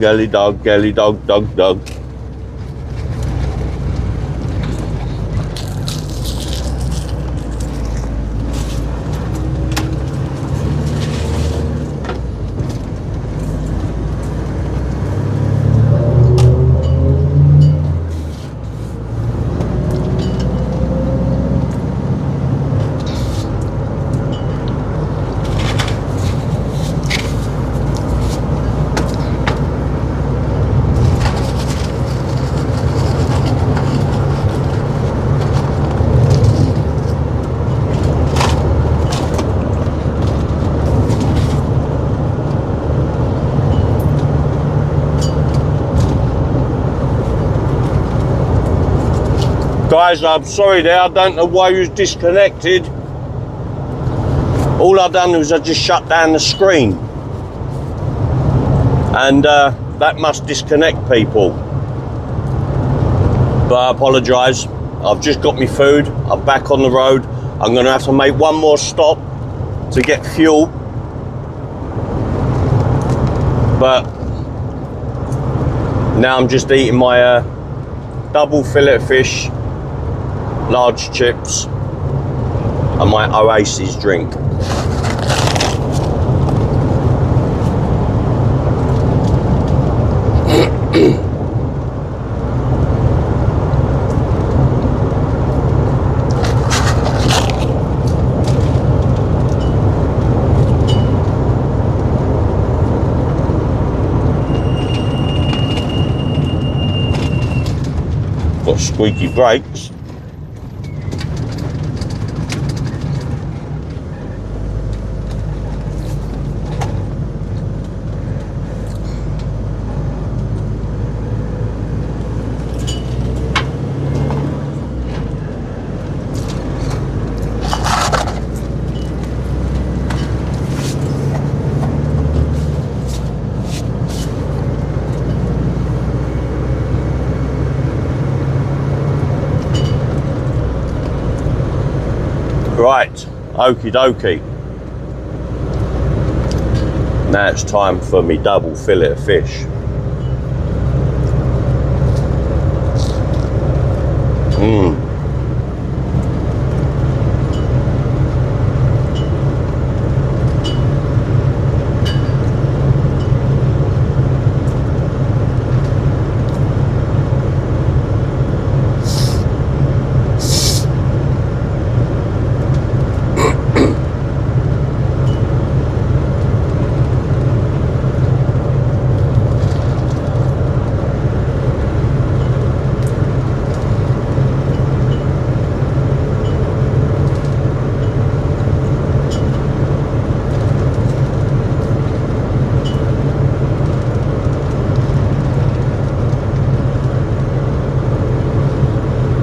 Gelly dog, dog, dog. Guys, I'm sorry there, I don't know why you was disconnected. All I done was I just shut down the screen. And that must disconnect people. But I apologise, I've just got my food, I'm back on the road. I'm gonna have to make one more stop to get fuel. But now I'm just eating my double fillet of fish, large chips, and my Oasis drink. Got squeaky brakes. Right, okie dokie. Now it's time for me double fillet of fish.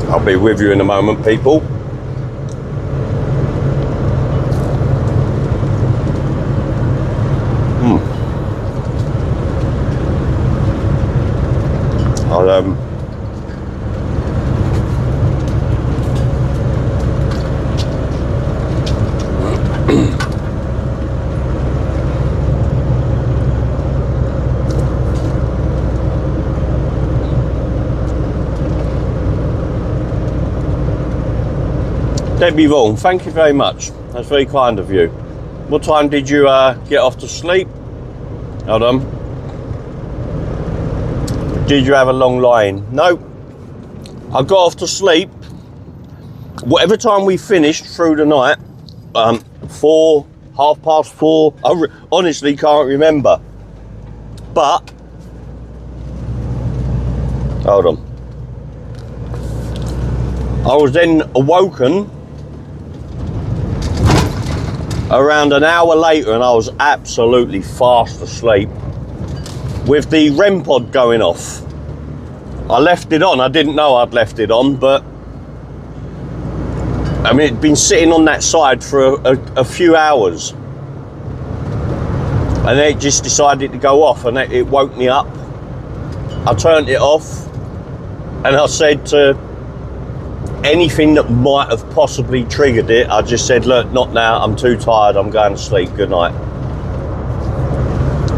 I'll be with you in a moment, people. I'll Debbie Vaughan, thank you very much. That's very kind of you. What time did you get off to sleep? Hold on. Did you have a long line? No. I got off to sleep. Whatever time we finished through the night, 4, 4:30. I honestly can't remember. But, hold on. I was then awoken around an hour later, and I was absolutely fast asleep with the REM pod going off. I left it on. I didn't know I'd left it on, but I mean, it'd been sitting on that side for a few hours, and then it just decided to go off, and it woke me up. I turned it off, and I said to anything that might have possibly triggered it, I just said, look, not now, I'm too tired, I'm going to sleep, good night.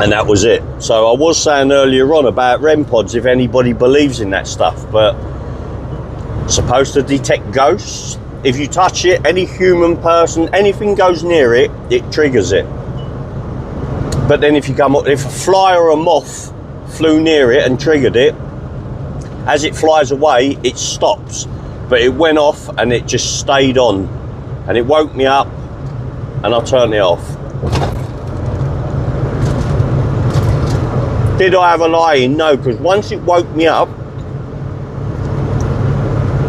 and that was it. So I was saying earlier on about REM pods, if anybody believes in that stuff, but it's supposed to detect ghosts. If you touch it, any human person, anything goes near it, it triggers it. But then if a fly or a moth flew near it and triggered it, as it flies away, it stops. But it went off and it just stayed on. And it woke me up and I turned it off. Did I have a lie in? No, because once it woke me up,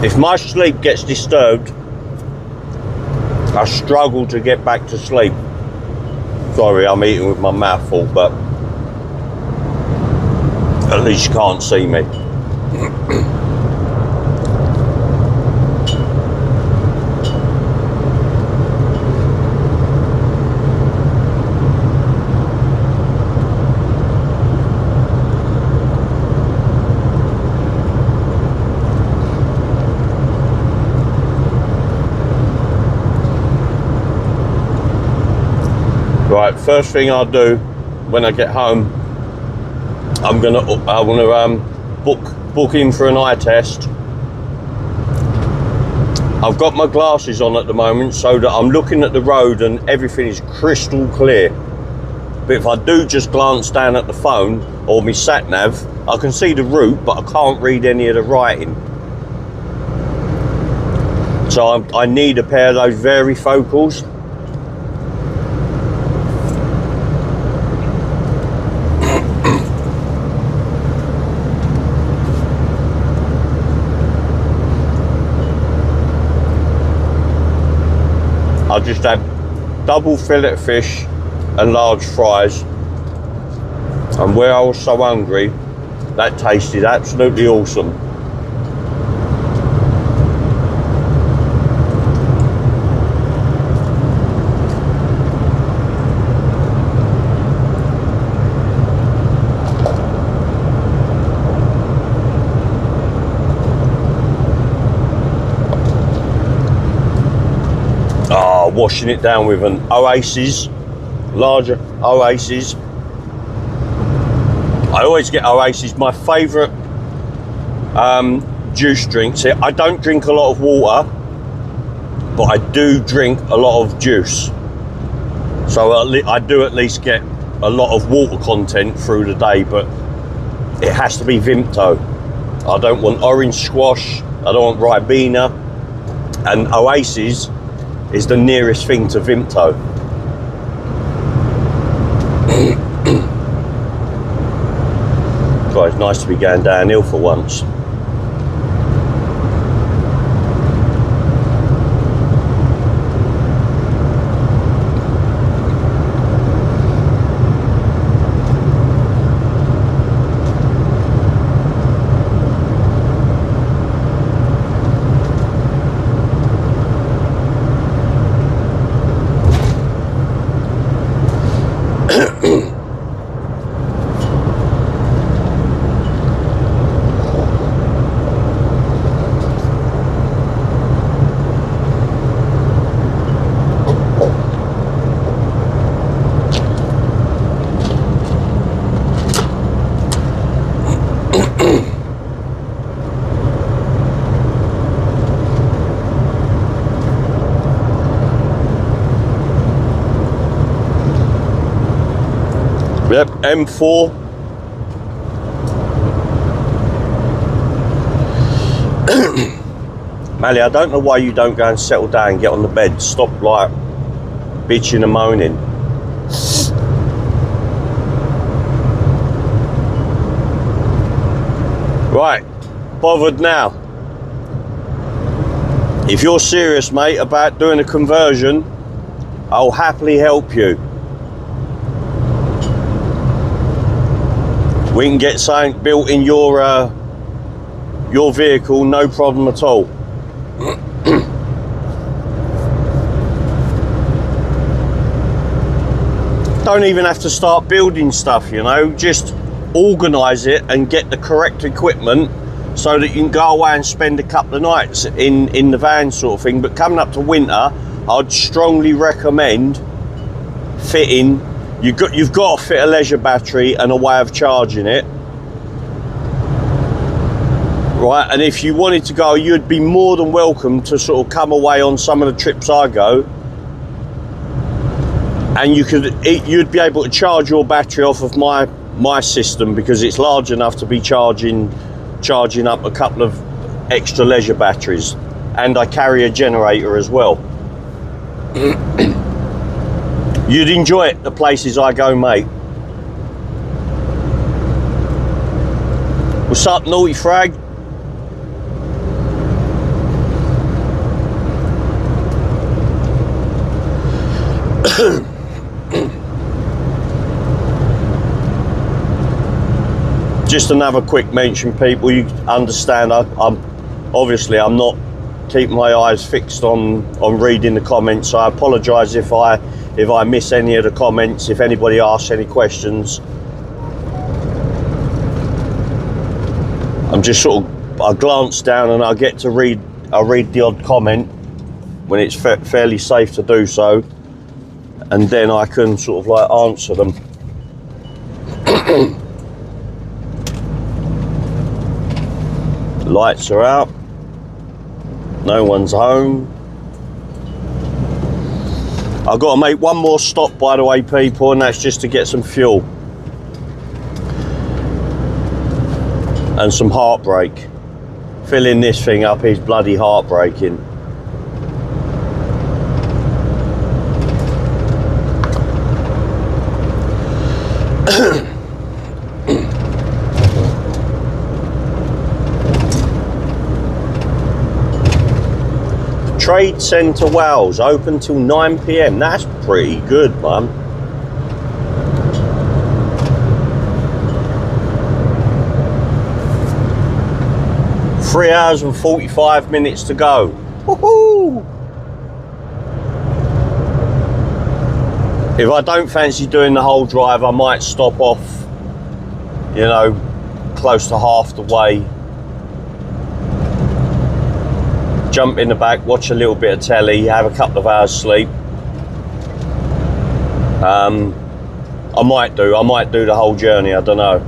if my sleep gets disturbed, I struggle to get back to sleep. Sorry, I'm eating with my mouth full, but at least you can't see me. Right, first thing I'll do when I get home, I want to book in for an eye test. I've got my glasses on at the moment so that I'm looking at the road and everything is crystal clear. But if I do just glance down at the phone or my sat nav, I can see the route, but I can't read any of the writing. So I need a pair of those varifocals. I just had double fillet fish and large fries, and where I was so hungry, that tasted absolutely awesome. Washing it down with an Oasis, larger Oasis. I always get Oasis. My favourite juice drinks. I don't drink a lot of water, but I do drink a lot of juice. So I do at least get a lot of water content through the day, but it has to be Vimto. I don't want orange squash, I don't want Ribena, and Oasis is the nearest thing to Vimto. God, it's nice to be going downhill for once. Yep, M4. Mally, I don't know why you don't go and settle down and get on the bed. Stop like bitching and moaning. Right, bothered now. If you're serious, mate, about doing a conversion, I'll happily help you. We can get something built in your vehicle, no problem at all. Don't even have to start building stuff, you know, just organise it and get the correct equipment so that you can go away and spend a couple of nights in the van sort of thing. But coming up to winter, I'd strongly recommend fitting you've got to fit a leisure battery and a way of charging it, right? And if you wanted to go, you'd be more than welcome to sort of come away on some of the trips I go, and you'd be able to charge your battery off of my system, because it's large enough to be charging up a couple of extra leisure batteries, and I carry a generator as well. You'd enjoy it, the places I go, mate. What's up, Naughty Frag? Just another quick mention, people. You understand, I'm not keeping my eyes fixed on reading the comments. So I apologise if I miss any of the comments. If anybody asks any questions, I'm just I glance down and I get to read the odd comment when it's fairly safe to do so, and then I can sort of like answer them. Lights are out, no one's home. I've got to make one more stop, by the way, people, and that's just to get some fuel and some heartbreak. Filling this thing up is bloody heartbreaking. Trade Centre Wales, open till 9 PM. That's pretty good, man. Three hours and 45 minutes to go. Woohoo! If I don't fancy doing the whole drive, I might stop off, you know, close to half the way. Jump in the back, watch a little bit of telly, have a couple of hours sleep. I might do the whole journey, I don't know.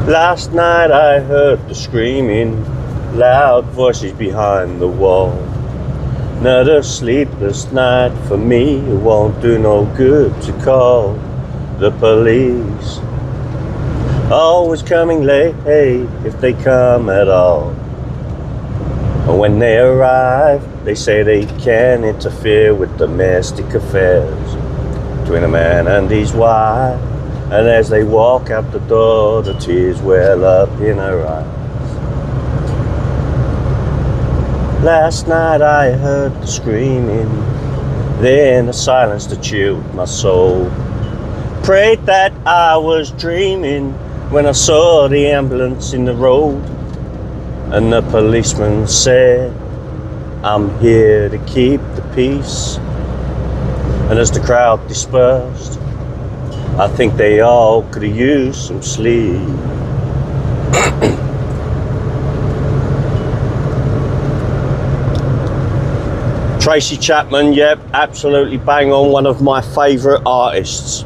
Last night I heard the screaming, loud voices behind the wall. Another sleepless night for me, it won't do no good to call the police. Always coming late, if they come at all. And when they arrive, they say they can't interfere with domestic affairs between a man and his wife. And as they walk out the door, the tears well up in her eyes. Last night I heard the screaming, then a silence that chilled my soul. Prayed that I was dreaming when I saw the ambulance in the road. And the policeman said, I'm here to keep the peace. And as the crowd dispersed, I think they all could have used some sleep. Tracy Chapman, yep, absolutely bang on, one of my favourite artists.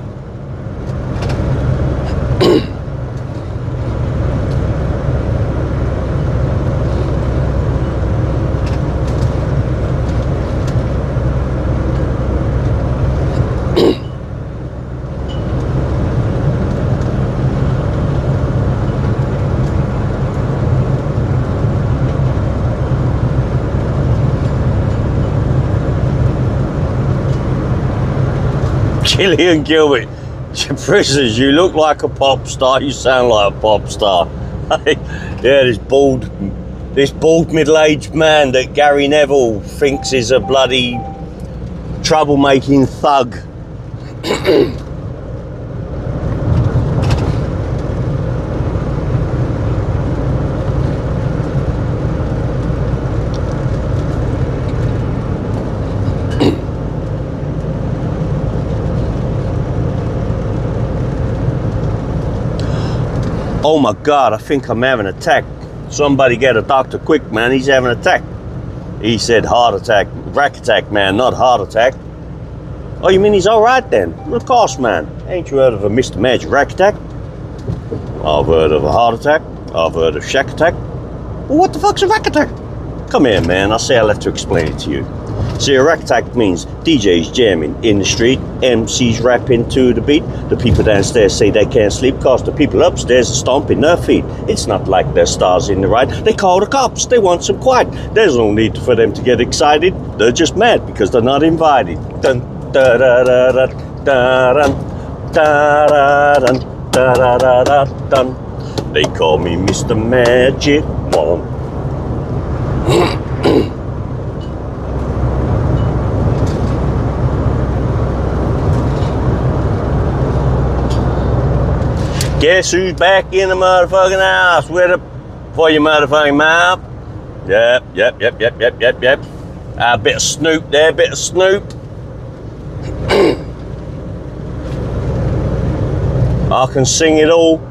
Gillian Gilbert, prisoners, you look like a pop star, you sound like a pop star. Yeah, this bald middle-aged man that Gary Neville thinks is a bloody troublemaking thug. Oh my God, I think I'm having an attack. Somebody get a doctor quick, man. He's having an attack. He said heart attack. Rack attack, man, not heart attack. Oh, you mean he's all right then? Of course, man. Ain't you heard of a Mr. Magic rack attack? I've heard of a heart attack. I've heard of shack attack. Well, what the fuck's a rack attack? Come here, man. I'll say I'll have to explain it to you. See, a rack attack means DJs jamming in the street, MCs rapping to the beat. The people downstairs say they can't sleep cause the people upstairs are stomping their feet. It's not like they're stars in the ride. They call the cops. They want some quiet. There's no need for them to get excited. They're just mad because they're not invited. Dun, da, da, da, da, da, dun, da, da, dun, da, da, da, da, dun. They call me Mr. Magic Wand. Guess who's back in the motherfucking house with a for your motherfucking mouth? Yep. A bit of Snoop there, bit of Snoop. I can sing it all.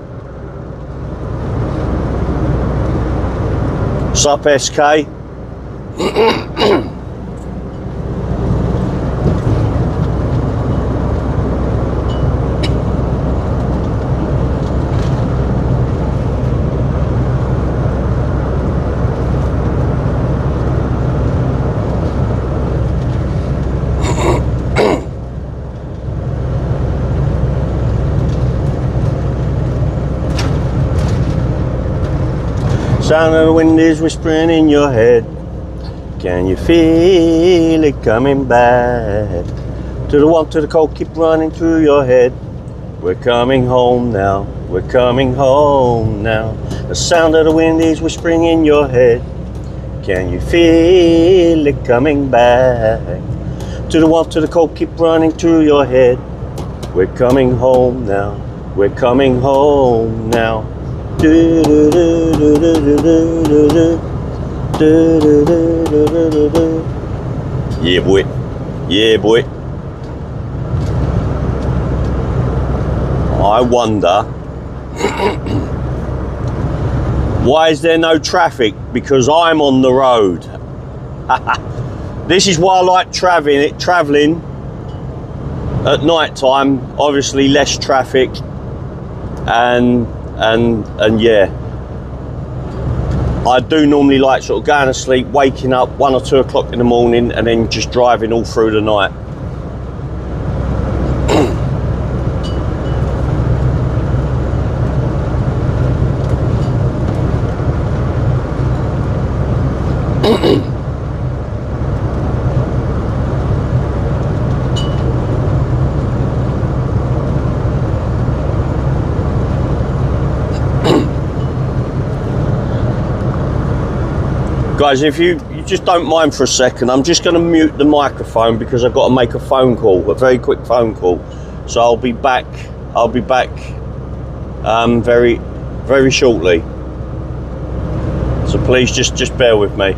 Sup, SK? Sound of the wind is whispering in your head. Can you feel it coming back? To the warmth, to the cold, keep running through your head. We're coming home now, we're coming home now. The sound of the wind is whispering in your head. Can you feel it coming back? To the warmth, to the cold, keep running through your head. We're coming home now, we're coming home now. Yeah, boy. Yeah, boy. I wonder why is there no traffic? Because I'm on the road. This is why I like traveling at night time. Obviously less traffic and yeah, I do normally like sort of going to sleep, waking up 1 or 2 o'clock in the morning and then just driving all through the night. Guys, if you just don't mind for a second, I'm just going to mute the microphone because I've got to make a phone call, a very quick phone call. So I'll be back very, very shortly. So please just bear with me.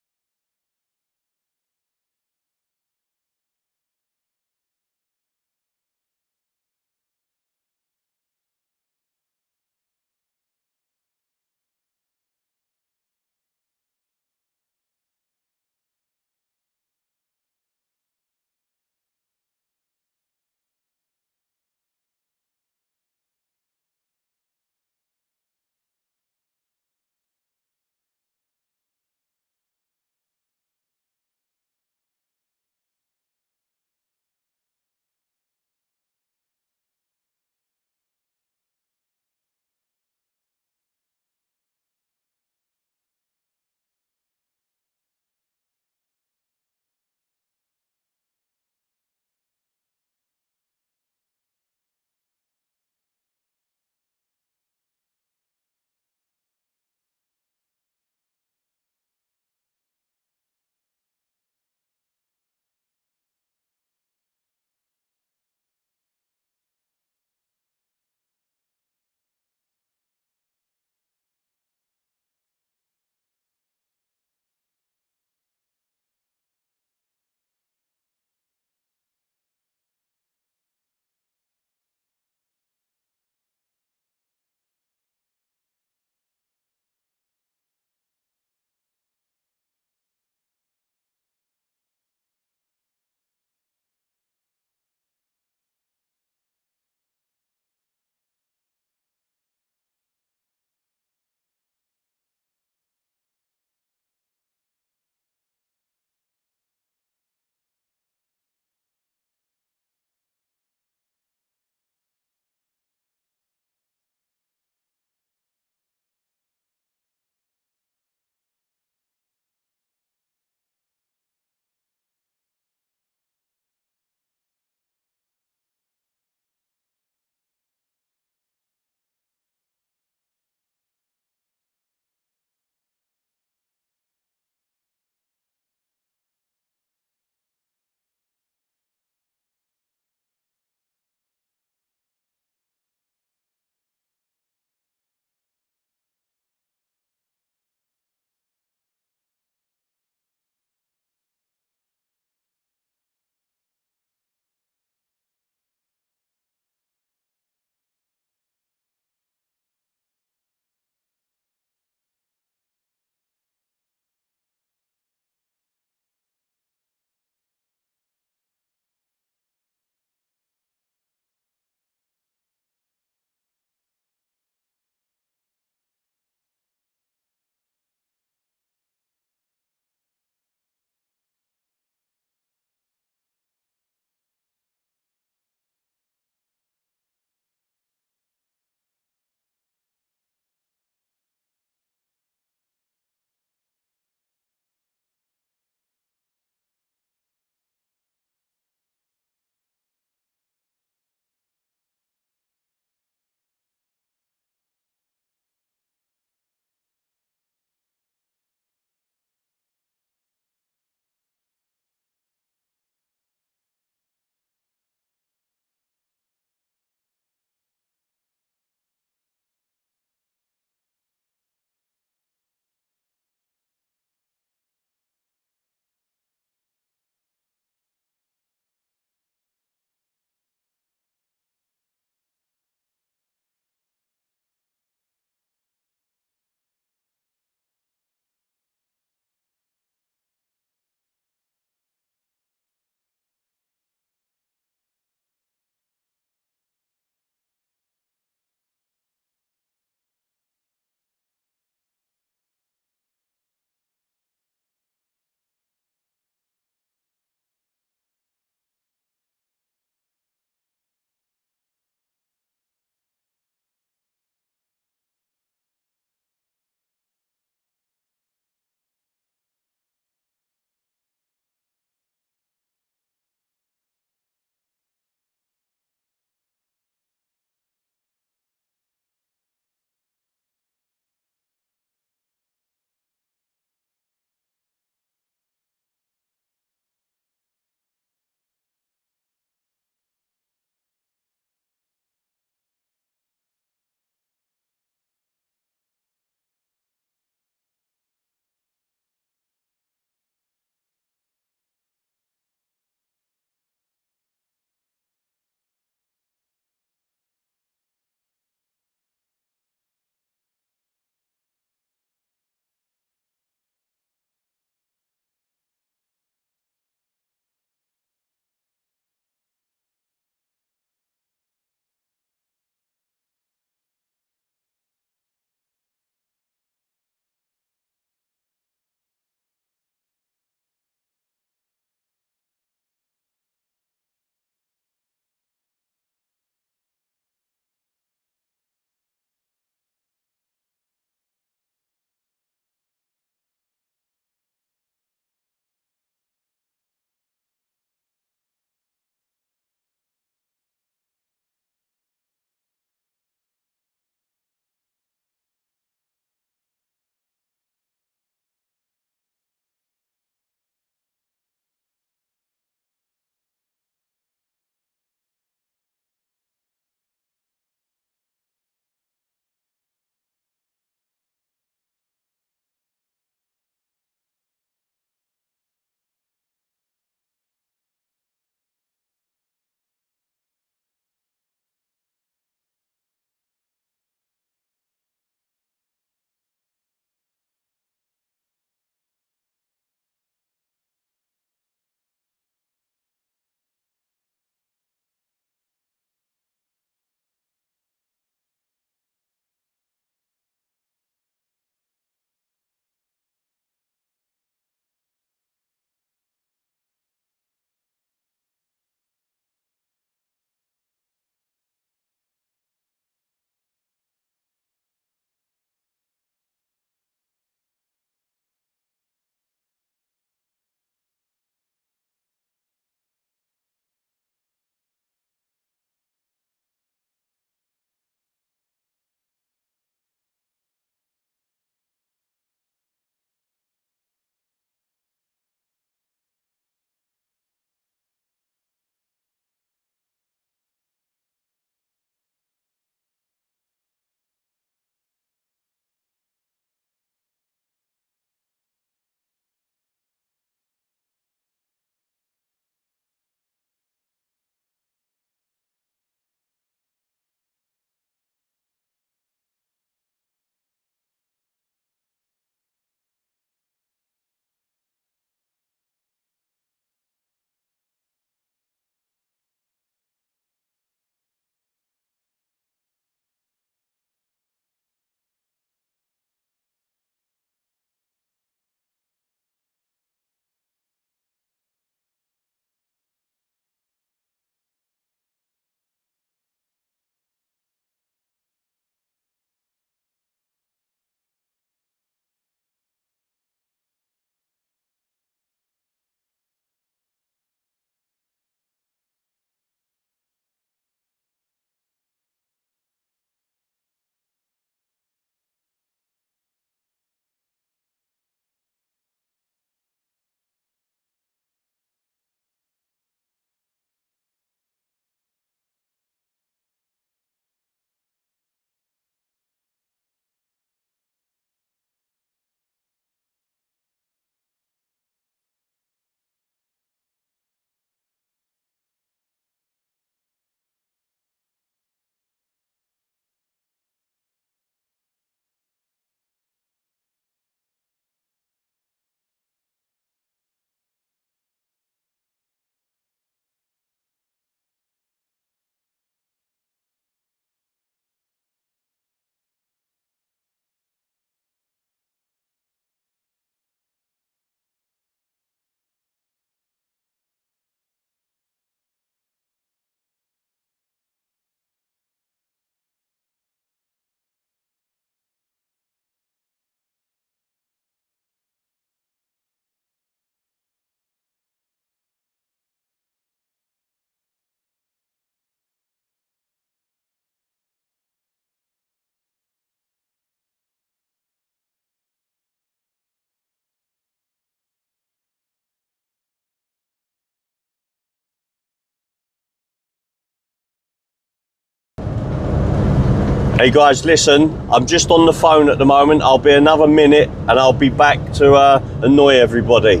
Hey guys, listen, I'm just on the phone at the moment. I'll be another minute and I'll be back to annoy everybody.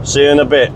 See you in a bit.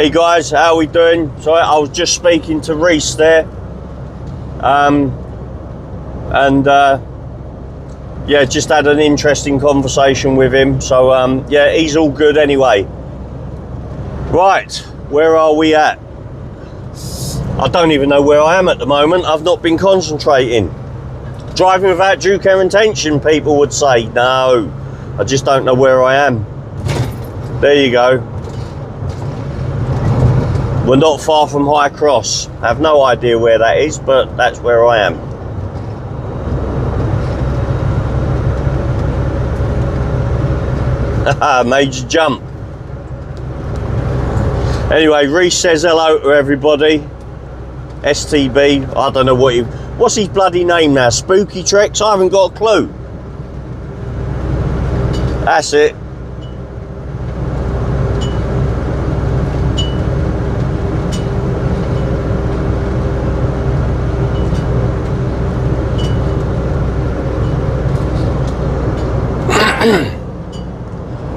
Hey guys, how are we doing? Sorry, I was just speaking to Reese there. Yeah, just had an interesting conversation with him. So yeah, he's all good anyway. Right, where are we at? I don't even know where I am at the moment. I've not been concentrating. Driving without due care and intention, people would say. No, I just don't know where I am. There you go. We're not far from High Cross. I have no idea where that is, but that's where I am. Major jump. Anyway, Reese says hello to everybody. STB, I don't know what's his bloody name now? Spooky Treks? I haven't got a clue. That's it.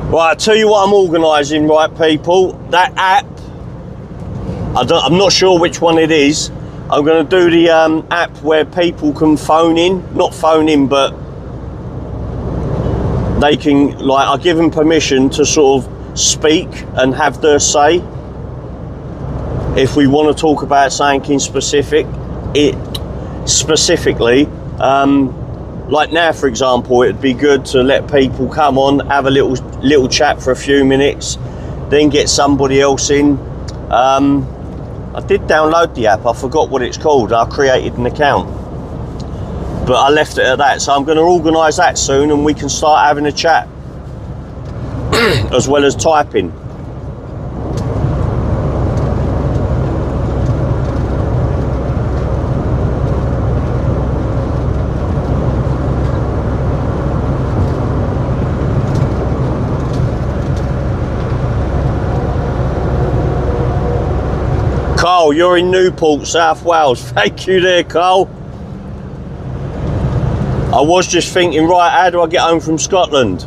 Right, I'll tell you what I'm organising, right, people. That app, I'm not sure which one it is. I'm going to do the app where people can phone in. Not phone in, but they can, like, I give them permission to sort of speak and have their say. If we want to talk about something specifically. Like now, for example, it'd be good to let people come on, have a little chat for a few minutes, then get somebody else in. I did download the app. I forgot what it's called. I created an account, but I left it at that. So I'm going to organise that soon, and we can start having a chat as well as typing. Carl, you're in Newport, South Wales. Thank you there, Carl. I was just thinking, right, how do I get home from Scotland?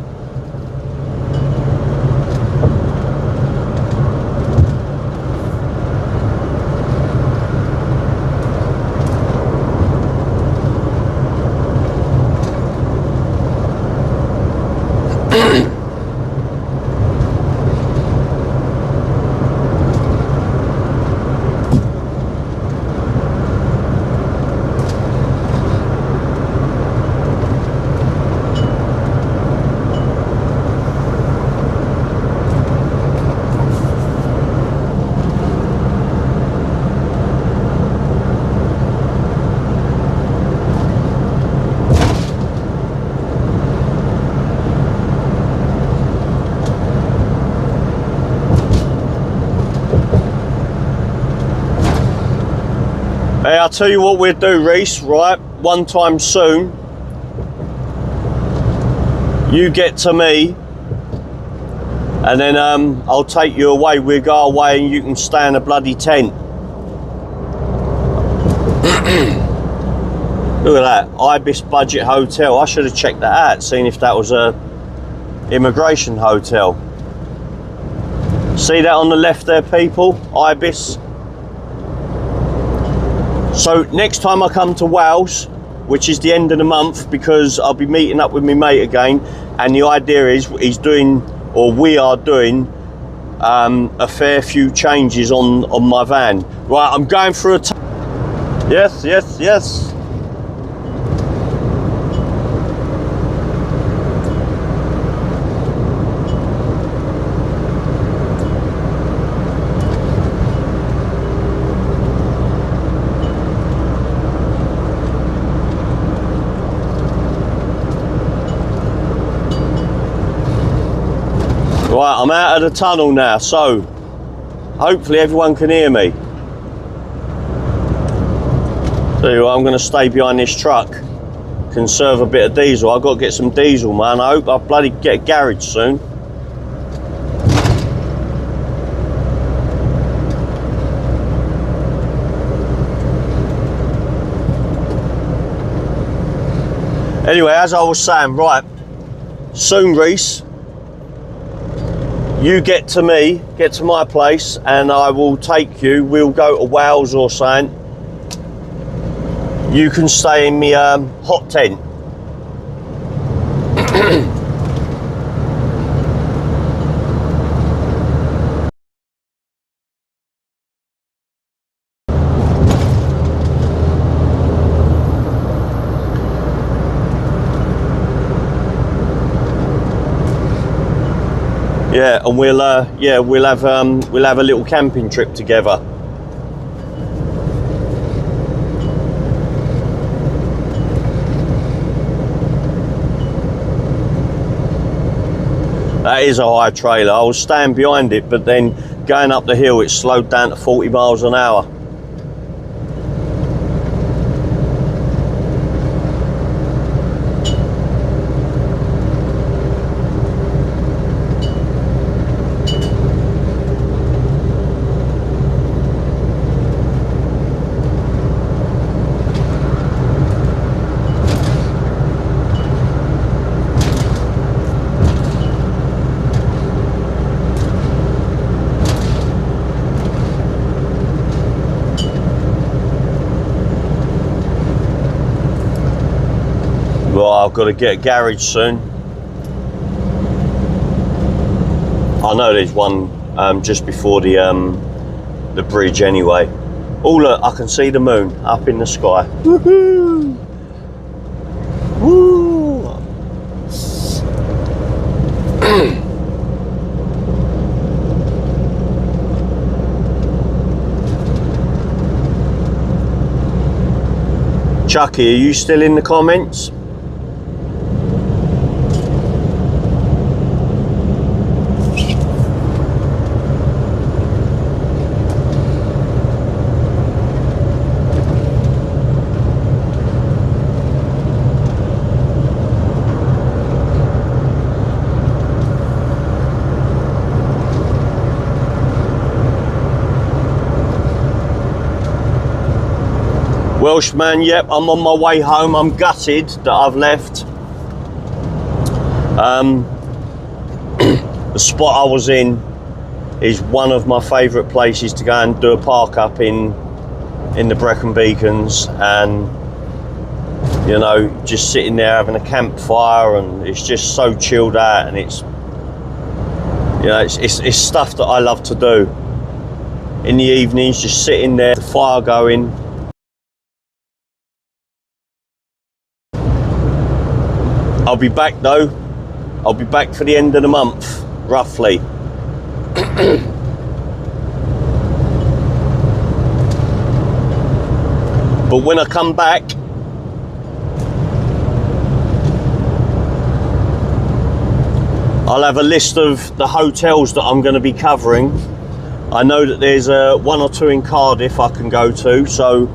Hey, I'll tell you what we'll do, Reese, right? One time soon, you get to me, and then I'll take you away. We'll go away and you can stay in a bloody tent. Look at that, Ibis Budget Hotel. I should have checked that out, seen if that was a immigration hotel. See that on the left there, people? Ibis. So next time I come to Wales, which is the end of the month, because I'll be meeting up with my mate again, and the idea is he's doing, or we are doing, a fair few changes on my van. Right, I'm going through a yes. Right, I'm out of the tunnel now, so hopefully everyone can hear me. So I'm going to stay behind this truck, conserve a bit of diesel. I've got to get some diesel, man. I hope I bloody get a garage soon. Anyway, as I was saying, right, soon, Reese, You get to me, get to my place, and I will take you. We'll go to Wales or something. You can stay in me hot tent. Yeah, and we'll have a little camping trip together. That is a high trailer. I was staying behind it, but then going up the hill, it slowed down to 40 miles an hour. Well, I've got to get a garage soon. I know there's one just before the bridge anyway. Oh look, I can see the moon up in the sky. Woohoo! Woo! Chucky, are you still in the comments? Welshman, yep, I'm on my way home. I'm gutted that I've left. The spot I was in is one of my favourite places to go and do a park up in the Brecon Beacons, and you know, just sitting there having a campfire, and it's just so chilled out, and it's, you know, it's stuff that I love to do in the evenings, just sitting there, the fire going. I'll be back though. I'll be back for the end of the month, roughly. But when I come back, I'll have a list of the hotels that I'm going to be covering. I know that there's one or two in Cardiff I can go to, so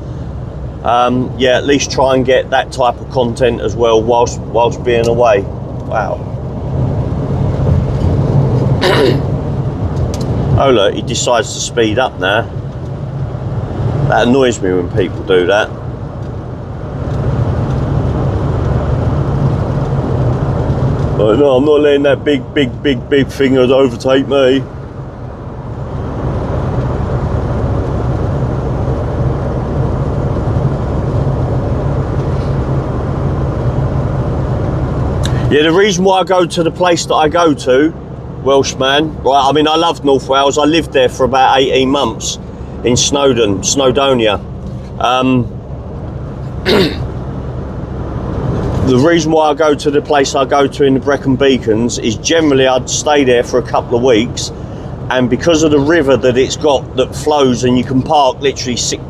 yeah, at least try and get that type of content as well whilst being away. Wow. Oh look, he decides to speed up now. That annoys me when people do that. But no, I'm not letting that big thing overtake me. Yeah, the reason why I go to the place that I go to, Welshman, right, I mean, I love North Wales. I lived there for about 18 months in Snowdonia. The reason why I go to the place I go to in the Brecon Beacons is generally I'd stay there for a couple of weeks, and because of the river that it's got that flows and you can park literally 6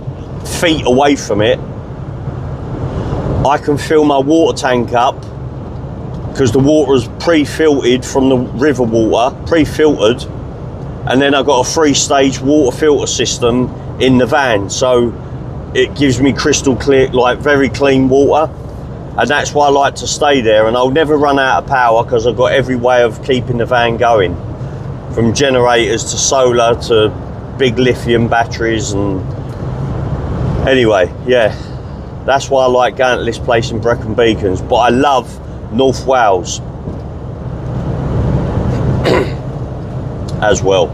feet away from it, I can fill my water tank up, because the water is pre-filtered from the river water, pre-filtered, and then I've got a 3-stage water filter system in the van, so it gives me crystal clear, like very clean water, and that's why I like to stay there. And I'll never run out of power because I've got every way of keeping the van going, from generators to solar to big lithium batteries. And anyway, yeah, that's why I like going to this place in Brecon Beacons. But I love North Wales. as well.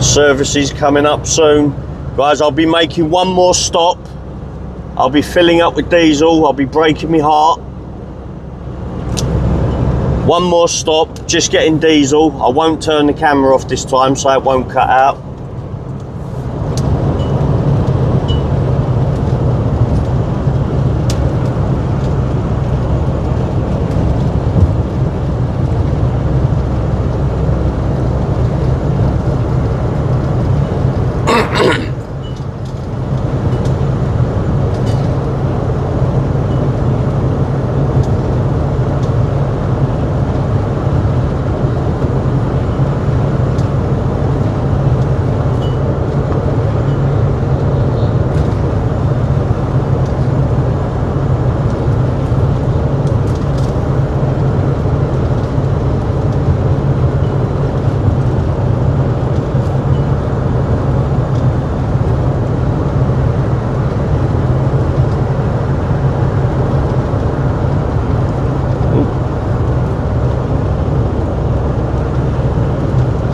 Service is coming up soon. Guys, I'll be making one more stop. I'll be filling up with diesel. I'll be breaking my heart. One more stop, just getting diesel. I won't turn the camera off this time so it won't cut out.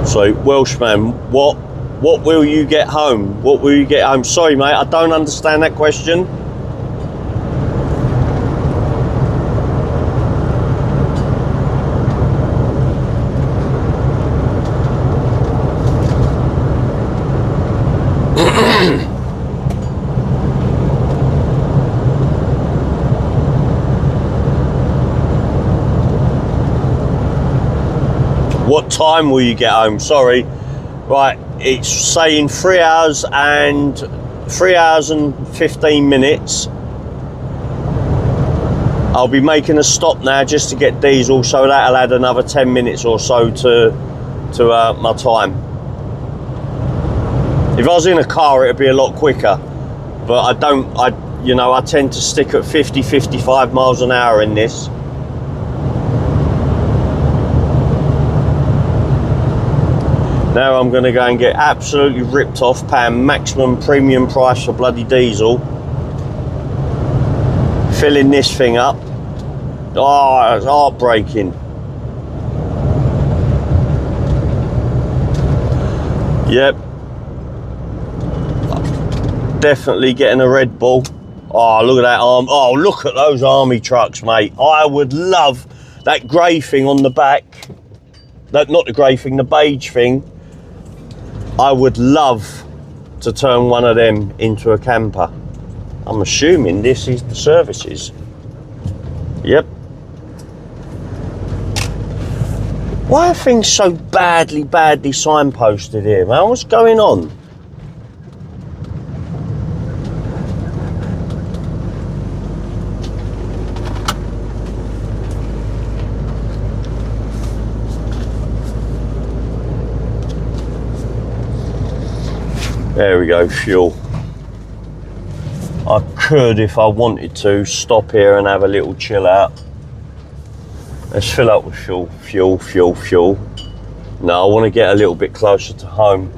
So, Welshman, what will you get home? What will you get home? Sorry, mate, I don't understand that question. What time will you get home? Sorry. Right, it's saying 3 hours and 15 minutes. I'll be making a stop now just to get diesel, so that'll add another 10 minutes or so to my time. If I was in a car, it'd be a lot quicker, but I tend to stick at 50-55 miles an hour in this. Now I'm going to go and get absolutely ripped off, paying maximum premium price for bloody diesel. Filling this thing up. Oh, it's heartbreaking. Yep. Definitely getting a Red Bull. Oh, look at that arm. Oh, look at those army trucks, mate. I would love that grey thing on the back. Not the grey thing, the beige thing. I would love to turn one of them into a camper. I'm assuming this is the services. Yep. Why are things so badly signposted here, man? What's going on? There we go, fuel. I could, if I wanted to, stop here and have a little chill out. Let's fill up with fuel. No, I want to get a little bit closer to home.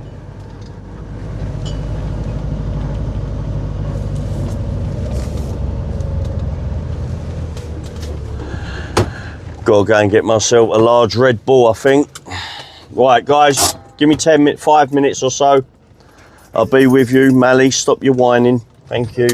Gotta go and get myself a large Red Bull, I think. Right, guys, give me 5 minutes or so. I'll be with you. Mally, stop your whining. Thank you.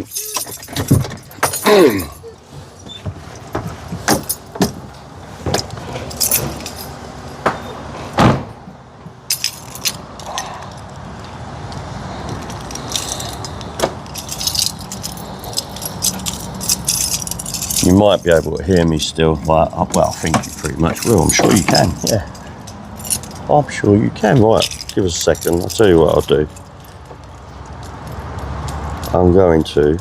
You might be able to hear me still, but well, I think you pretty much will. I'm sure you can, yeah. I'm sure you can. Right, give us a second. I'll tell you what I'll do. I'm going to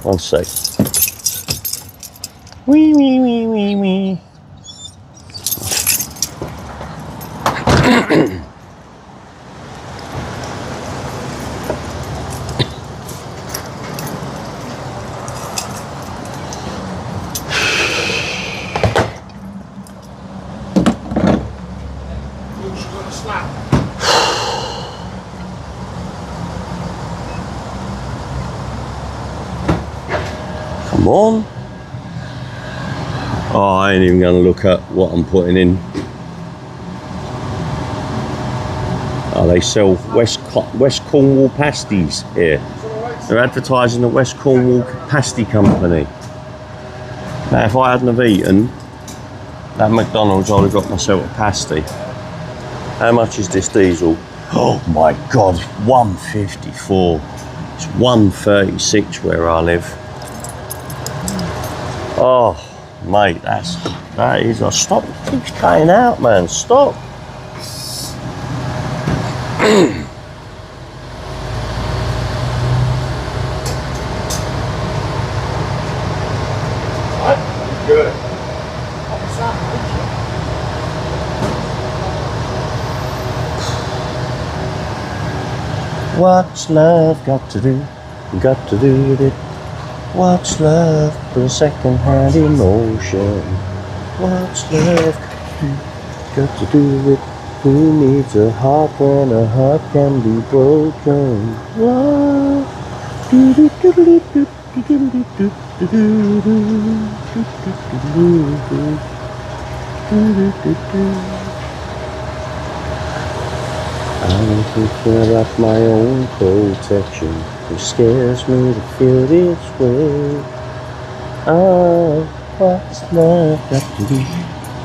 one sec. Wee. Come on. Oh, I ain't even going to look at what I'm putting in. Oh, they sell West Cornwall pasties here. They're advertising the West Cornwall Pasty Company. Now, if I hadn't have eaten that McDonald's, I'd have got myself a pasty. How much is this diesel? Oh my God, 154. It's 136 where I live. Oh, mate, that is a stop. It keeps cutting out, man. Stop. Good. What's love got to do? Got to do with it. What's love but a second-hand emotion? What's love got to do with who needs a heart when a heart can be broken? Love. I'm thinking about my own protection. It scares me to feel this way. Oh, what's love got to do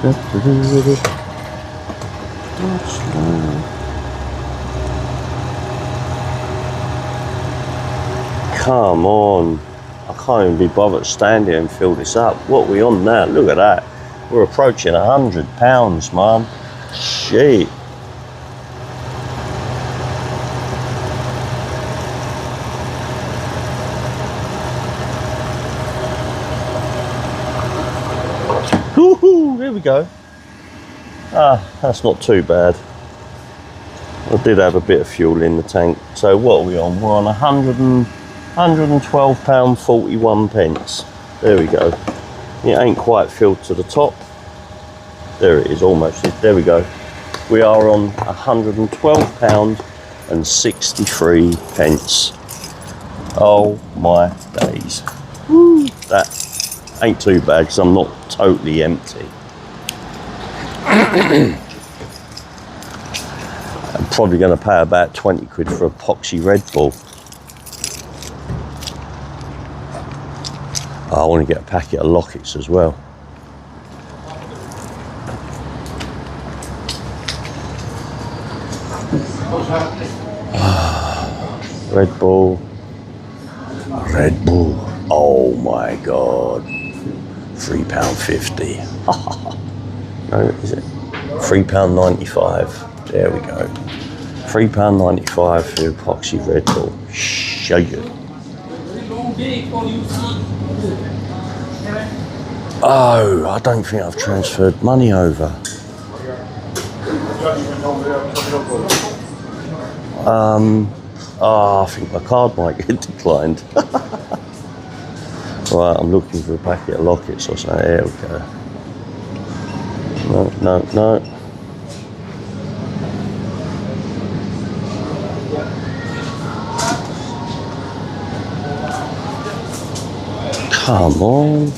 with it? What's love? Come on. I can't even be bothered to stand here and fill this up. What are we on now? Look at that. We're approaching £100, man. Shit. Woohoo! Here we go. Ah, that's not too bad. I did have a bit of fuel in the tank. So what are we on? We're on £112.41. There we go. It ain't quite filled to the top. There it is, almost. There we go. We are on £112.63. Oh my days. Woo. That ain't too bad because I'm not totally empty. I'm probably going to pay about 20 quid for a poxy Red Bull. Oh, I want to get a packet of Lockets as well. Red Bull. Red Bull. Oh my God. £3.50. No, is it? £3.95. There we go. £3.95 for epoxy Red Bull. Show you. Oh, I don't think I've transferred money over. I think my card might get declined. Right, I'm looking for a packet of Lockets or something. There we go. No. Come on.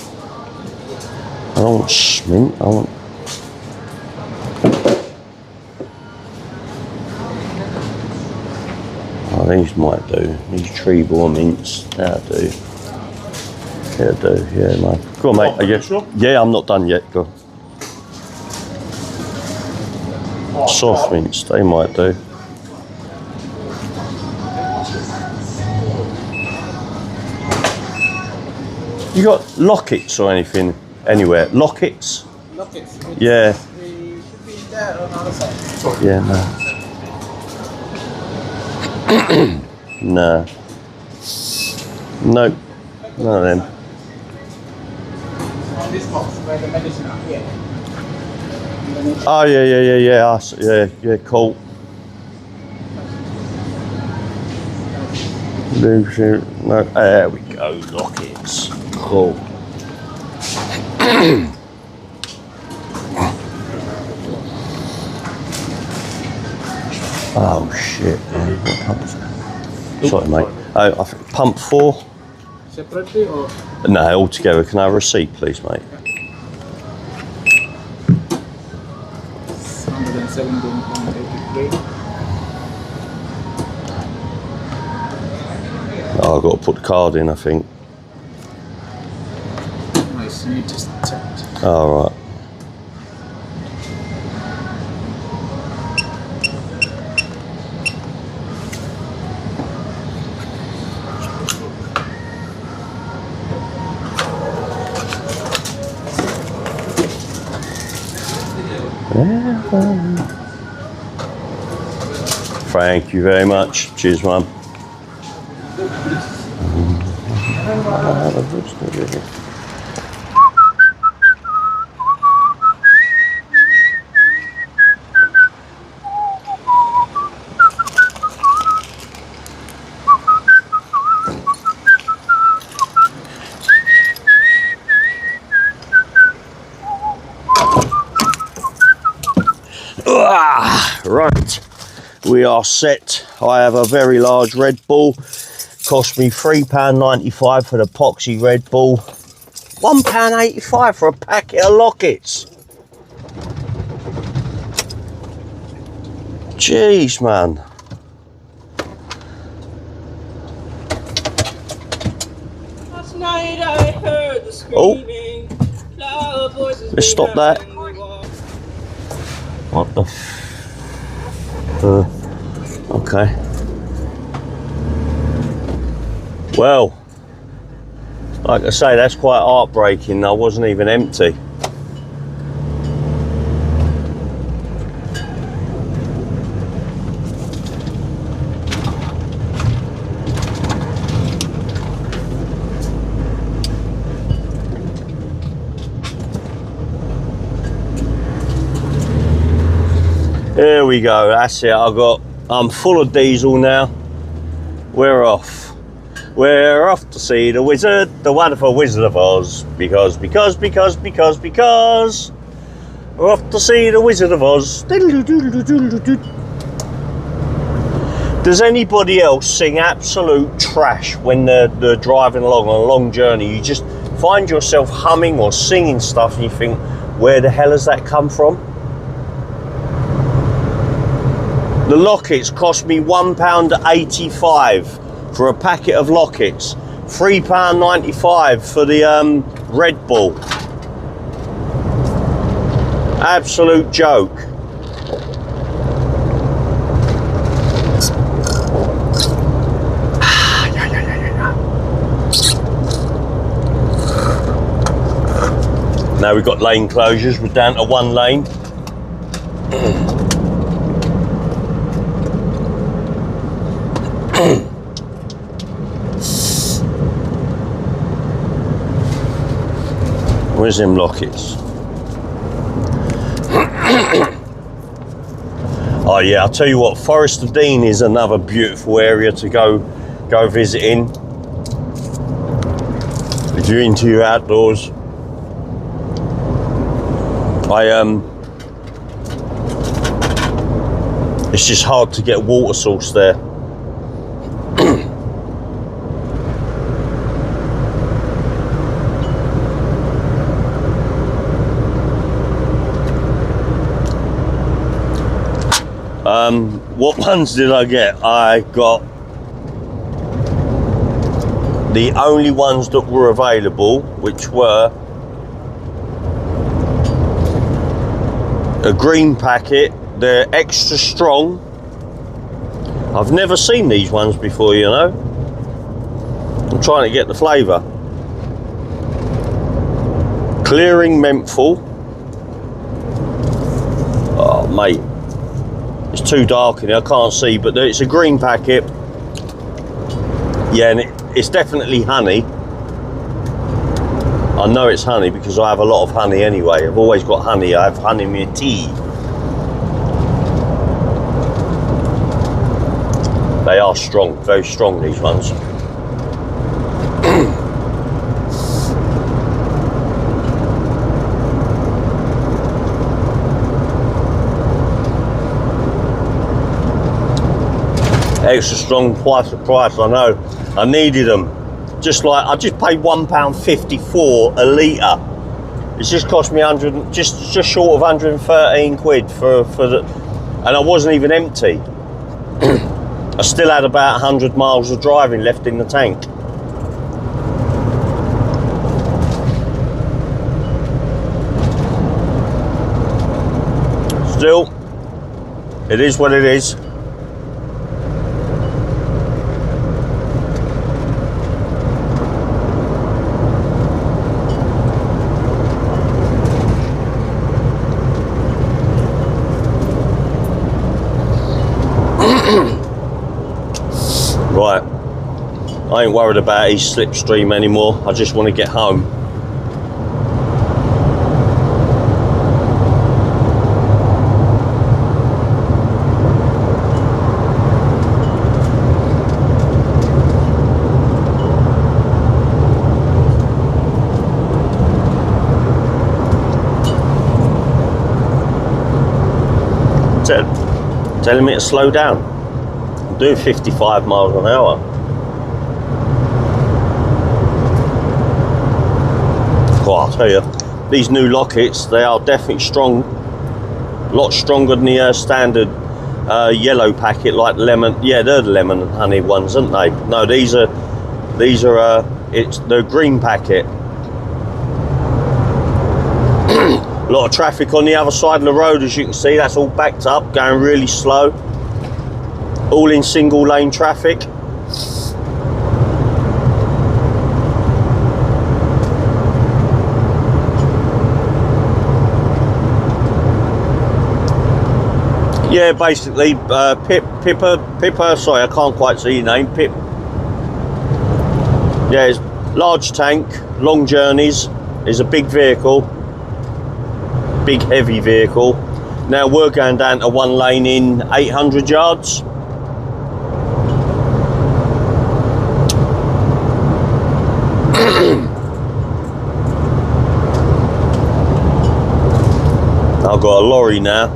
I don't want smint, I want... Oh, these might do. These Treebor mints, that'll do. That'll do, yeah, mate. Go on, mate. Are you sure? Yeah, I'm not done yet, go on. Soft mints, they might do. You got Lockets or anything anywhere? Lockets? Lockets? Yeah. They should be there on the other side. Yeah, no. No. Nope. None of them. On this box where the medicine are here. Oh, yeah, cool. No, there we go, Lockets. Cool. Oh shit, man. What pump is that? Sorry, mate. Oh, I think pump 4. separately or? No, all together. Can I have a receipt, please, mate? 117.83. Oh, I've got to put the card in, I think. Nice, you just checked. All right. Thank you very much. Cheers, Mum. Right, we are set. I have a very large Red Bull. Cost me £3.95 for the epoxy Red Bull. £1.85 for a packet of lockets. Jeez, man. Last night I heard the screaming. Let's stop that. What the okay. Well, like I say, that's quite heartbreaking. I wasn't even empty. Here we go, that's it. I'm full of diesel now. We're off. We're off to see the wizard, the wonderful Wizard of Oz. Because we're off to see the Wizard of Oz. Does anybody else sing absolute trash when they're driving along on a long journey? You just find yourself humming or singing stuff and you think, where the hell has that come from? The lockets cost me £1.85 for a packet of lockets. £3.95 for the Red Bull. Absolute joke. Now we've got lane closures. We're down to one lane. Where's them lockets? Oh yeah, I'll tell you what, Forest of Dean is another beautiful area to go visiting. If you're into your outdoors. It's just hard to get water source there. What ones did I get? I got the only ones that were available, which were a green packet. They're extra strong. I've never seen these ones before, you know. I'm trying to get the flavour. Clearing menthol. Oh, mate. It's too dark in here, I can't see, but it's a green packet. Yeah, and it's definitely honey. I know it's honey because I have a lot of honey anyway. I've always got honey. I have honey in my tea. They are strong, very strong, these ones. Extra strong, twice the price, I know. I needed them. just like I just paid £1.54 a litre. It's just cost me just short of 113 quid for the, and I wasn't even empty. I still had about 100 miles of driving left in the tank. Still, it is what it is. Right, I ain't worried about his slipstream anymore. I just want to get home. Telling me to slow down. I'm doing 55 miles an hour. Well, I'll tell you, these new Lockets, they are definitely strong. A lot stronger than the standard yellow packet, like lemon. Yeah, they're the lemon and honey ones, aren't they? No, these are it's the green packet. A lot of traffic on the other side of the road, as you can see. That's all backed up, going really slow. All in single lane traffic. Yeah, basically, Pippa, sorry, I can't quite see your name, Pip. Yeah, it's large tank, long journeys, is a big vehicle. Big heavy vehicle. Now we're going down to one lane in 800 yards. I've got a lorry now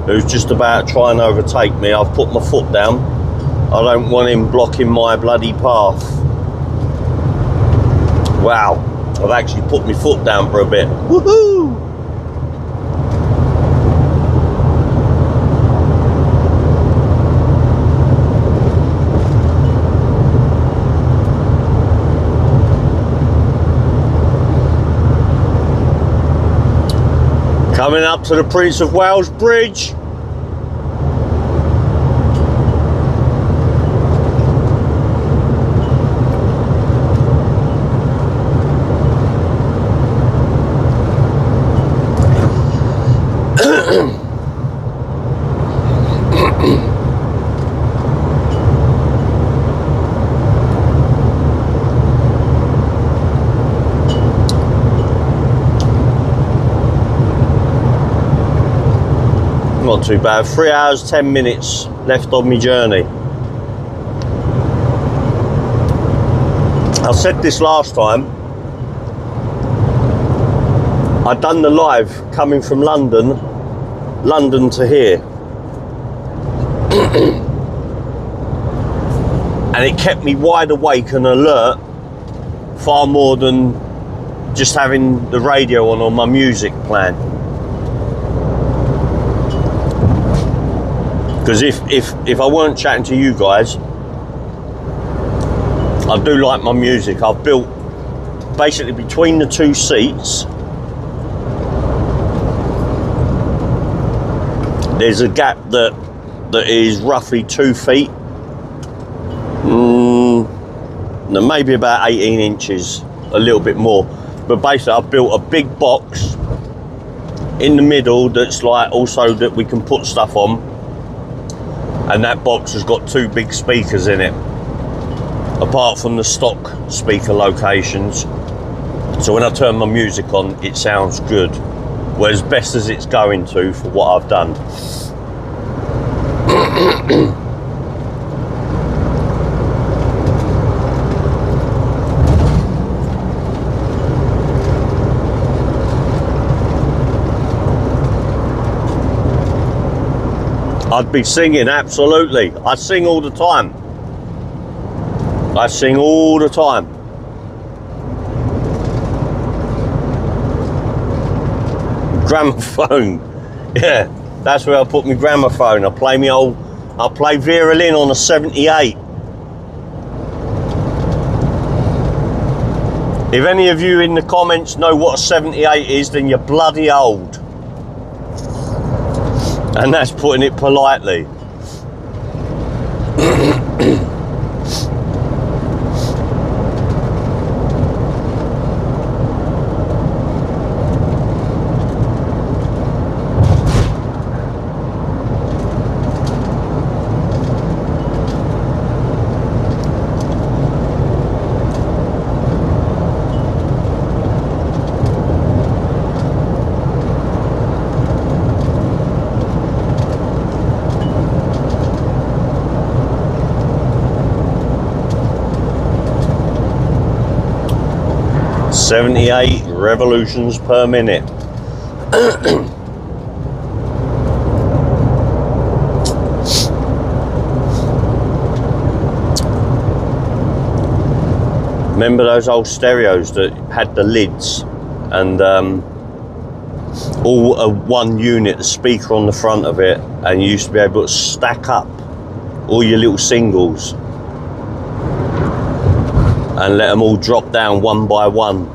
who's just about to try and overtake me. I've put my foot down. I don't want him blocking my bloody path. Wow, I've actually put my foot down for a bit. Woohoo! Coming up to the Prince of Wales Bridge. Not too bad. 3 hours 10 minutes left on my journey. I said this last time. I'd done the live coming from London to here. And it kept me wide awake and alert far more than just having the radio on or my music playing. Because if I weren't chatting to you guys, I do like my music. I've built basically between the two seats. There's a gap that is roughly 2 feet. Maybe about 18 inches, a little bit more. But basically I've built a big box in the middle that's like also that we can put stuff on. And that box has got 2 big speakers in it, apart from the stock speaker locations. So when I turn my music on, it sounds good. Well, as best as it's going to for what I've done. I'd be singing, absolutely. I sing all the time. I sing all the time. Gramophone. Yeah, that's where I put my gramophone. I play Vera Lynn on a 78. If any of you in the comments know what a 78 is, then you're bloody old. And that's putting it politely. 78 revolutions per minute. Remember those old stereos that had the lids and all one unit, the speaker on the front of it, and you used to be able to stack up all your little singles and let them all drop down one by one.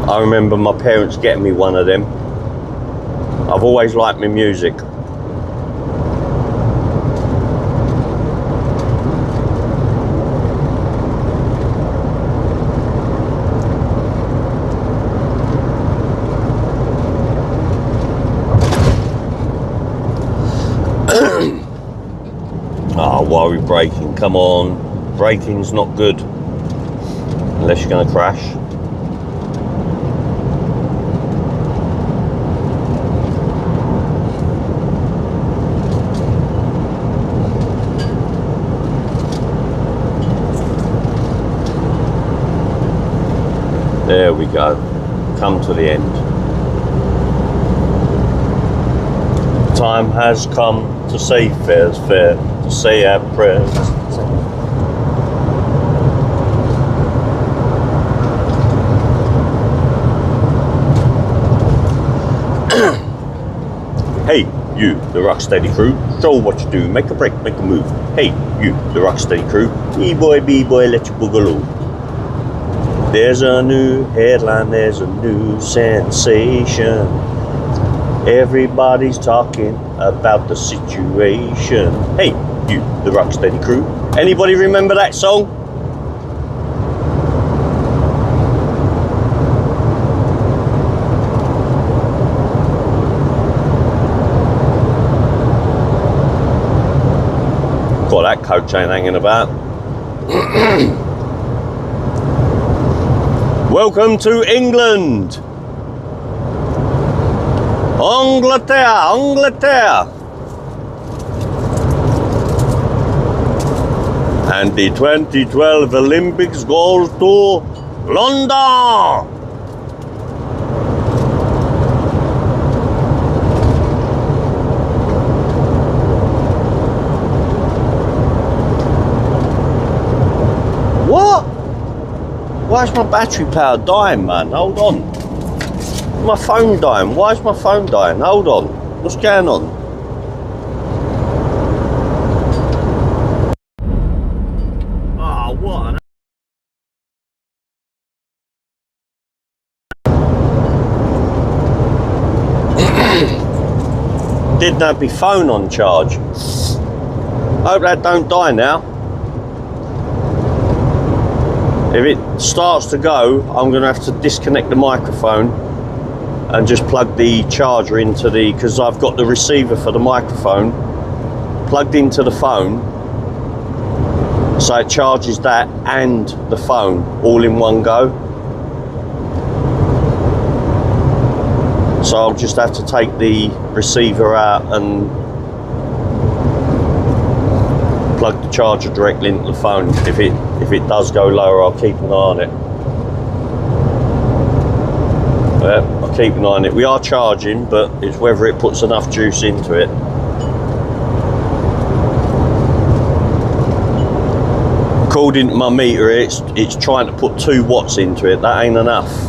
I remember my parents getting me one of them. I've always liked my music. Oh, why are we braking? Come on. Braking's not good. Unless you're going to crash. There we go. Come to the end. Time has come to say fair's fair, to say our prayers. Hey, you, the Rocksteady crew, show what you do, make a break, make a move. Hey, you, the Rocksteady crew, B-boy, let you boogaloo. There's a new headline, there's a new sensation. Everybody's talking about the situation. Hey, you, the Rocksteady crew. Anybody remember that song? Got that coat chain hanging about. Welcome to England. Angleterre, Angleterre. And the 2012 Olympics goes to London. What? Why is my battery power dying, man? Hold on. My phone dying. Why is my phone dying? Hold on. What's going on? Oh, what? Didn't have my phone on charge. Hope that don't die now. If it starts to go, I'm going to have to disconnect the microphone and just plug the charger into the, because I've got the receiver for the microphone plugged into the phone, so it charges that and the phone all in one go. So I'll just have to take the receiver out and plug the charger directly into the phone. If it does go lower, I'll keep an eye on it. I'll keep an eye on it. We are charging, but it's whether it puts enough juice into it. according to my meter, it's trying to put 2 watts into it. That ain't enough.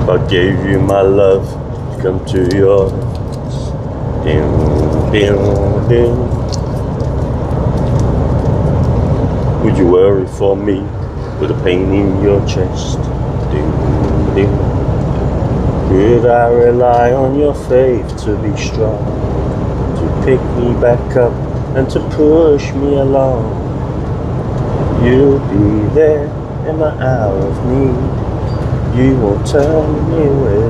I gave you my love, come to yours. Dim, dim, dim. Would you worry for me with a pain in your chest? Dim, dim. Could I rely on your faith to be strong, to pick me back up and to push me along? You'll be there in my hour of need. You won't turn me away.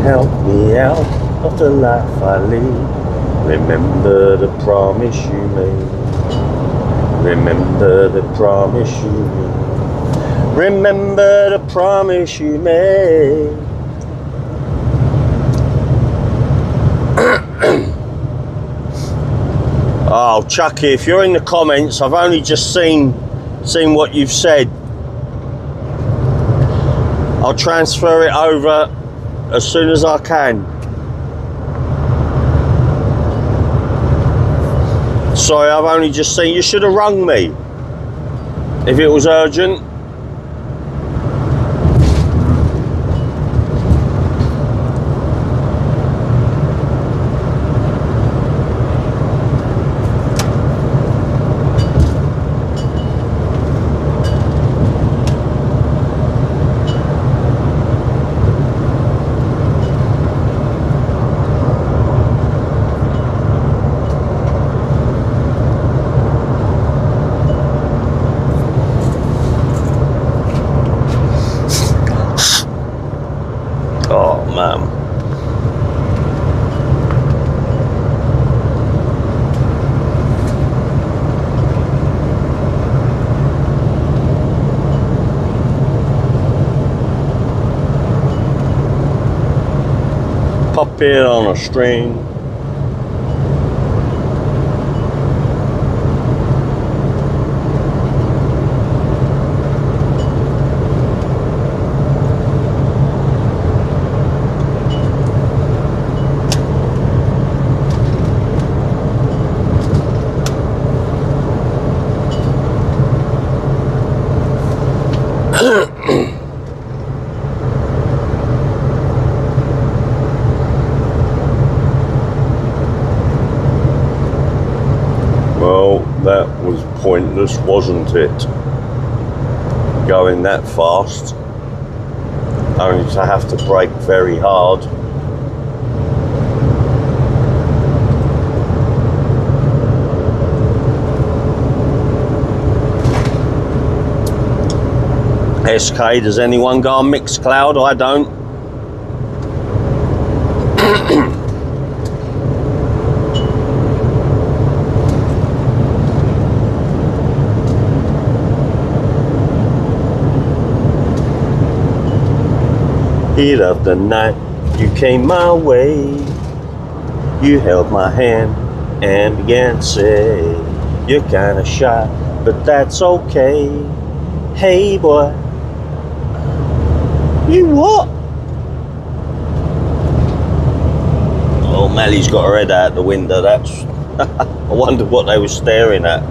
Help me out of the life I lead. Remember the promise you made. Remember the promise you made. Remember the promise you made. Oh, Chucky, if you're in the comments, I've only just seen what you've said. I'll transfer it over as soon as I can. Sorry, I've only just seen. You should have rung me if it was urgent. Oh, man. Pop it on a string. Well, that was pointless, wasn't it? Going that fast, only to have to brake very hard. SK, does anyone go on Mixcloud? I don't. Heat of the night, you came my way. You held my hand and began to say, you're kinda shy, but that's okay. Hey boy. You what? Oh, Mally's got her head out the window. That's I wondered what they were staring at.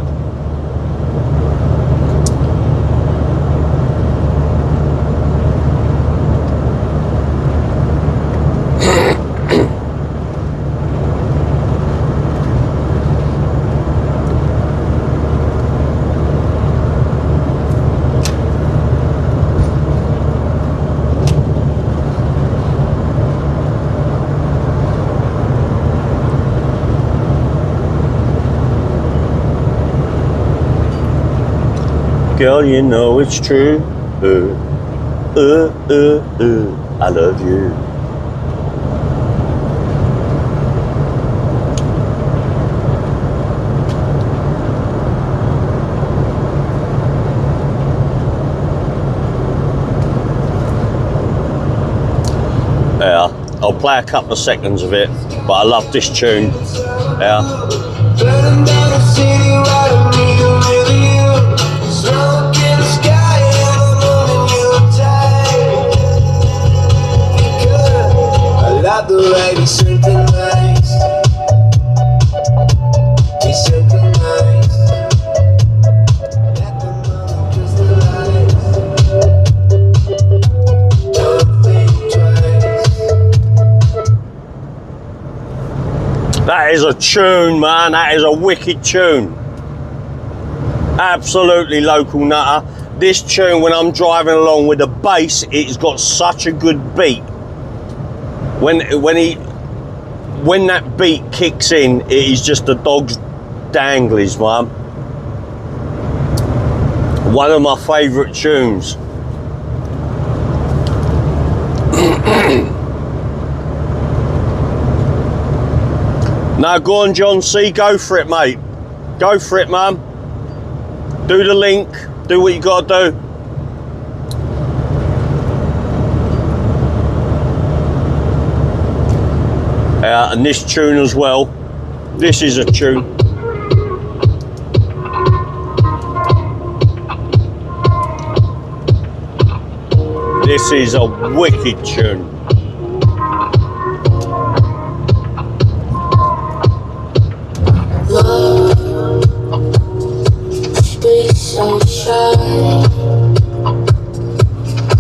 Girl, you know it's true. I love you. play a couple of seconds of it, but I love this tune. Yeah. Burning down the city right on me, with you. Smoke in the sky in the morning, you're tired. Good. I love the way we synchronize. We synchronize. Let the moment crystallize. Don't think twice. That is a tune, man. That is a wicked tune. Absolutely local nutter. This tune, when I'm driving along with the bass, it's got such a good beat. When that beat kicks in, it is just the dog's danglies, man. One of my favourite tunes. Now go on, John C, go for it, mate. Go for it, man. Do the link, do what you gotta do. And this tune as well. This is a tune. This is a wicked tune. Love, be so shy.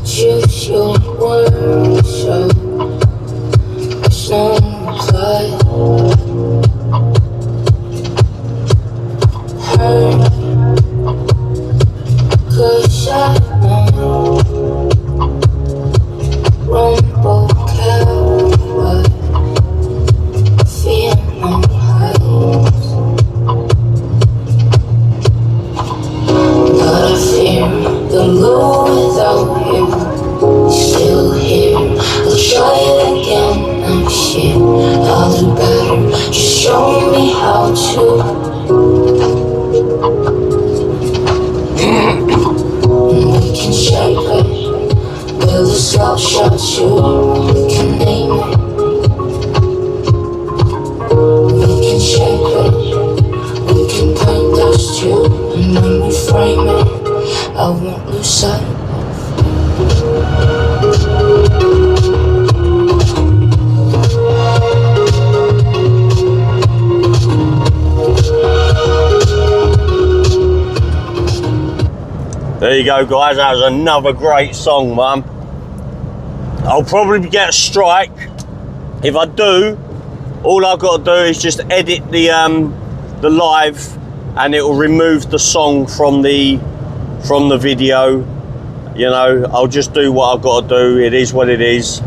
Choose your words, so there's no reply. Hurt, 'cause I know. Rumble cowboy, feel no highs. But I fear the low without him. Still here, I'll try it again next year. I'll do better, just show me how to. We can shape it, build a slap shot too. We can name it. We can shape it, we can paint those two. And when we frame it, I won't lose sight. There you go, guys. That was another great song, man. I'll probably get a strike. If I do, all I've got to do is just edit the live, and it will remove the song from the video. You know, I'll just do what I've got to do. It is what it is.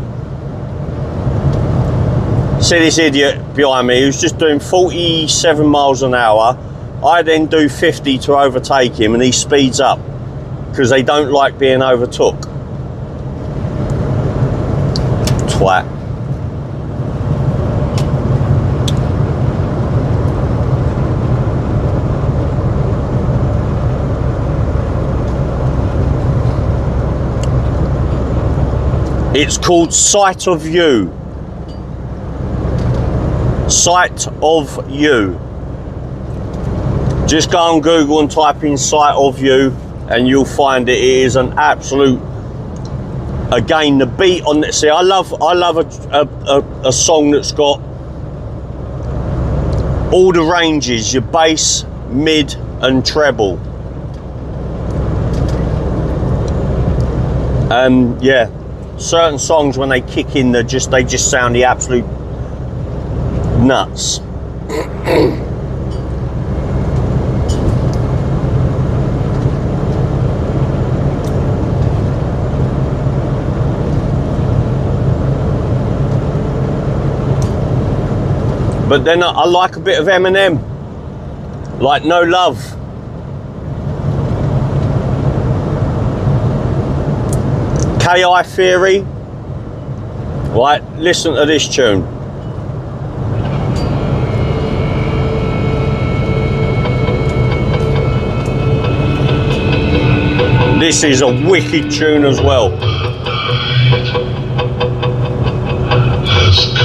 See this idiot behind me who's just doing 47 miles an hour. I then do 50 to overtake him, and he speeds up because they don't like being overtook. Twat. It's called Sight of You. Sight of You. Just go on Google and type in Sight of You, and you'll find it is an absolute. Again, the beat on it. See, I love a song that's got all the ranges: your bass, mid, and treble. Yeah, certain songs when they kick in, they just sound the absolute nuts. But then I like a bit of Eminem, like No Love. KI Theory. Right, listen to this tune. This is a wicked tune as well. Yes.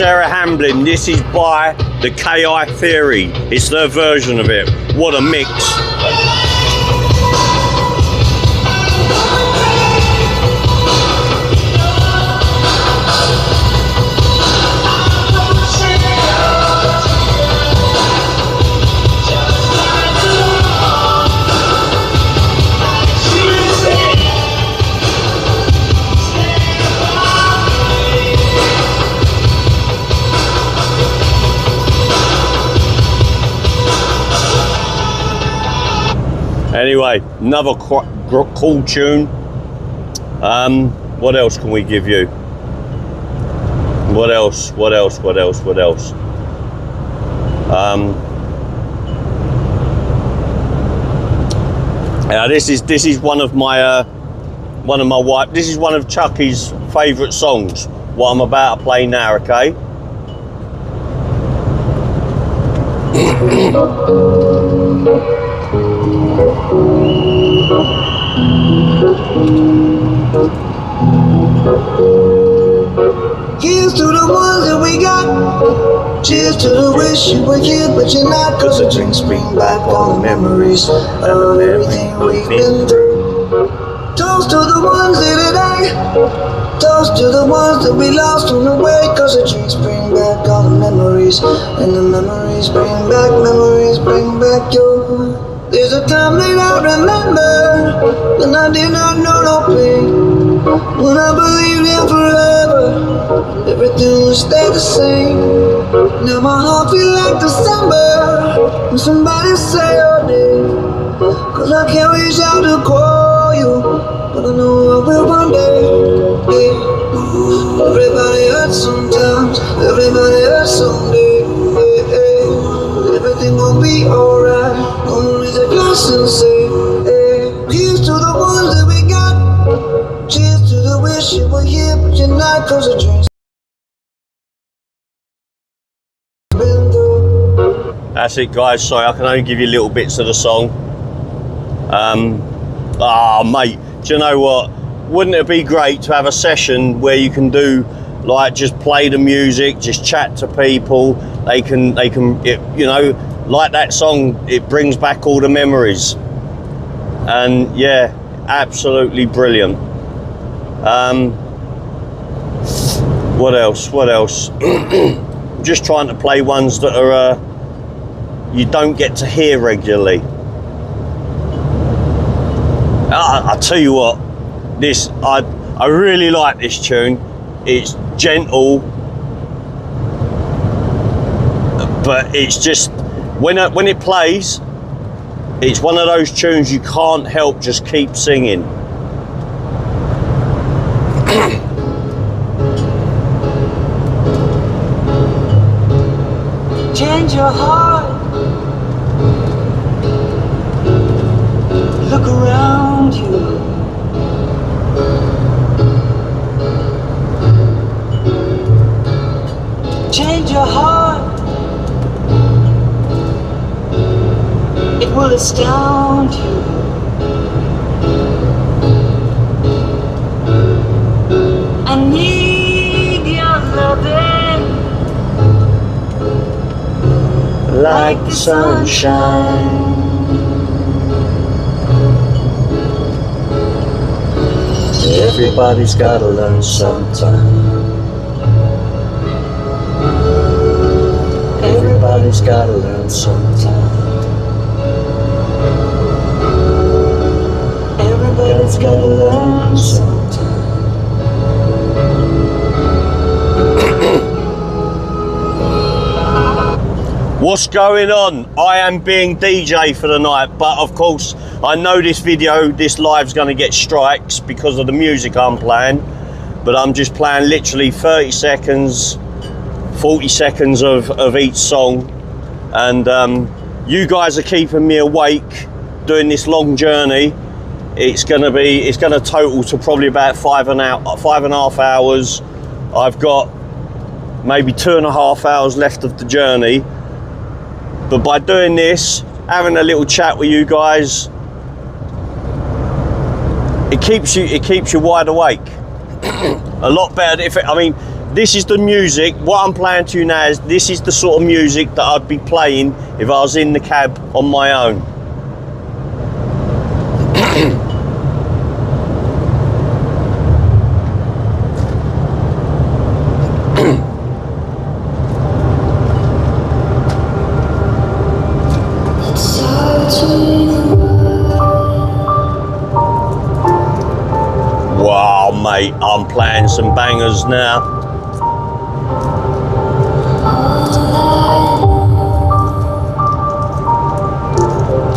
Sarah Hamblin. This is by the KI Theory. It's their version of it. What a mix. Anyway, another cool tune. What else can we give you? What else? Yeah, this is one of my wife. This is one of Chucky's favourite songs. What I'm about to play now, okay? Here's to the ones that we got. Cheers to the wish you were here, but you're not. Cause the drinks bring back all the memories of everything we've been through. Toast to the ones here today. Toast to the ones that we lost on the way. Cause the drinks bring back all the memories. And the memories bring back your. There's a time that I remember when I did not know no pain. When I believed in forever, everything would stay the same. Now my heart feels like December when somebody say your name. Cause I can't reach out to call you, but I know I will one day. Yeah. Everybody hurts sometimes, everybody hurts someday. Yeah. Everything gon' be alright. Gonna raise a glass and say, hey. Here's to the ones that we got. Cheers to the wish you were here, but you're not. Cause the drinks been through. That's it, guys. Sorry, I can only give you little bits of the song. Mate, do you know what? Wouldn't it be great to have a session where you can do, like, just play the music, just chat to people. They can, you know, like that song, it brings back all the memories. And yeah, absolutely brilliant. What else? Just trying to play ones that are you don't get to hear regularly. I tell you what, I really like this tune. It's gentle, but it's just when it plays, it's one of those tunes you can't help just keep singing. Change your heart. Look around you. Change your heart. It will astound you. I need your loving like the sunshine. Everybody's gotta learn sometime. Everybody's gotta learn sometime. Everybody's gotta learn sometime. What's going on? I am being DJ for the night, but of course I know this live's going to get strikes because of the music I'm playing, but I'm just playing literally 30 seconds, 40 seconds of each song, and you guys are keeping me awake doing this long journey. It's going to total to probably about 5.5 hours. I've got maybe 2.5 hours left of the journey. But by doing this, having a little chat with you guys, it keeps you wide awake. A lot better. this is the music. What I'm playing to you now is this is the sort of music that I'd be playing if I was in the cab on my own. Wow, mate, I'm playing some bangers now.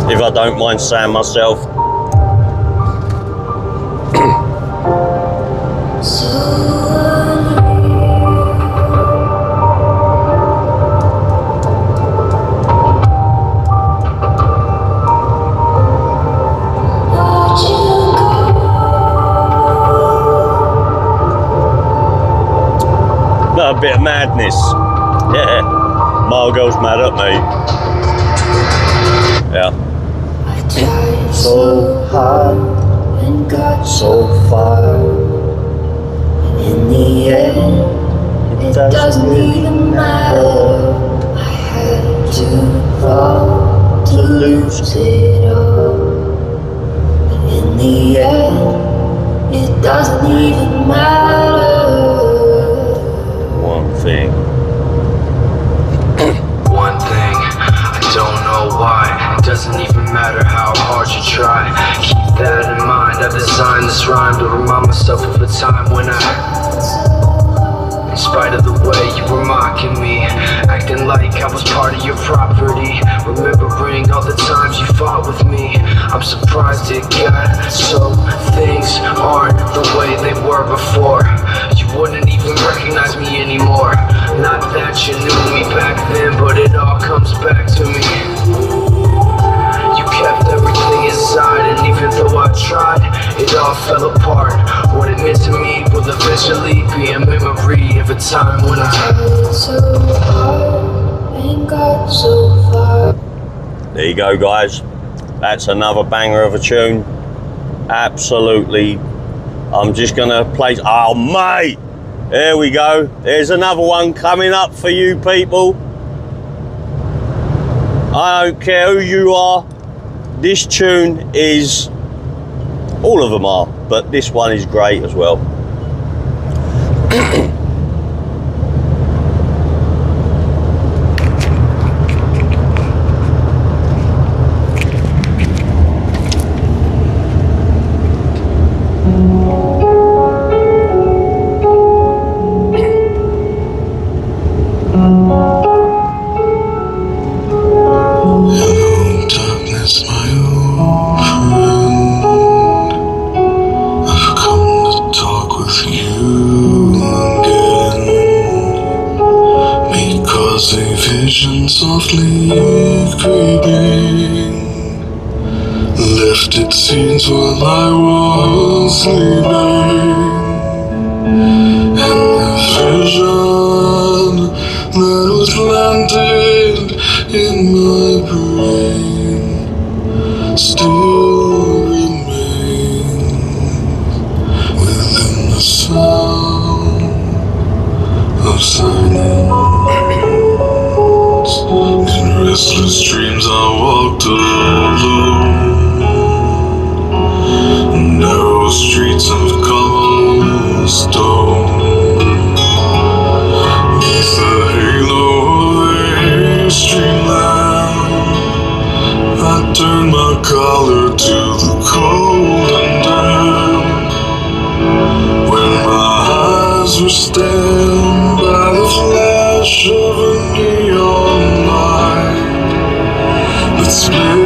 If I don't mind saying myself. A bit of madness. Yeah, Margot's mad at me. Yeah. So high and got so far. In the end, it doesn't even matter. I had to fall to lose it all. In the end, it doesn't even matter. Thing. One thing, I don't know why. It doesn't even matter how hard you try. Keep that in mind. I designed this rhyme to remind myself of a time when in spite of the way you were mocking me, acting like I was part of your property, remembering all the times you fought with me, I'm surprised it got so things aren't the way they were before. You wouldn't even recognize me anymore. Not that you knew me back then, but it all comes back to me. You kept everything inside, and even though I tried, it all fell apart. What it meant to me will eventually be a memory of a time when I tried so hard and got so far. There you go, guys. That's another banger of a tune. Absolutely. I'm just gonna play. Oh, mate. There we go. There's another one coming up for you people. I don't care who you are. This tune is, all of them are, but this one is great as well. Softly creeping, left its scenes while I was sleeping, and the vision that was planted in my brain still remains within the sound of silence. In restless dreams I walked alone, narrow streets of cobblestone, beneath the halo of a streamland. I turned my collar to the cold and damp, when my eyes were stabbed by the flash of a neon light that split.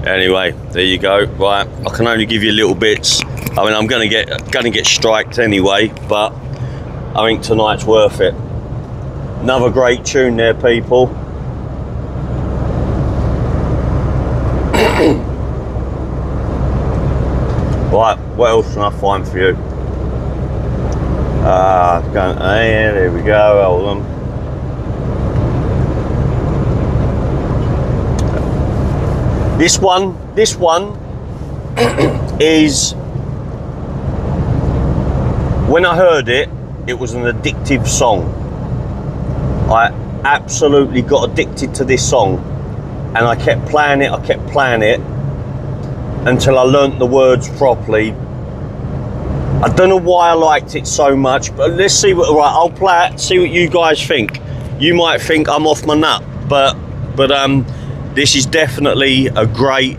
Anyway, there you go. Right, I can only give you little bits. I mean, I'm gonna get striked anyway, but I think tonight's worth it. Another great tune there, people. Right, what else can I find for you? Yeah, there we go. Hold on. This one is When I heard it, it was an addictive song. I absolutely got addicted to this song, and I kept playing it until I learnt the words properly. I don't know why I liked it so much, but let's see what, right, I'll play it, see what you guys think. You might think I'm off my nut, but this is definitely a great,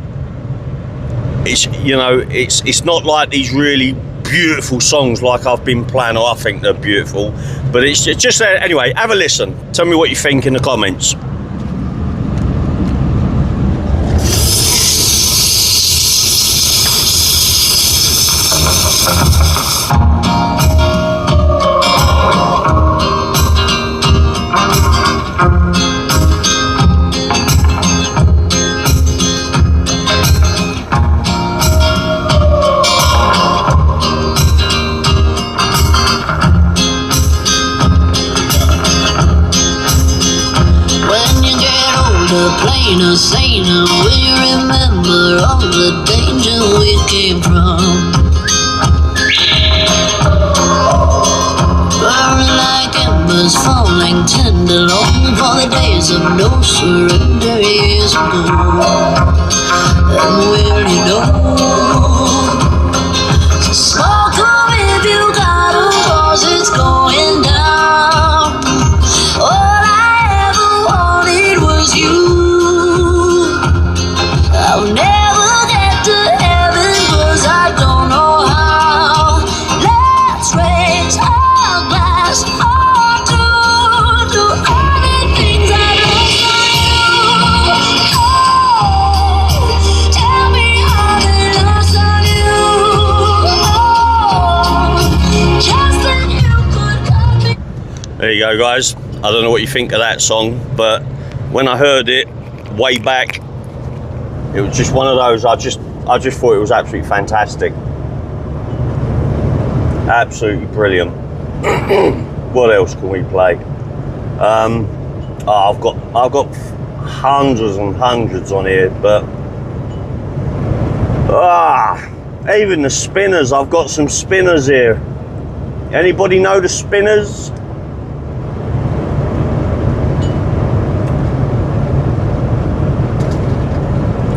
it's, you know, it's not like these really beautiful songs like I've been playing, or I think they're beautiful, but it's just, anyway, have a listen. Tell me what you think in the comments. Plainer, saner, will you remember all the danger we came from? Burning like embers, falling tender, longing for the days of no surrender years ago. And will you know? So smoke on if you got 'em, 'cause it's going down. All I ever wanted was you. I'll never get to heaven 'cause I don't know how. Let's raise our glass all to all the things I lost on you. Oh, tell me how they lost on you. Oh, just that you could cut me. There you go, guys. I don't know what you think of that song, but when I heard it way back, it was just one of those, I just thought it was absolutely fantastic. Absolutely brilliant. What else can we play? I've got hundreds and hundreds on here, but even the Spinners, I've got some Spinners here. Anybody know the Spinners?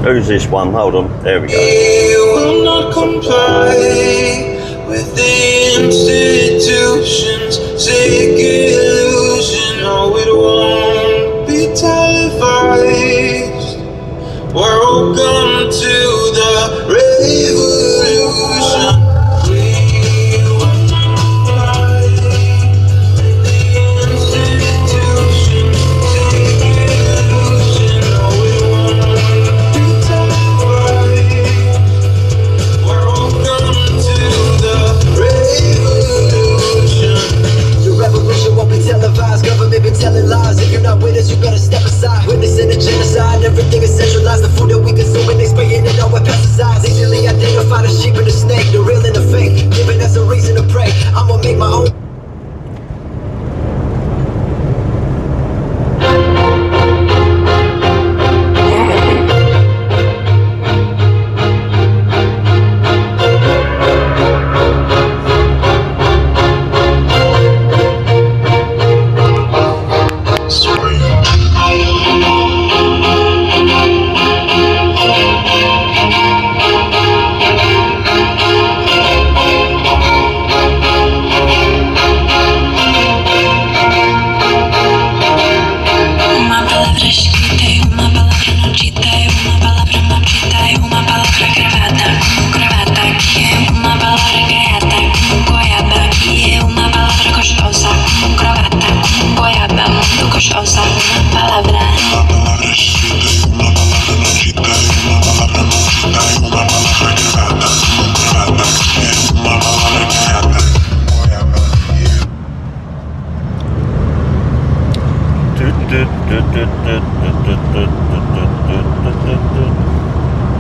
Who's this one? Hold on, there we go. You will not comply with the institution's sick illusion. No, it won't be televised. Welcome to the revolution. We will not comply with the institution's sick illusion. No, it won't. Televised, government been telling lies. If you're not with us, you better step aside. Witnessing a genocide, everything is centralized. The food that we consume and they spraying it all with pesticides. Easily identify the sheep and the snake, the real and the fake, giving us a reason to pray. I'ma make my own.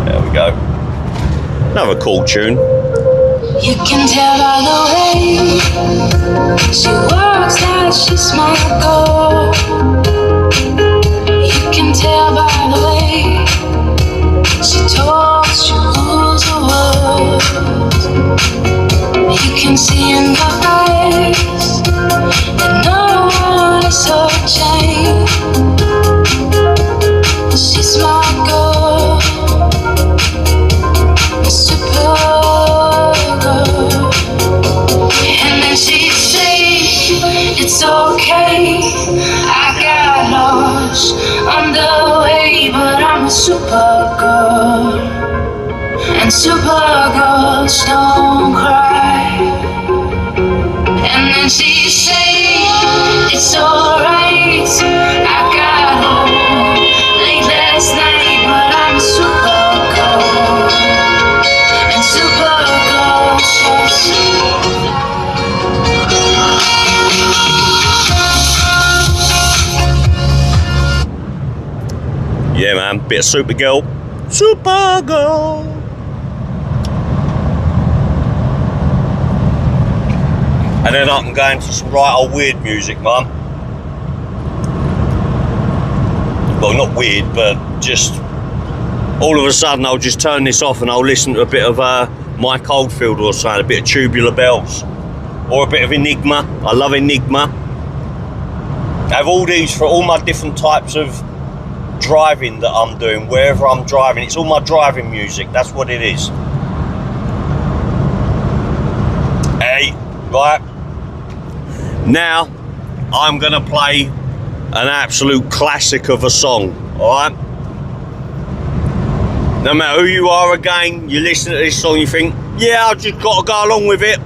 There we go. Another cool tune. You can tell by the way she works that she's smart girl. You can tell by the way she talks, she moves her words. You can see in the She's my girl, super girl. And then she'd say, it's okay, I got lost on the way, but I'm a super girl. And super girls don't cry. And then she'd say, it's alright, I got home late last night, but I'm a super girl. And super girls just Yeah, man, bit of Supergirl. Supergirl. And then I can go into some right old weird music, man. Well, not weird, but just all of a sudden I'll just turn this off and I'll listen to a bit of Mike Oldfield or something, a bit of Tubular Bells, or a bit of Enigma. I love Enigma. I have all these for all my different types of driving that I'm doing, wherever I'm driving. It's all my driving music, that's what it is. Hey, right. Now, I'm gonna play an absolute classic of a song, alright? No matter who you are, again, you listen to this song, you think, yeah, I've just got to go along with it.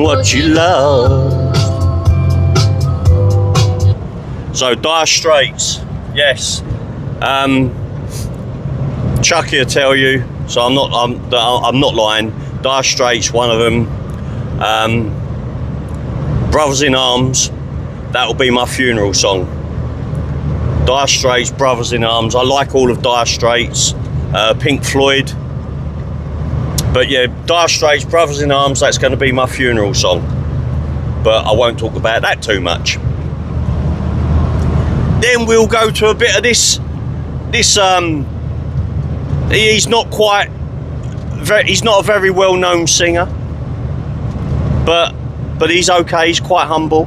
What you love. So Dire Straits, yes. Chucky will tell you. So I'm not lying. Dire Straits, one of them. Brothers in Arms, that'll be my funeral song. Dire Straits, Brothers in Arms. I like all of Dire Straits. Pink Floyd. But yeah, Dire Straits, Brothers in Arms, that's going to be my funeral song. But I won't talk about that too much. Then we'll go to a bit of this, he's not he's not a very well-known singer. But he's okay, he's quite humble.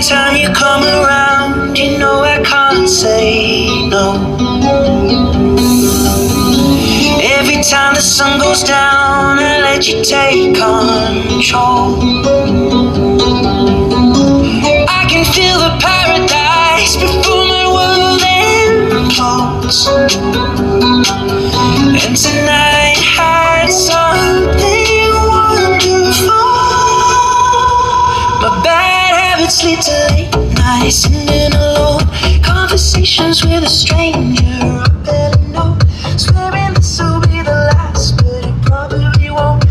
Time you come around, you know I can't say no. Every time the sun goes down, I let you take control. I can feel the paradise before my world implodes. And tonight had something wonderful. My bad habits lead to late nights, sitting alone, conversations with a stranger I barely know, swearing this will be the last, but it probably won't.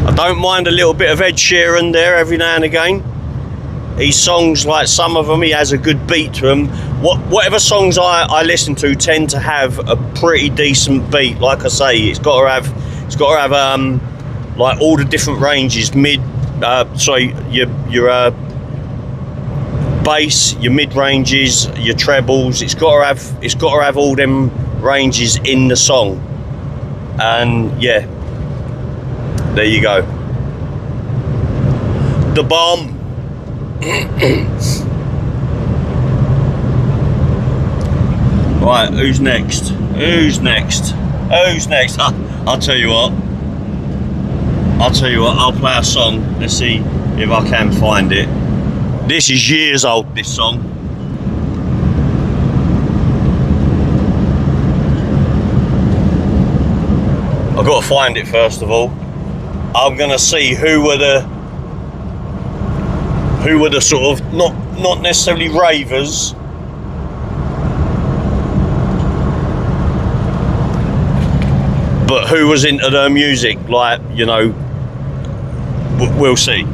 I don't mind a little bit of Ed Sheeran there every now and again. His songs, like some of them, he has a good beat to them. Whatever songs I listen to tend to have a pretty decent beat. Like I say, it's got to have like all the different ranges, your bass, your mid ranges, your trebles. It's got to have all them ranges in the song. And yeah, There you go. The bomb. Right, who's next? Who's next? Who's next? I'll tell you what. I'll play a song. Let's see if I can find it. This is years old, this song. I've got to find it first of all. I'm gonna see who were the sort of not necessarily ravers, but who was into their music, like, you know, we'll see.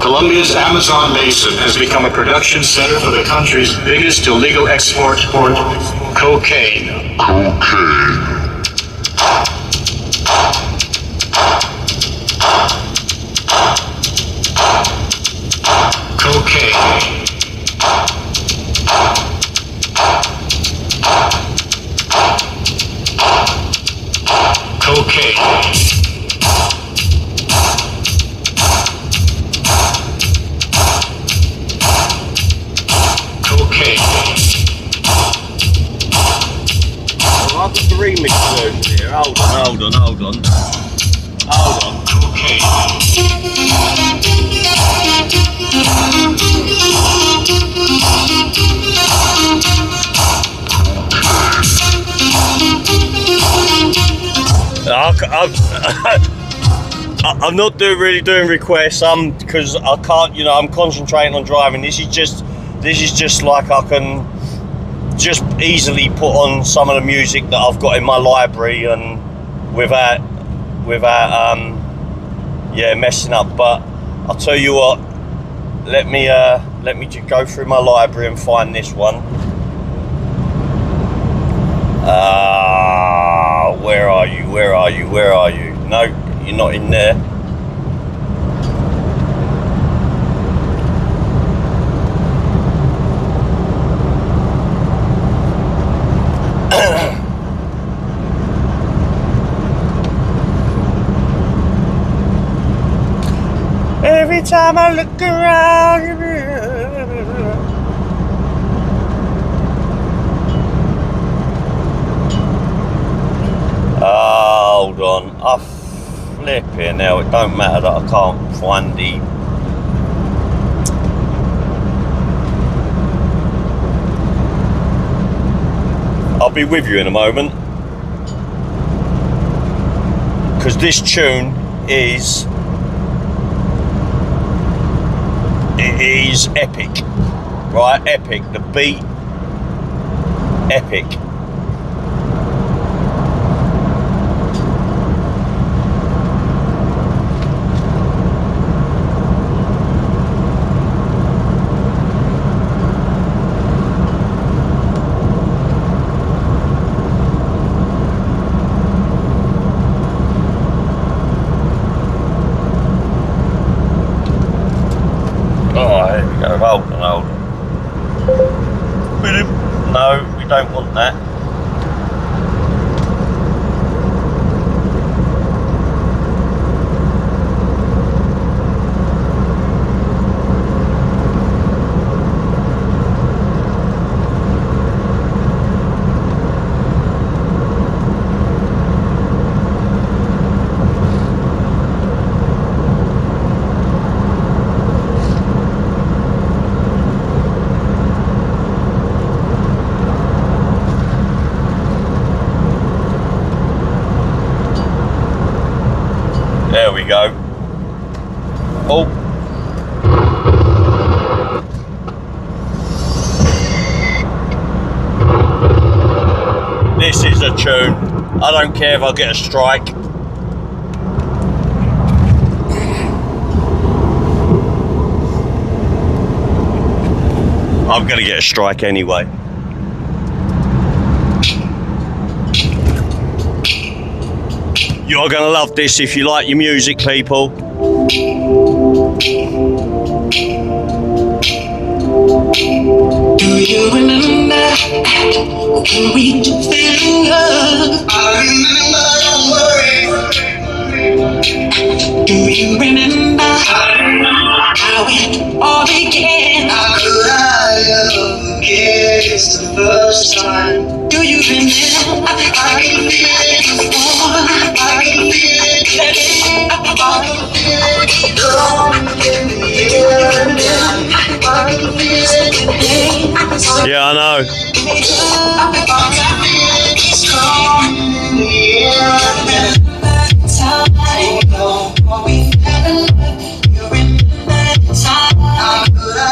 Colombia's Amazon Basin has become a production center for the country's biggest illegal export, cocaine. I've got the remix version here. Hold on. I'm not really doing requests, because I can't, you know, I'm concentrating on driving. This is just like I can just easily put on some of the music that I've got in my library and without messing up. But I'll tell you what, let me just go through my library and find this one. Where are you? No, you're not in there. Every time I look around, hold on, I flip here now. It don't matter that I can't find the. I'll be with you in a moment, because this tune is epic, right? Epic. The beat, epic. Hold on. No, we don't want that. There we go. Oh. This is a tune. I don't care if I get a strike. I'm gonna get a strike anyway. You're gonna love this if you like your music, people. Do you remember when we fell in love? I remember, don't worry. Do you remember how it all began? How could I ever forget the first time? Do you remember? I can feel it before. I can feel it. I can feel it coming in the air. I can feel it today. Yeah, I know. I can feel it coming in the air. Oh, we fell in love. You remember the time? How could I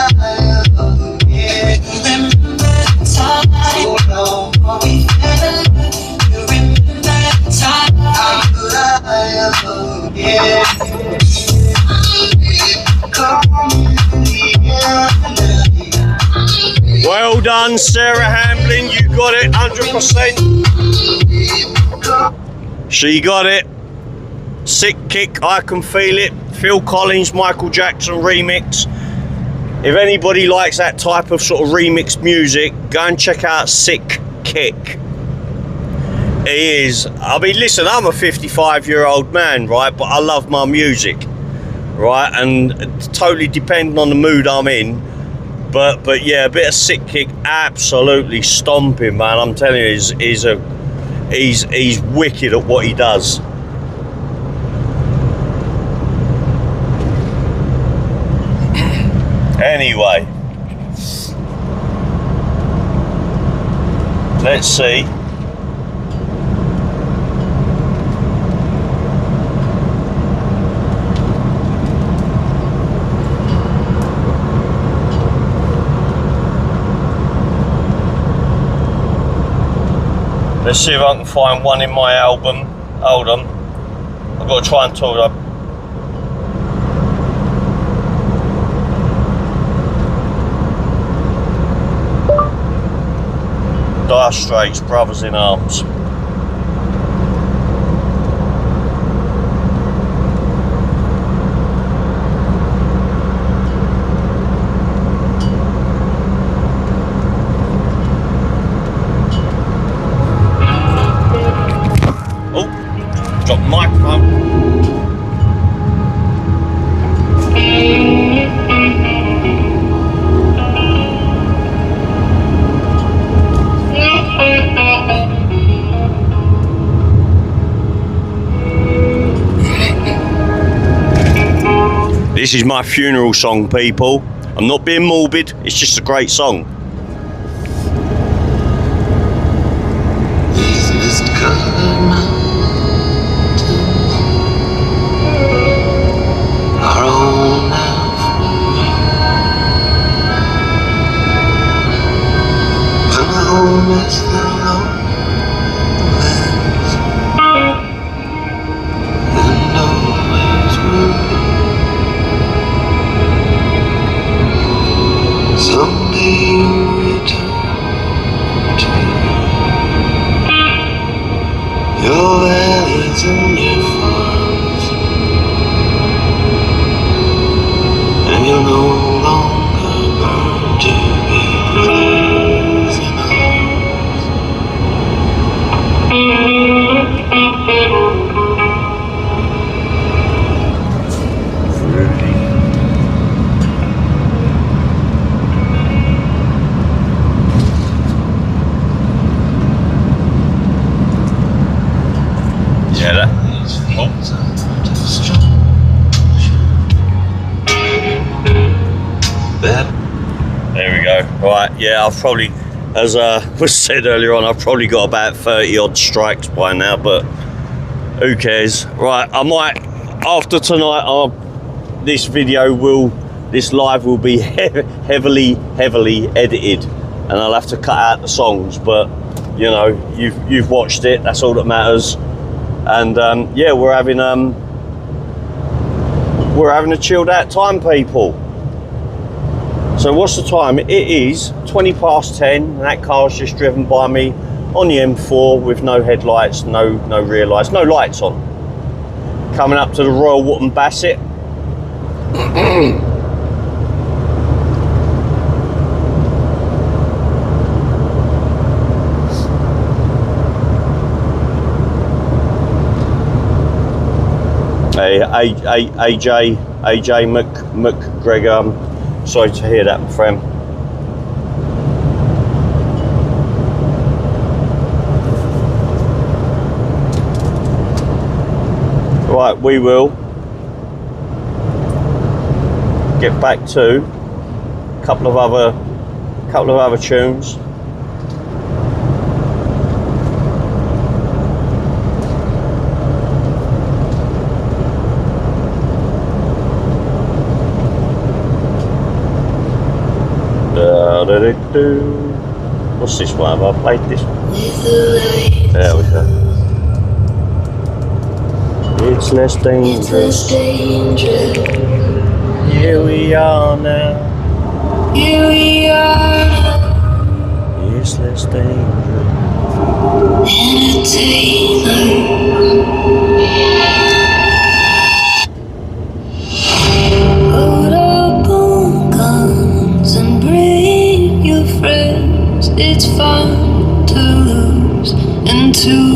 ever forget? You remember the time? Oh, we fell in love. You remember the time? How could I ever forget? Well done, Sarah Hamlin. You got it 100%. She got it. Sick Kick, I Can Feel It. Phil Collins, Michael Jackson remix. If anybody likes that type of sort of remix music, go and check out Sick Kick. It is. I mean, listen, I'm a 55-year-old man, right? But I love my music, right? And totally depending on the mood I'm in. But yeah, a bit of Sick Kick, absolutely stomping, man. I'm telling you, he's wicked at what he does. Anyway, let's see. Let's see if I can find one in my album. Hold on. I've got to try and talk up. Dire Straits, Brothers in Arms. Oh, dropped the microphone. This is my funeral song, people. I'm not being morbid, it's just a great song. These mist-covered mountains are all now for me. When the home is the lowlands and always will be. Someday you'll return to your valleys and your farms, and you'll no longer burn to be brothers in Yeah, that. There we go. Right, yeah, I've probably, as was said earlier on, I've probably got about 30 odd strikes by now, but who cares? Right, I might, after tonight, this live will be heavily edited, and I'll have to cut out the songs, but you know, you've watched it, that's all that matters. And yeah, we're having a chilled out time, people. So what's the time? It is 20 past 10, and that car's just driven by me on the M4 with no headlights, no rear lights, no lights on. Coming up to the Royal Wootton Bassett. AJ McGregor. I'm sorry to hear that, my friend. Right, we will get back to a couple of other tunes. What's this one? Have I played this one? There we go. It's less dangerous. Here we are now. Here we are now. It's less dangerous. Load up on guns and bring your friends. It's fun to lose and to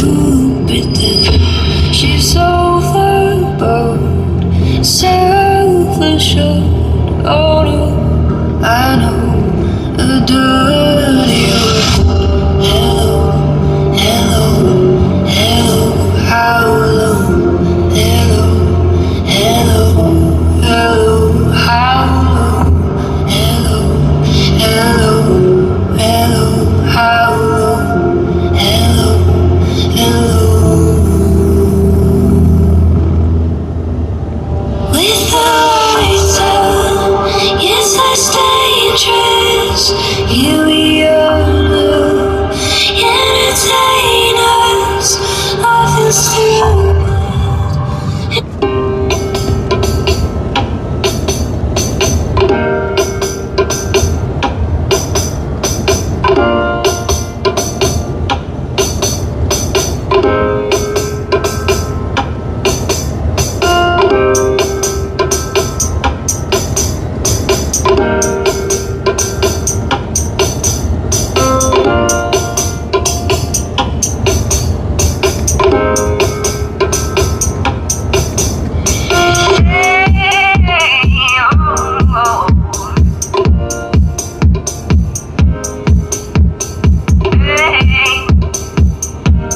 pretend. She's so overboard, self-assured. Oh no, I know a dirty word. Hello, hello, hello, how long? Hello, hello, hello, how long? Hello, hello, hello, how long? Hello, hello. With the lights out, yes, less dangerous. Here we are now, entertain us. Life is through.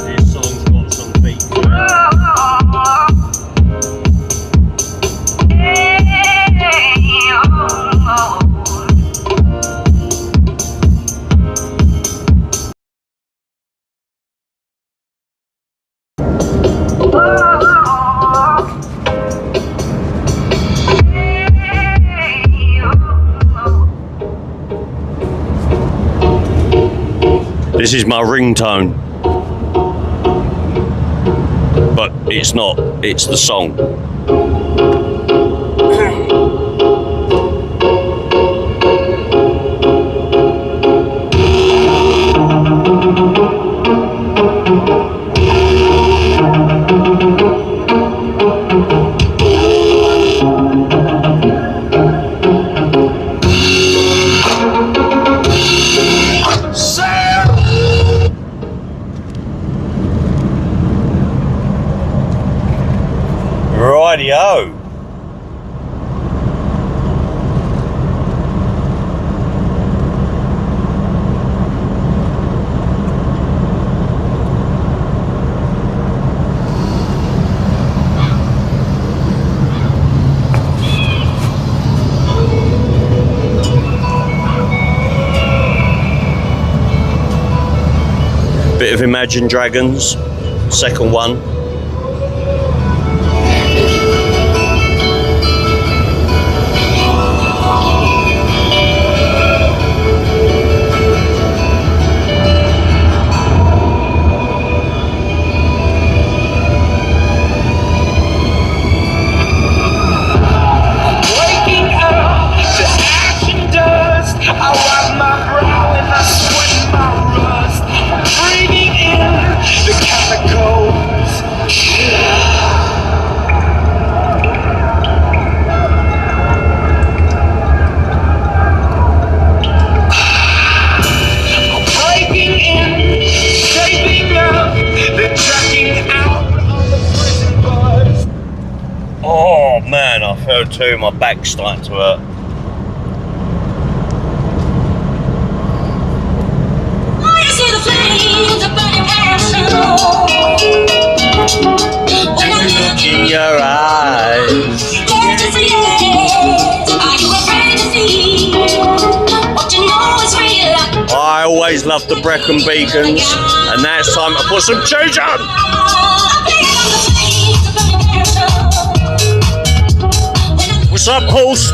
This song's got some beat to it. This is my ringtone, but it's not, it's the song. Rightio. Bit of Imagine Dragons, second one. Waking up to ash and dust. I wipe my brow and I sweat my rust. I'm breathing in the chemicals heard too, my back's starting to hurt. When I look in your eyes, I always love the Brecon beacons, and now it's time to put some cheese on. What's up, host?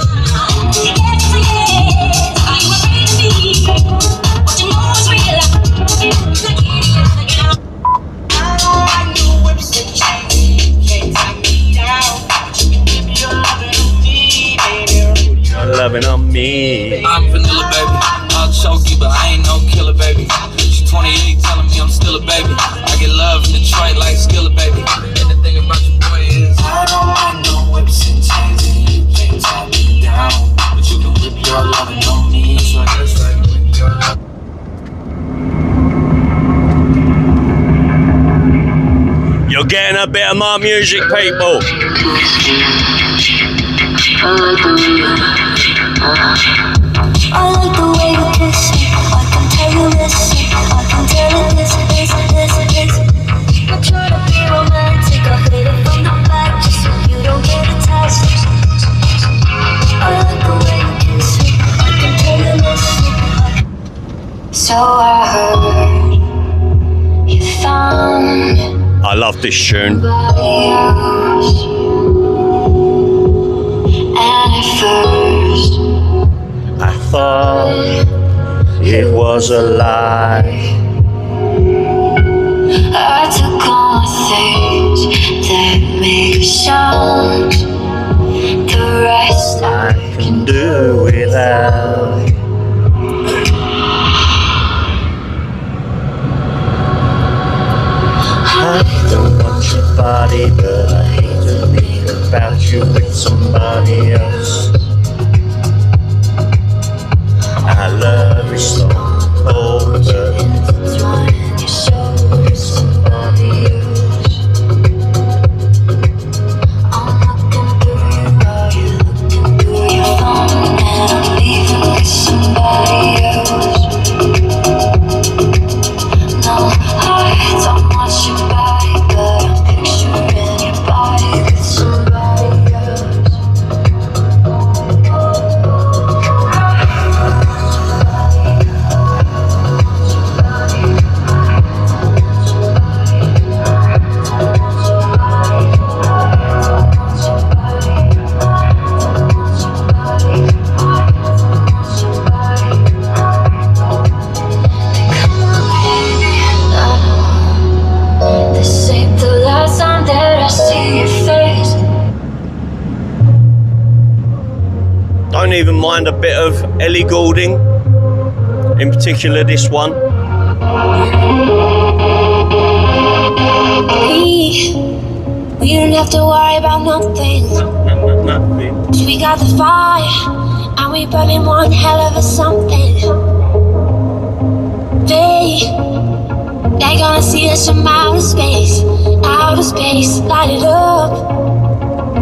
Loving on me. I'm vanilla, baby. I'll choke you, but I ain't no killer, baby. She's 28, telling me I'm still a baby. I get love in Detroit like Skillet, baby. And the thing about your boy is I don't mind no whips and chains, and you can't tie me down, but you can whip your loving on me. That's right. Whip your love. You're getting a bit of my music, people. I like the way you kiss me. I can tell you listen. I can tell it this. I try to be romantic. I hit it from the back just so you don't get attached. I like the way you kiss me. I can tell you listen. So I heard you found. I love this tune. Somebody else. And at first I thought it was a lie. I took all the things that make a sound. The rest I can do without. I don't want your body, but I hate to think about you with somebody else. I love you so cold, but intertwine your soul with somebody else. I'm looking through you while you're looking through your phone, and I'm leaving with somebody else. No, I don't want your body, but I'm picturing your body with somebody else. This ain't the last time that I see your face. don't even mind a bit of Ellie Goulding, in particular this one. We don't have to worry about nothing. Nothing. 'Cause we got the fire, and we burning one hell of a something. They're gonna see us from outer space, light it up,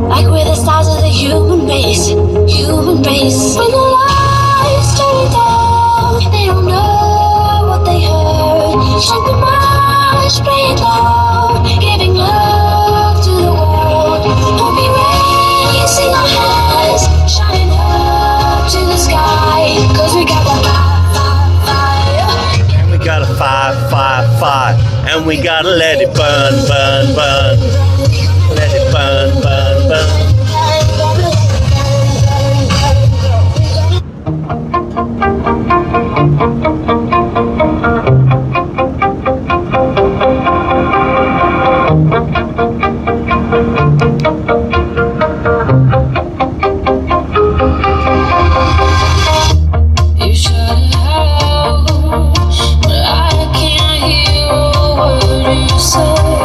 like we're the stars of the human race. When the lights turn down, they don't know what they heard. Shine the march, play it loud, giving love to the world. Hold me raising our hands, shining up to the sky, 'cause we got the fire. And we gotta fire, and we gotta let it burn. Let it burn. You shut it out, but I can't hear a word you say.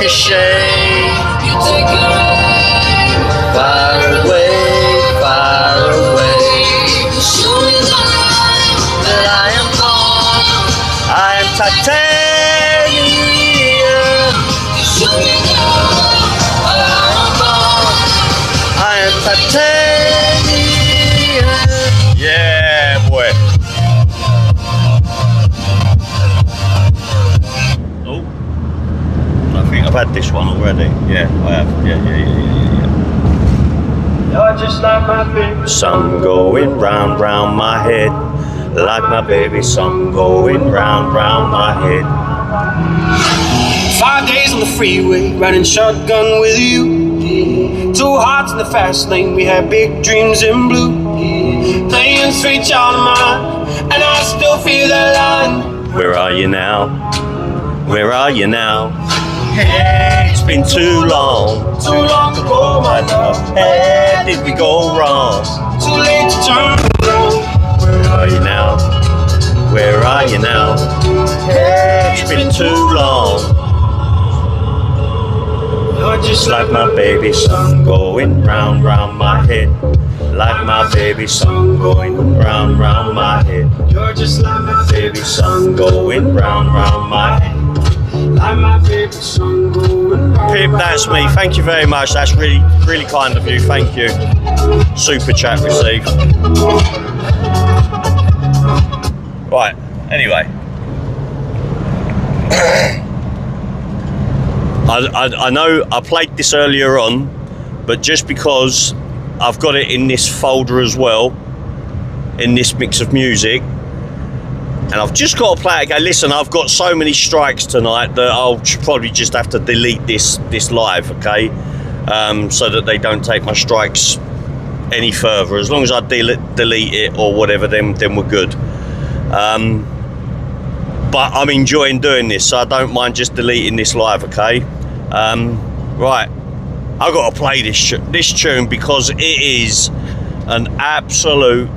shame. You take it away. Far away, far away. You show me the light That I am born. I am titanium. You show me the light where I'm born. I am titanium. Yeah, boy. Oh, I think I've had this one already. Yeah, I have. Yeah. You're just like my baby. Sun going round, round my head. Like my baby, sun going round, round my head. 5 days on the freeway, riding shotgun with you. 2 hearts in the fast lane, we had big dreams in blue. Playing sweet child of mine, and I still feel that line. Where are you now? Where are you now? Hey, it's been too long to go, my love. Where did we go wrong? Too late to turn around. Where are you now? Where are you now? Hey, it's been too long. You're just Like my baby sun going round, round my head. Like my baby sun going round, round my head. You're just like my Baby sun going round, round my head. like my favorite song going round. Pip, that's me. Thank you very much. That's really, really kind of you. Thank you. Super chat received. Right. Anyway, I know I played this earlier on, but just because I've got it in this folder as well, in this mix of music, and I've just got to play it again. Listen, I've got so many strikes tonight that I'll probably just have to delete this live, okay? So that they don't take my strikes any further. As long as I delete it or whatever, then we're good. But I'm enjoying doing this, so I don't mind just deleting this live, okay? Right, I've got to play this tune because it is an absolute.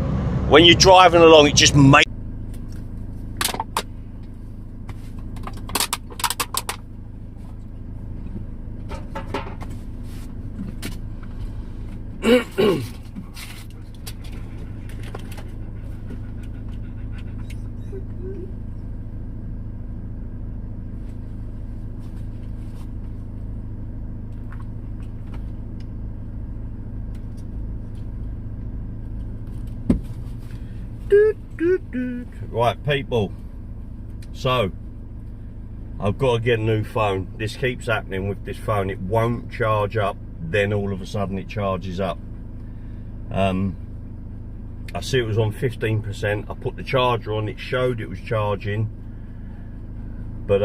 When you're driving along, it just makes. Right, people, so I've got to get a new phone. This keeps happening with this phone. It won't charge up, then all of a sudden it charges up. I see it was on 15%. I put the charger on, it showed it was charging, but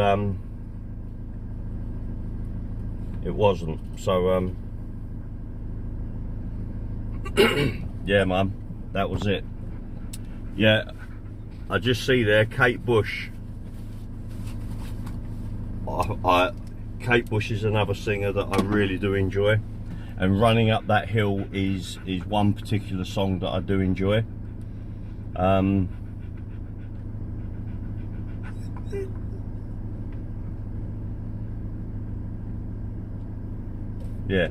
it wasn't. So yeah, man, that was it. Yeah, I just see there Kate Bush. Kate Bush is another singer that I really do enjoy, and Running Up That Hill is one particular song that I do enjoy. Yeah,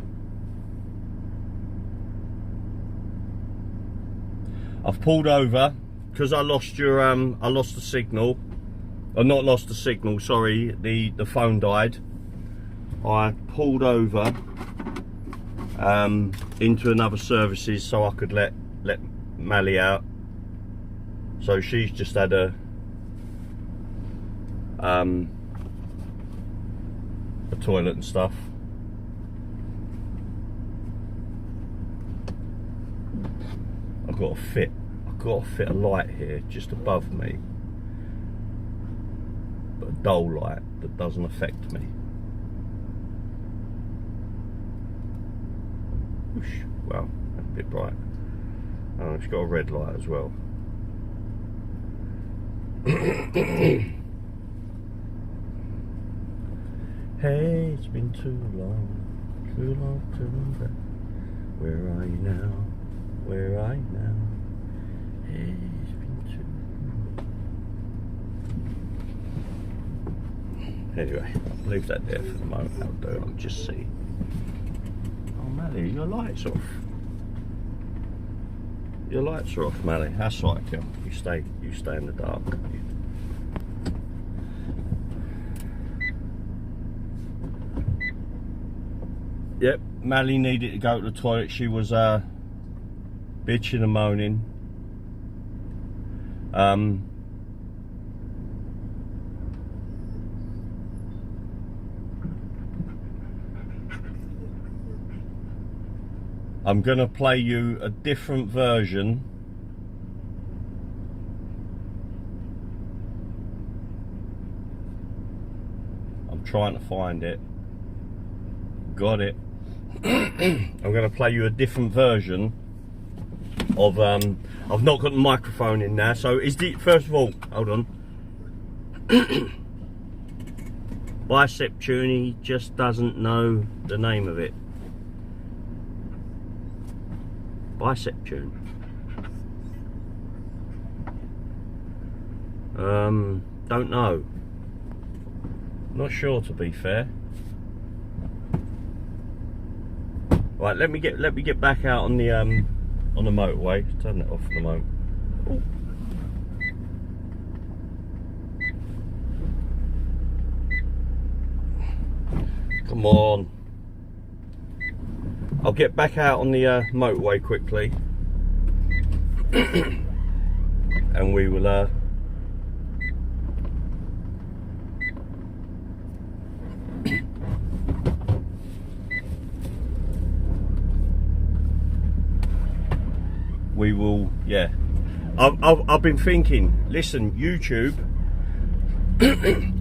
I've pulled over because I lost I lost the signal. Or not lost the signal, sorry, the phone died. I pulled over into another services so I could let Mally out. So she's just had a toilet and stuff. I've got to fit a light here just above me, but a dull light that doesn't affect me. Whoosh. Well, a bit bright. Oh, it's got a red light as well. Hey, it's been too long, too back. Where are you now? Where are you now? Hey, it's been too long. Anyway, I'll leave that there for the moment. I'll do. I'll just see. Oh, Mally, your lights off. Your lights are off, Mally. That's right, girl. You stay in the dark. Yep, Mally needed to go to the toilet. She was bitching and moaning. I'm gonna play you a different version I'm trying to find it. Got it. I'm gonna play you a different version of I've not got the microphone in now, so is the first of all, hold on. Bicep Tuny just doesn't know the name of it. Bicep Tune. Don't know. Not sure, to be fair. Right, let me get back out on the motorway. Turn that off for the moment. Ooh. Come on. I'll get back out on the motorway quickly, and we will yeah. I've been thinking, listen, YouTube,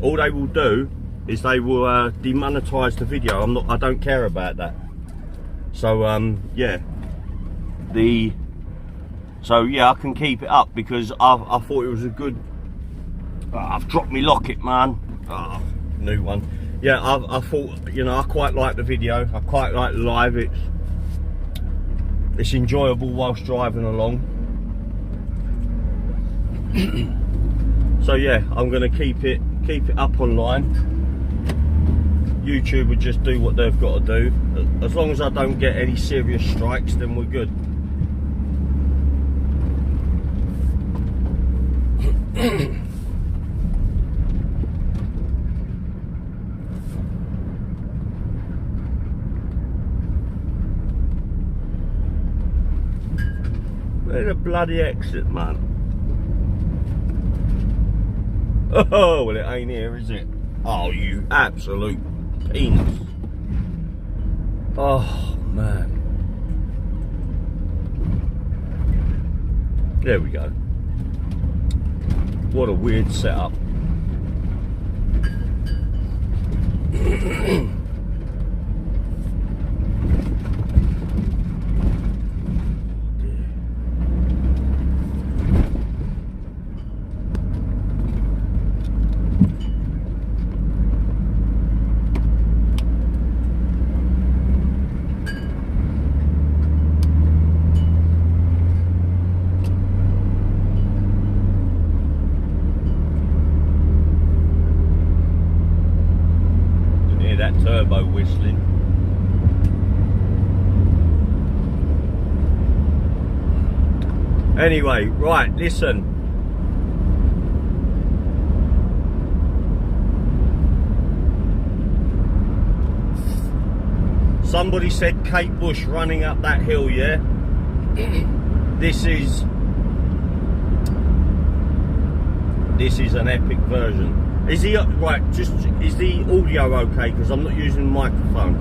all they will do is they will demonetize the video. I don't care about that. So yeah, I can keep it up because I thought it was a good. I've dropped my locket, man. New one. Yeah, I thought, you know, I quite like the video. I quite like the live. It's enjoyable whilst driving along. So yeah, I'm gonna keep it up online. YouTube would just do what they've got to do. As long as I don't get any serious strikes, then we're good. Where's the bloody exit, man? Oh, well, it ain't here, is it? Oh, you absolute penis. Oh, man. There we go. What a weird setup. Turbo whistling. Anyway, right, listen. Somebody said Kate Bush running up that hill, yeah? This is an epic version. Is he right? Just is the audio okay? Because I'm not using the microphone.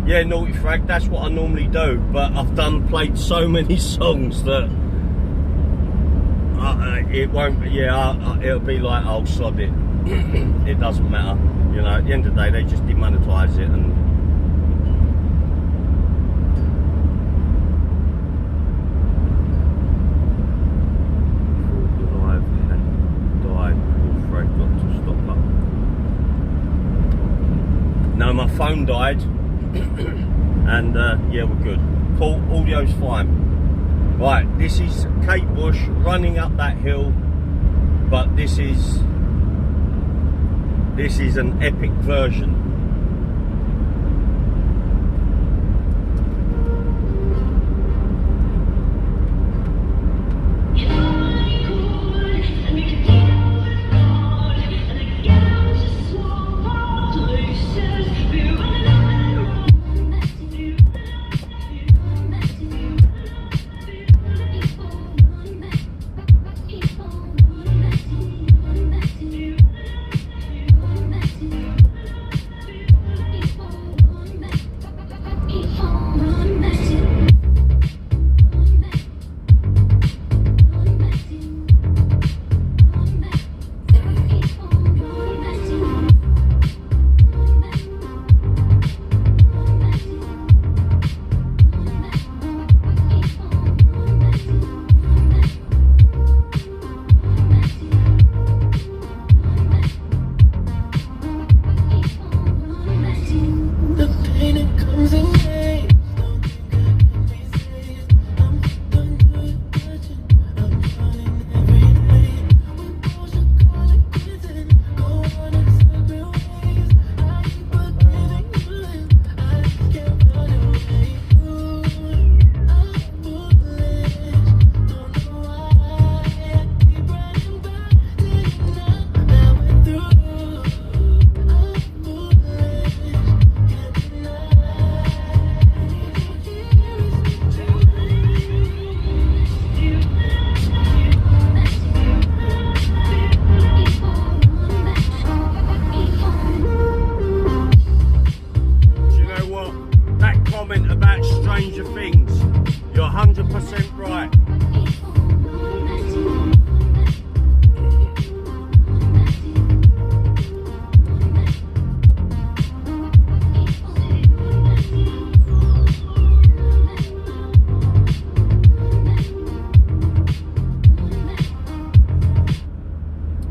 Yeah, Naughty Frag. That's what I normally do. But I've played so many songs that it won't. Yeah, it'll be like, oh, sod it. It doesn't matter. You know, at the end of the day, they just demonetize it and. No, my phone died, and yeah, we're good. Cool, audio's fine. Right, this is Kate Bush running up that hill, but this is an epic version.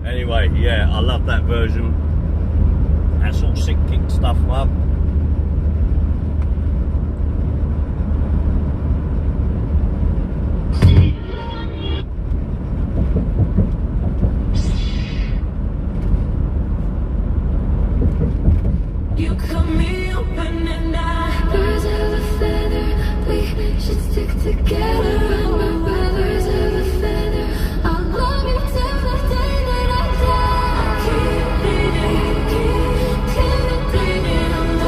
Anyway, yeah, I love that version. That's all sick kick stuff, love. You cut me open and I birds of a feather. We should stick together. Birds of a feather. I'll love you till the day that I die. Keep bleeding, keep bleeding.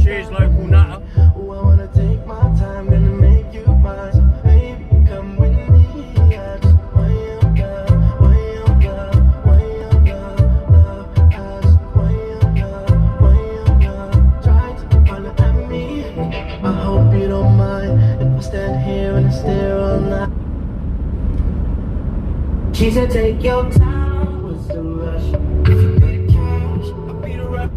Cheers, local nutter. Oh, I wanna take my time, gonna make you mine. So baby, come with me. I just want your love, want your love, want your love, love. I just want your love. Try to holler at me. I hope you don't mind if I stand here and I stare all night. She said, take your time, what's the rush? If you got cash, I'll be the rush.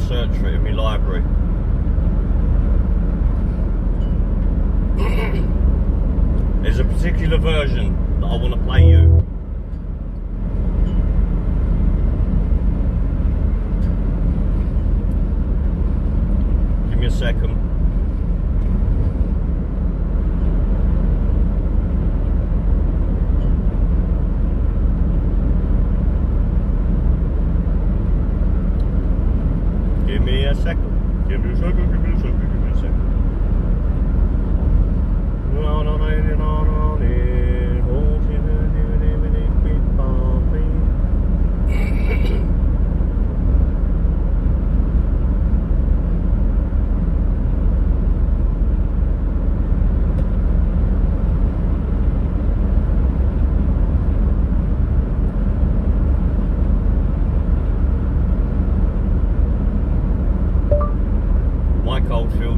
Search for it in my library. There's a particular version that I want to play you. Give me a second. Give me a second. Give me a second. Give me a second. Give me a second.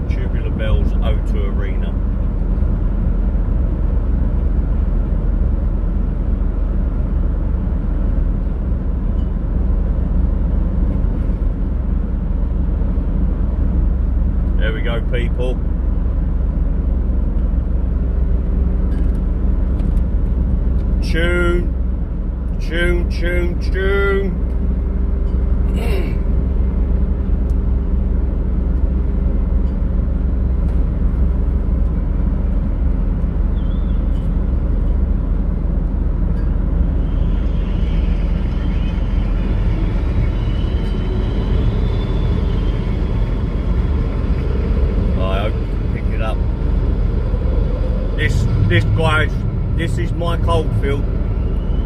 Tubular Bells O2 Arena. There we go, people. Tune, tune, tune, tune. This guys, this is Mike Oldfield,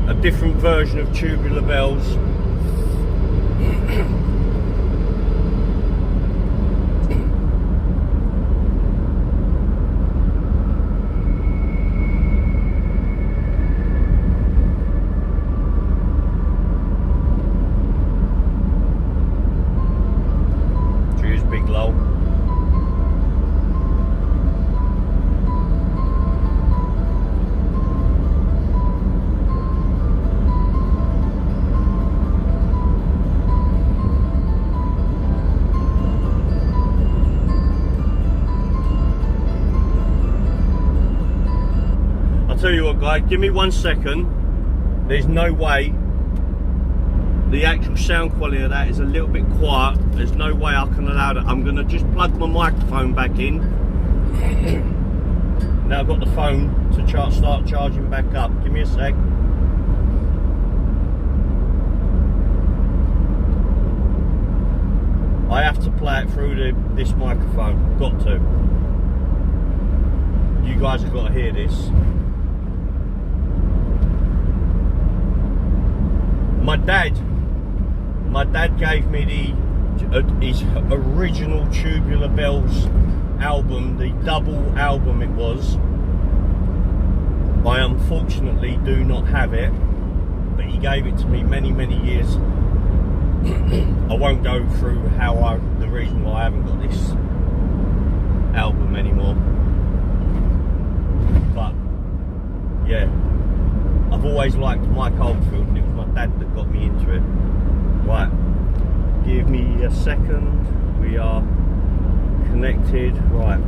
a different version of Tubular Bells. Cheers, Big Low. Tell you what, guys, give me 1 second. There's no way the actual sound quality of that is a little bit quiet. There's no way I can allow that. I'm gonna just plug my microphone back in. Now I've got the phone to start charging back up. Give me a sec. I have to play it through this microphone. Got to. You guys have got to hear this. My dad gave me his original Tubular Bells album, the double album it was. I unfortunately do not have it. but he gave it to me many years. I won't go through the reason why I haven't got this album anymore, but yeah, I've always liked Mike Oldfield, and it was my dad that got me into it. Right, give me a second, we are connected. Right.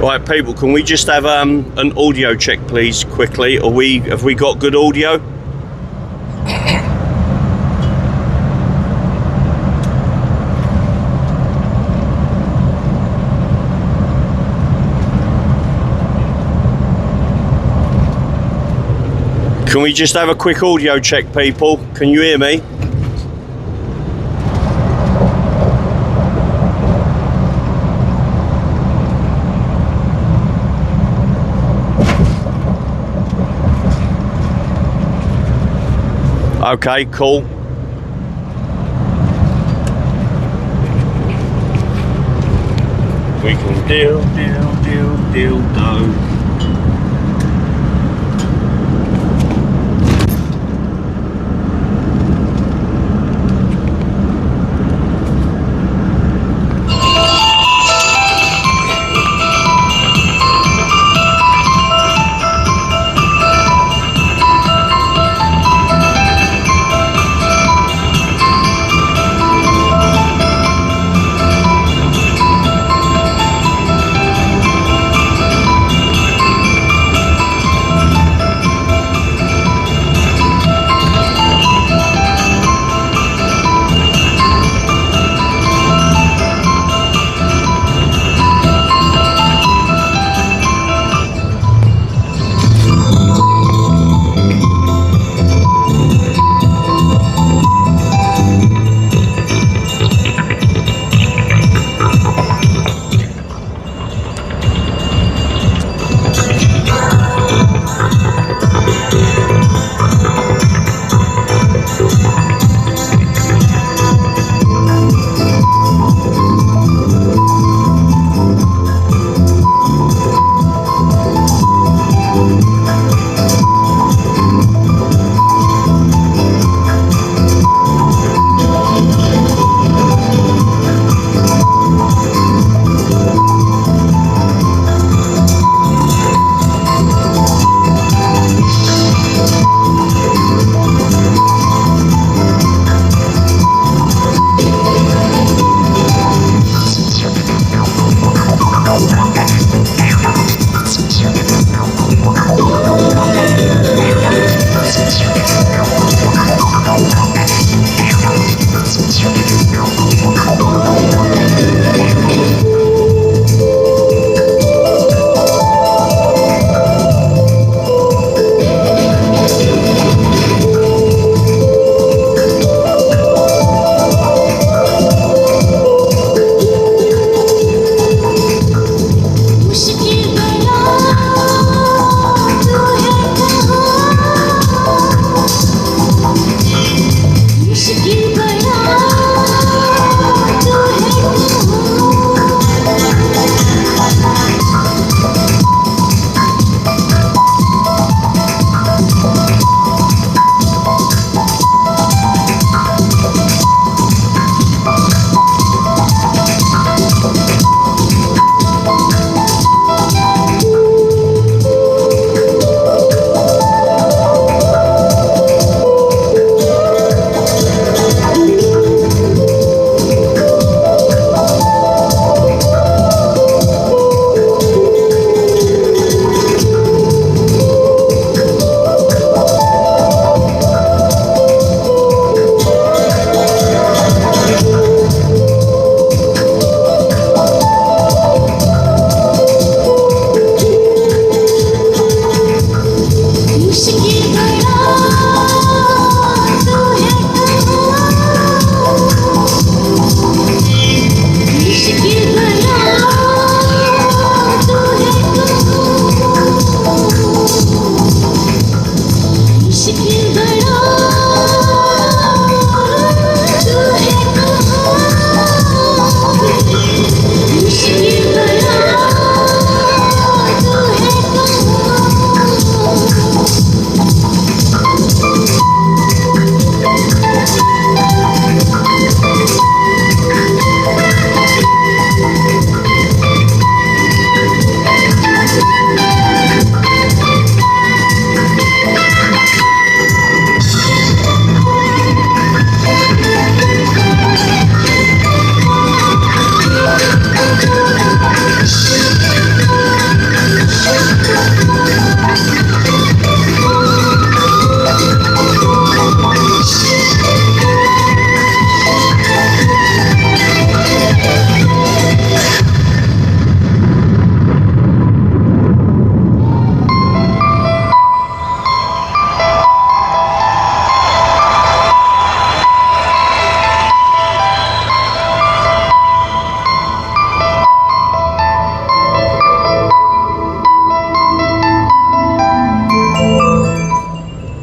Right, people, can we just have an audio check, please, quickly? Have we got good audio? Can we just have a quick audio check, people? Can you hear me? Okay, cool. We can deal, do.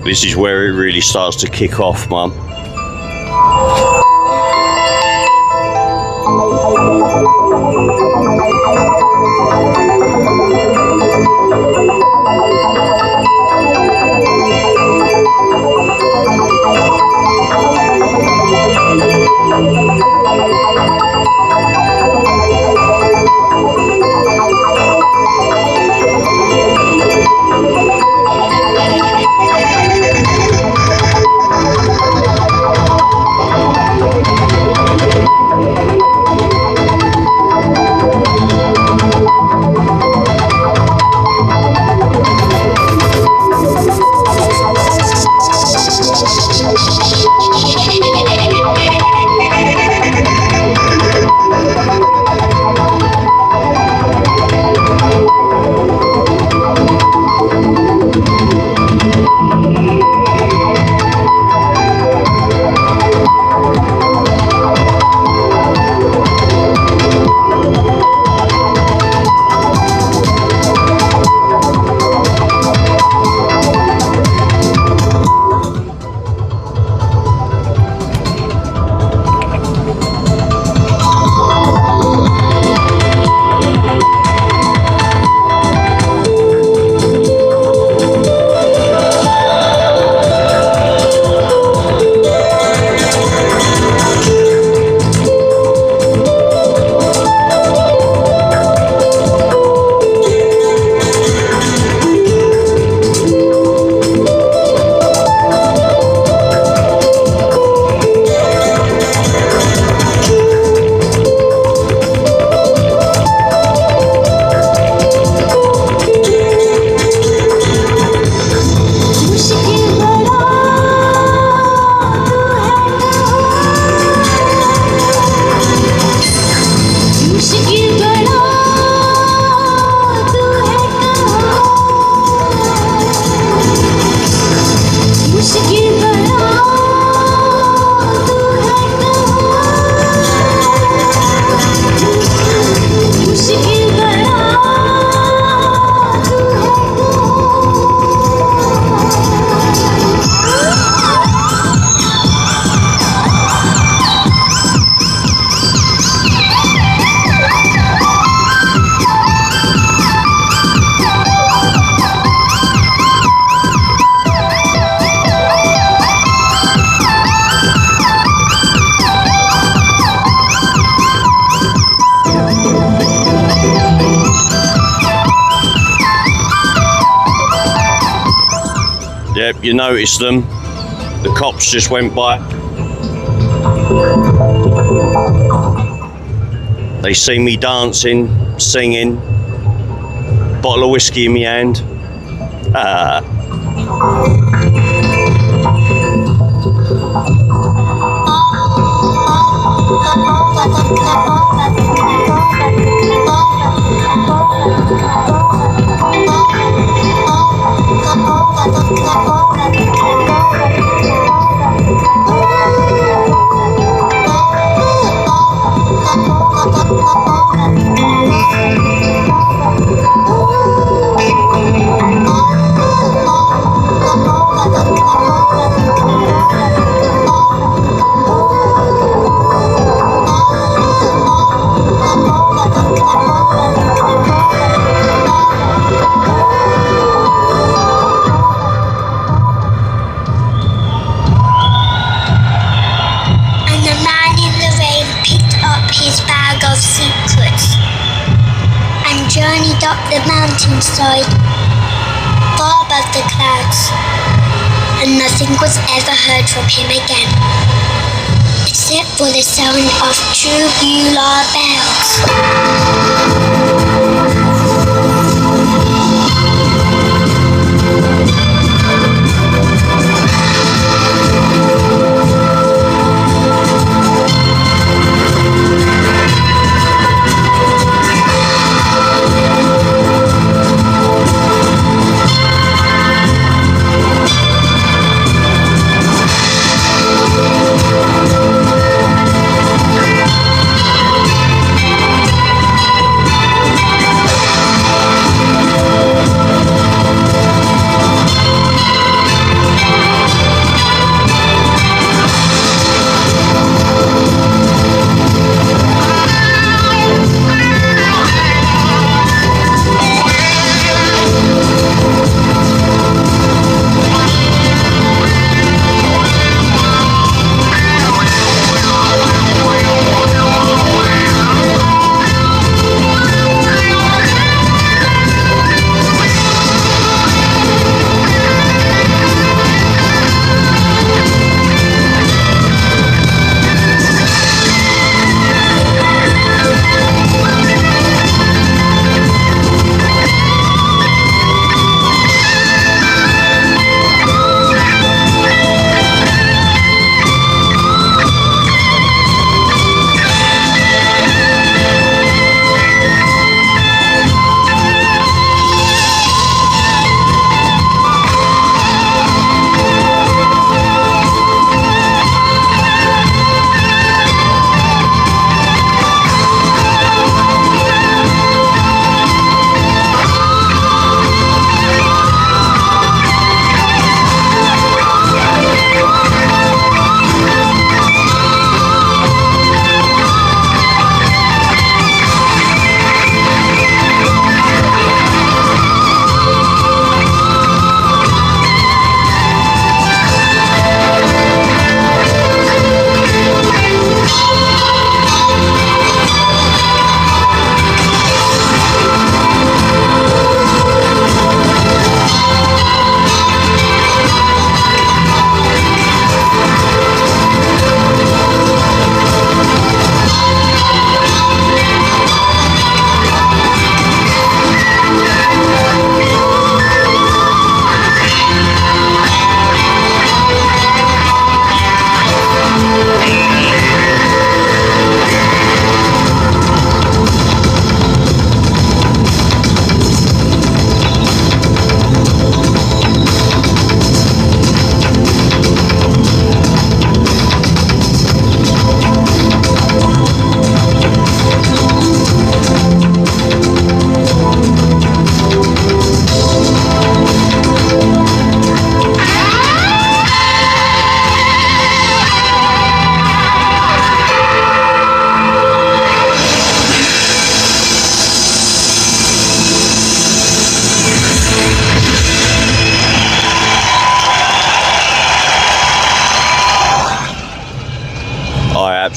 This is where it really starts to kick off, Mum. Yep, you noticed them. The cops just went by. They see me dancing, singing, bottle of whiskey in my hand. Journeyed up the mountainside, far above the clouds, and nothing was ever heard from him again, except for the sound of tubular bells.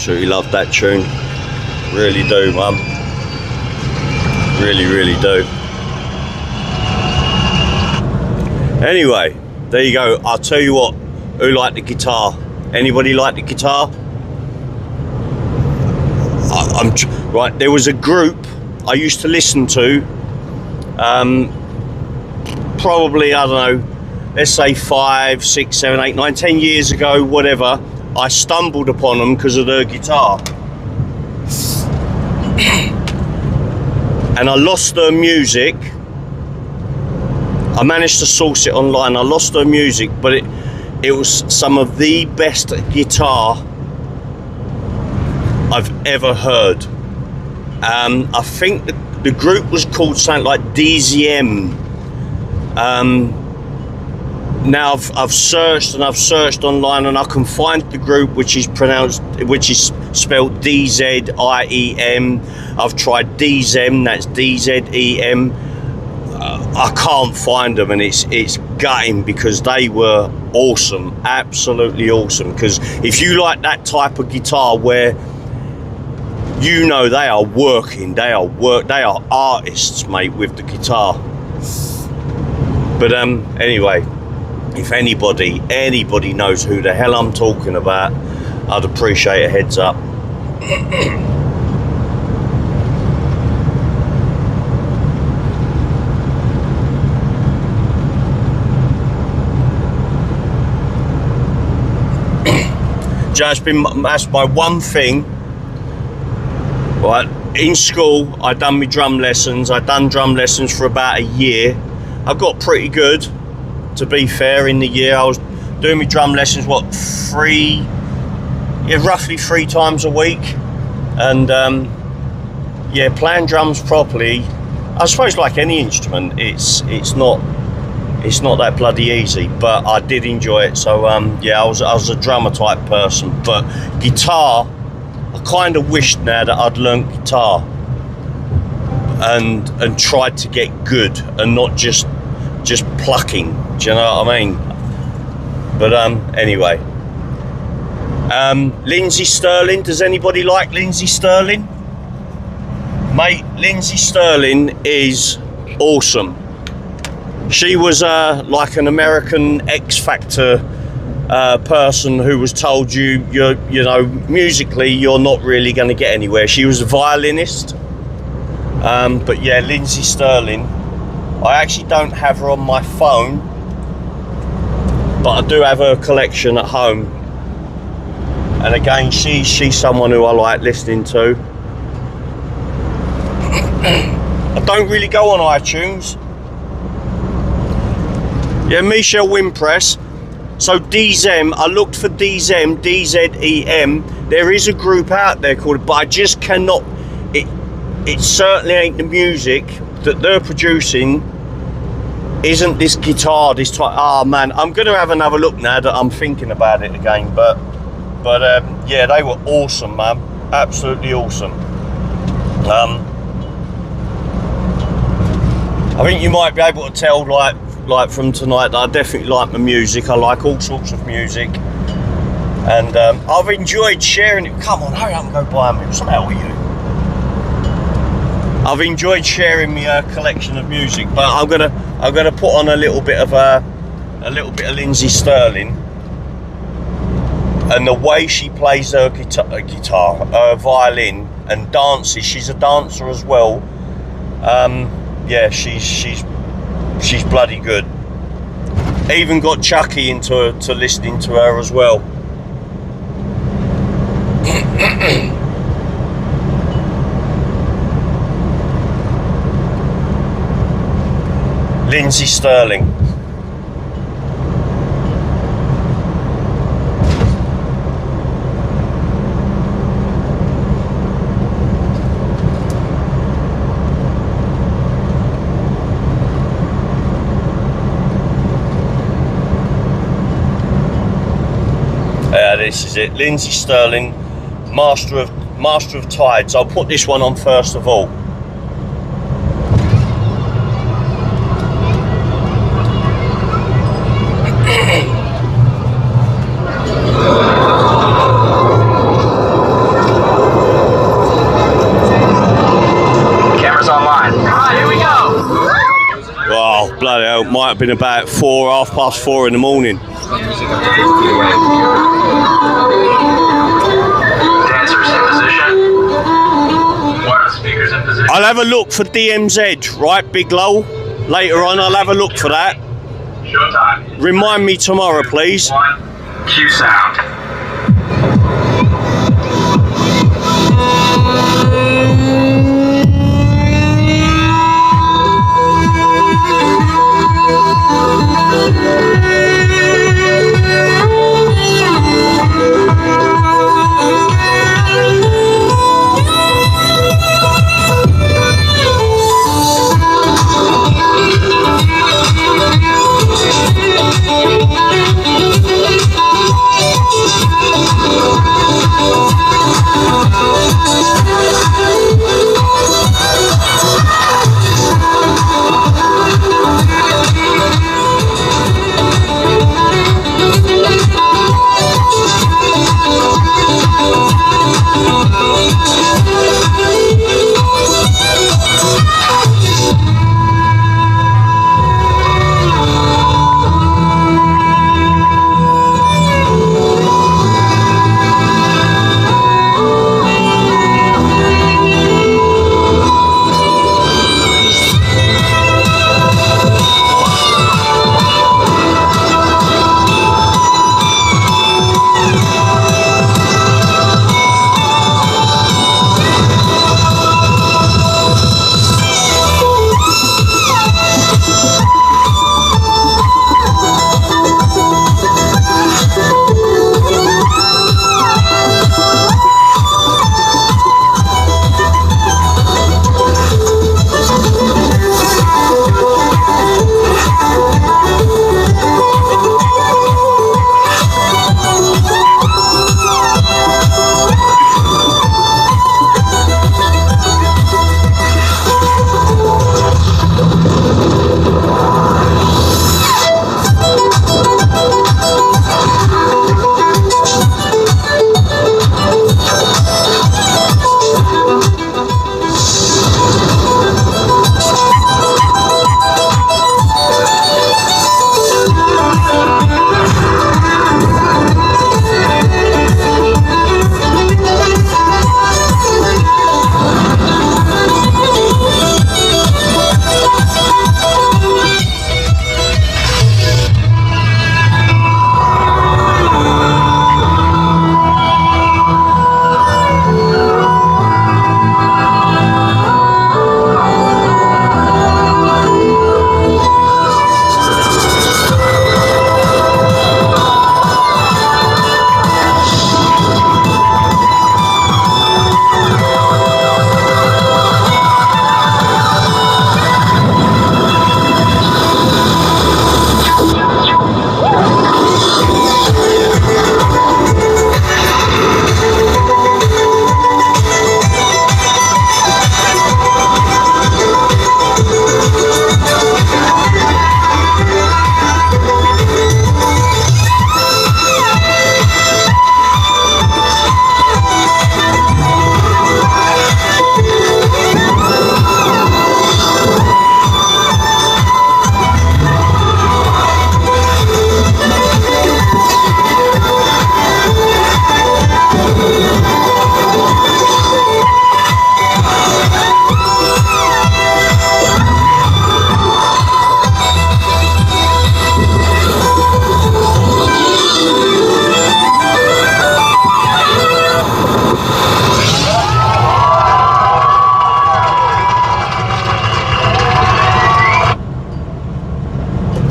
absolutely love that tune. Really do, Mum. Really, really do. Anyway, there you go. I'll tell you what, who liked the guitar? Anybody like the guitar? Right, there was a group I used to listen to, probably, I don't know, let's say 5, 6, 7, 8, 9, 10 years ago, whatever. I stumbled upon them because of their guitar. And I lost their music. I managed to source it online. I lost their music, but it was some of the best guitar I've ever heard. I think the group was called something like DZM. Now I've searched and I've searched online, and I can find the group which is spelled DZIEM. I've tried DZEM, that's DZEM. I can't find them, and it's gutting because they were awesome, absolutely awesome. Because if you like that type of guitar where you know they are working, they are artists, mate, with the guitar. But anyway, if anybody knows who the hell I'm talking about, I'd appreciate a heads up. That's my one thing. Right, in school, I done my drum lessons. I done drum lessons for about a year. I got pretty good, to be fair. In the year, I was doing my drum lessons, roughly 3 times a week, and yeah, playing drums properly, I suppose like any instrument, it's not that bloody easy, but I did enjoy it. So yeah, I was a drummer type person, but guitar, I kind of wished now that I'd learned guitar and tried to get good and not just plucking. Do you know what I mean? But anyway, Lindsay Sterling. Does anybody like Lindsay Sterling? Mate, Lindsay Sterling is awesome. She was like an American X Factor person who was told you know, musically you're not really going to get anywhere. She was a violinist. But yeah, Lindsay Sterling. I actually don't have her on my phone, but I do have her collection at home. And again, she's someone who I like listening to. I don't really go on iTunes. Yeah, Michelle Wimpress. So DZEM, I looked for DZEM, DZEM. There is a group out there called, but I just cannot. It certainly ain't the music that they're producing. Isn't this guitar, this type? Ah, man, I'm gonna have another look now that I'm thinking about it again. But yeah, they were awesome, man. Absolutely awesome. I think you might be able to tell, like from tonight, that I definitely like my music. I like all sorts of music, and I've enjoyed sharing it. Come on, hurry up and go buy me. What's the hell with you? I've enjoyed sharing my collection of music, but I'm gonna put on a little bit of Lindsay Sterling, and the way she plays her guitar, her violin, and dances. She's a dancer as well. Yeah, she's bloody good. Even got Chucky into listening to her as well. Lindsay Sterling. This is it, Lindsay Sterling, Master of Tides. I'll put this one on first of all. in about 4:30 in the morning. Dancers in position. Wireless speakers in position. I'll have a look for DMZ, right, Big Low? Later on, I'll have a look for that. Showtime. Remind me tomorrow, please. 1. Cue sound.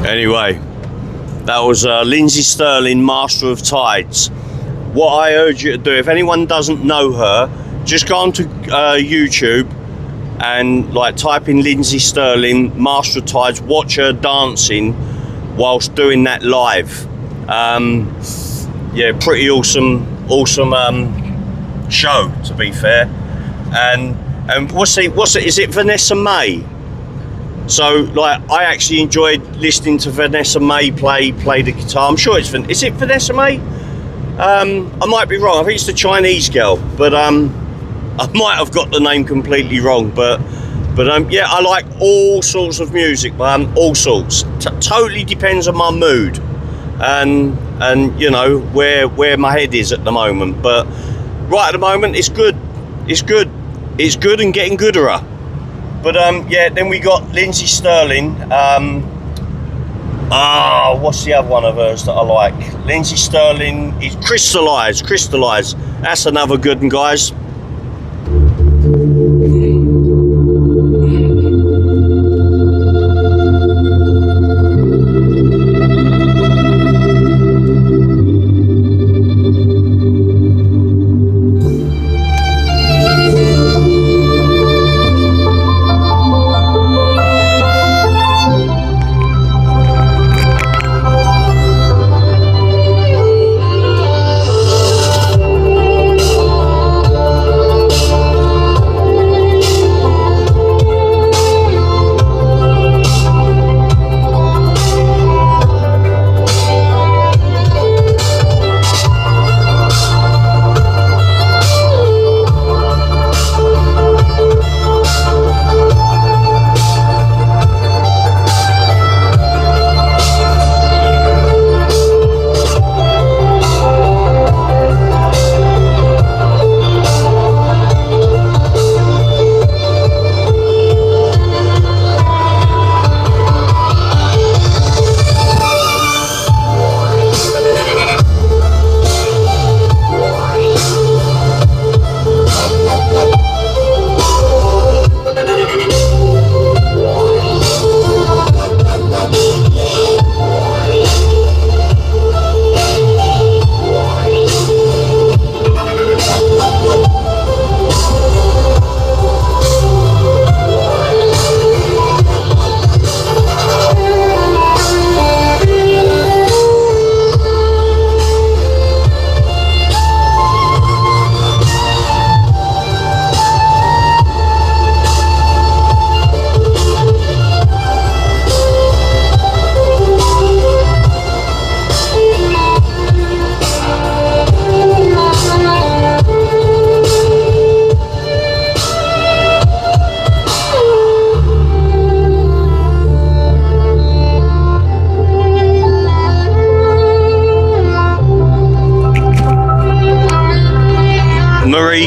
Anyway, that was Lindsay Sterling, Master of Tides. What I urge you to do, if anyone doesn't know her, just go onto YouTube and like type in Lindsay Sterling, Master of Tides, watch her dancing whilst doing that live. Yeah, pretty awesome show, to be fair. And what's it, is it Vanessa May? So like I actually enjoyed listening to Vanessa May play the guitar. I'm sure is it Vanessa May? I might be wrong. I think it's the Chinese girl, but I might have got the name completely wrong. But But yeah, I like all sorts of music, all sorts. Totally depends on my mood, and you know where my head is at the moment. But right at the moment, it's good. It's good. It's good and getting gooder. But yeah, then we got Lindsay Sterling. What's the other one of hers that I like? Lindsay Sterling is Crystallize. That's another good one, guys.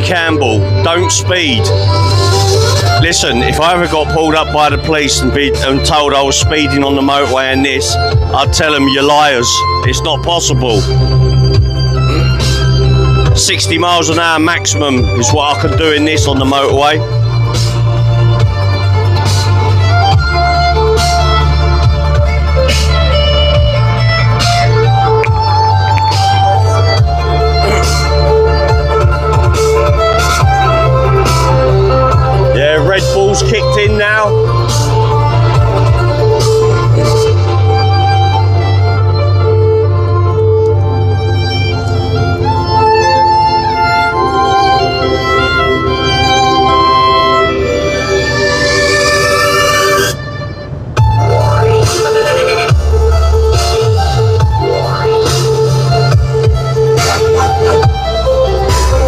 Campbell, don't speed. Listen, if I ever got pulled up by the police and told I was speeding on the motorway and this, I'd tell them you're liars. It's not possible. 60 miles an hour maximum is what I could do in this on the motorway. Red Bull's kicked in now.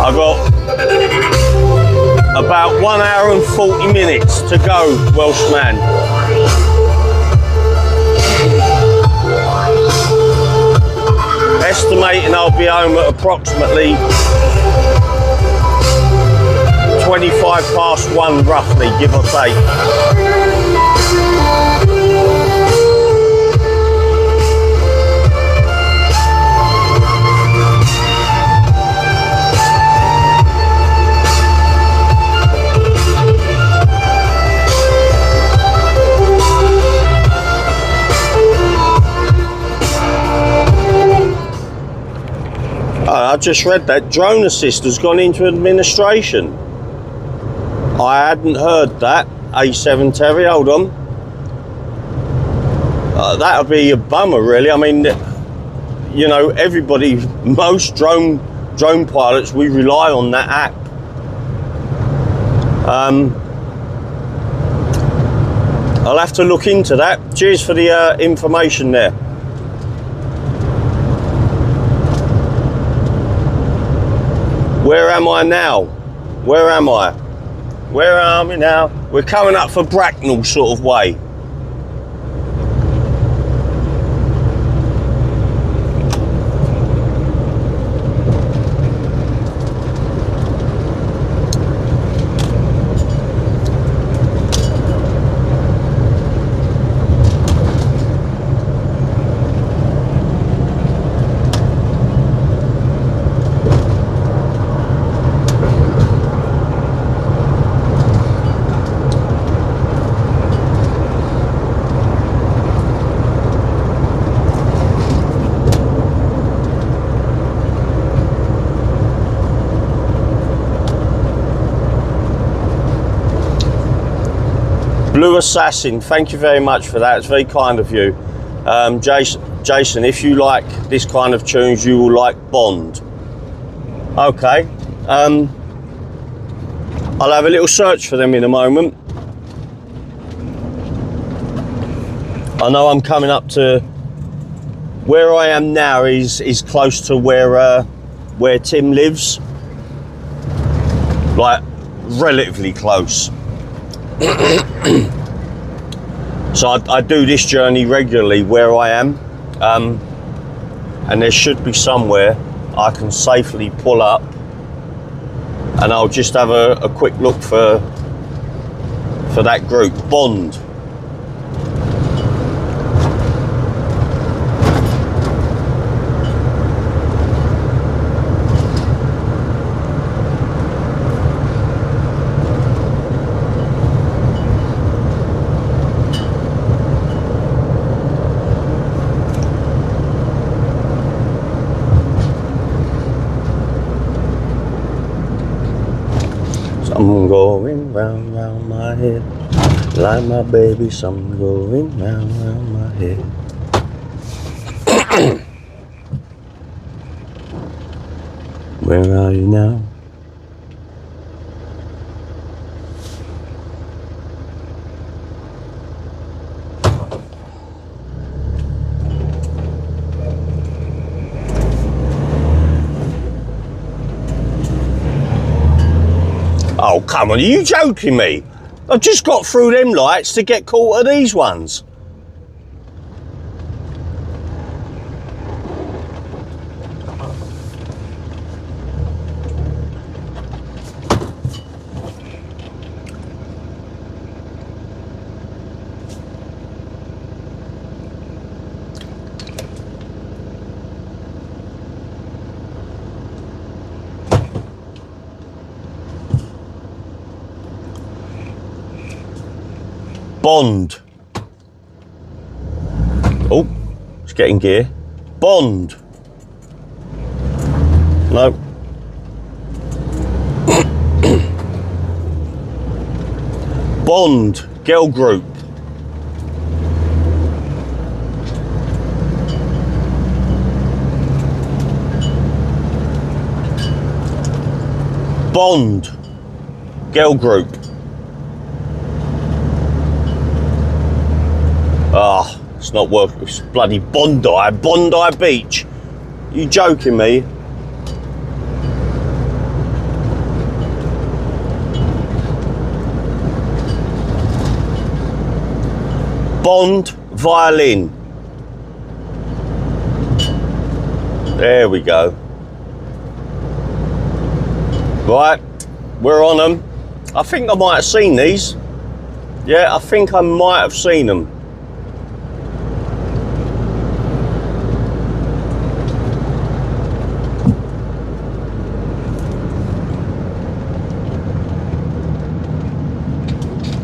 I got about 1 hour and 40 minutes to go, Welshman. Estimating I'll be home at approximately 1:25 roughly, give or take. I just read that drone assist has gone into administration. I hadn't heard that. A7 Terry, hold on. That would be a bummer, really. I mean, you know, everybody, most drone pilots, we rely on that app. I'll have to look into that. Cheers for the information there. Where am I now? Where am I? Where are we now? We're coming up for Bracknell sort of way. Blue Assassin, thank you very much for that. It's very kind of you. Jason, if you like this kind of tunes, you will like Bond. Okay. I'll have a little search for them in a moment. I know I'm coming up to where I am now is close to where Tim lives. Like relatively close. So I do this journey regularly where I am, and there should be somewhere I can safely pull up, and I'll just have a quick look for that group, Bond. I'm going round, round my head, like my baby, some going round, round my head. Where are you now? Oh, come on, are you joking me? I've just got through them lights to get caught at these ones. Bond. Oh, it's getting gear. Bond. No. Bond. Girl group. Bond. Girl group. Ah, oh, it's not working. It's bloody Bondi Beach. You joking me? Bond violin. There we go. Right, we're on them. I think I might have seen these. Yeah, I think I might have seen them.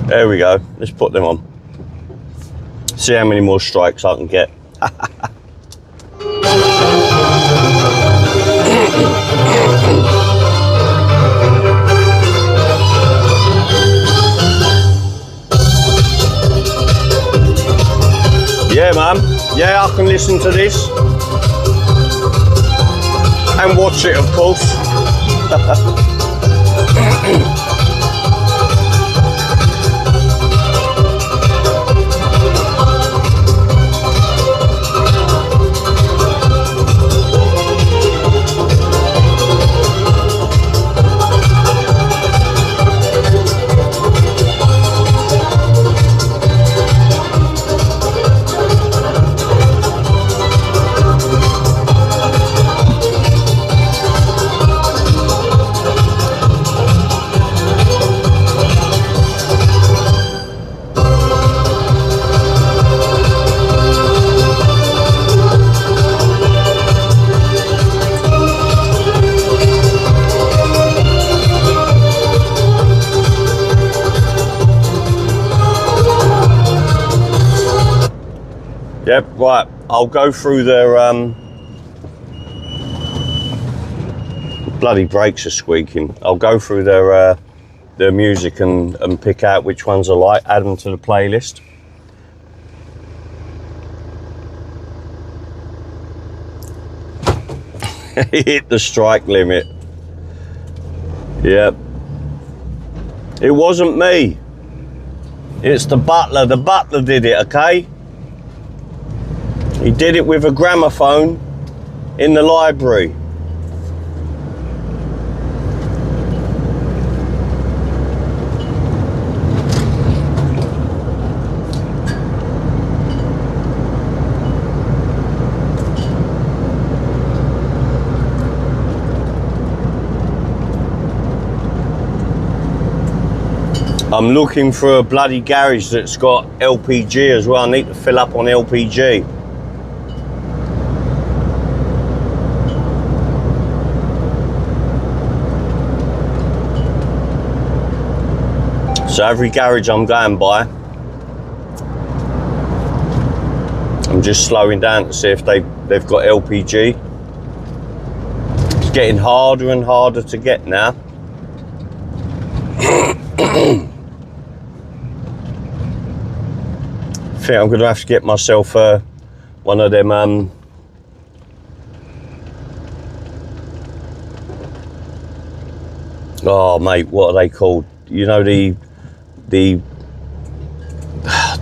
There we go. Let's put them on. See how many more strikes I can get. Yeah, man. Yeah, I can listen to this. And watch it, of course. Yep, right. I'll go through their bloody brakes are squeaking. I'll go through their music and pick out which ones I like, add them to the playlist. Hit the strike limit. Yep. It wasn't me. It's the butler. The butler did it, okay? He did it with a gramophone in the library. I'm looking for a bloody garage that's got LPG as well. I need to fill up on LPG. So every garage I'm going by, I'm just slowing down to see if they've got LPG. It's getting harder and harder to get now. I think I'm going to have to get myself one of them oh mate, what are they called? You know, they're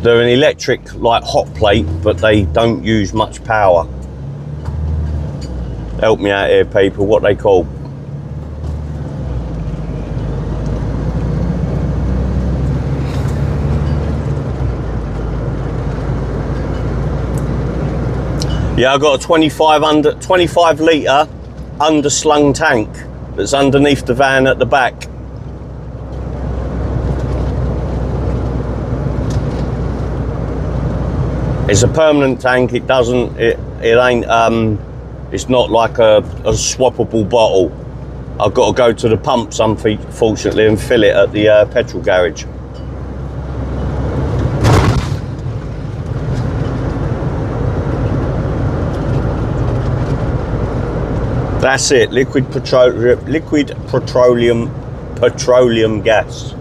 an electric like hot plate, but they don't use much power. Help me out here, people, what they called? Yeah, I've got a 25 litre underslung tank that's underneath the van at the back. It's a permanent tank. It doesn't, it ain't, it's not like a swappable bottle. I've got to go to the pumps, unfortunately, and fill it at the petrol garage. That's it, liquid petroleum gas.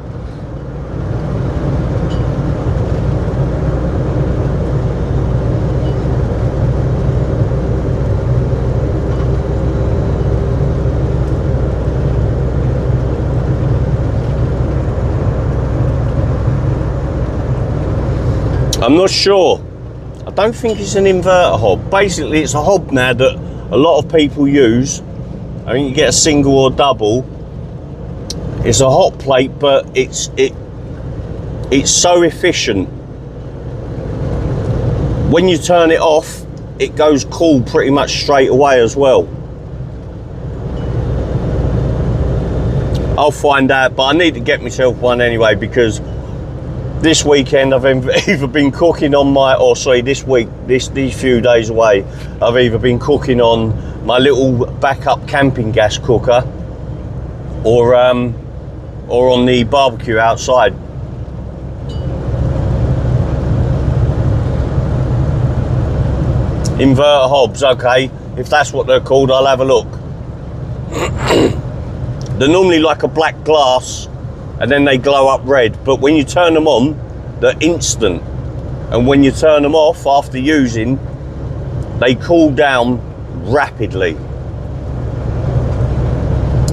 I'm not sure. I don't think it's an inverter hob. Basically, it's a hob now that a lot of people use. I mean, you get a single or double. It's a hot plate, but it's so efficient. When you turn it off, it goes cool pretty much straight away as well. I'll find out, but I need to get myself one anyway, because this weekend I've either been cooking on my, or sorry, this week, these few days away, I've either been cooking on my little backup camping gas cooker, or on the barbecue outside. Inverter hobs, okay, if that's what they're called, I'll have a look. They're normally like a black glass, and then they glow up red, but when you turn them on, they're instant. And when you turn them off after using, they cool down rapidly.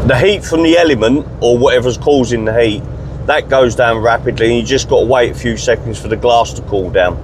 The heat from the element, or whatever's causing the heat, that goes down rapidly, and you just got to wait a few seconds for the glass to cool down.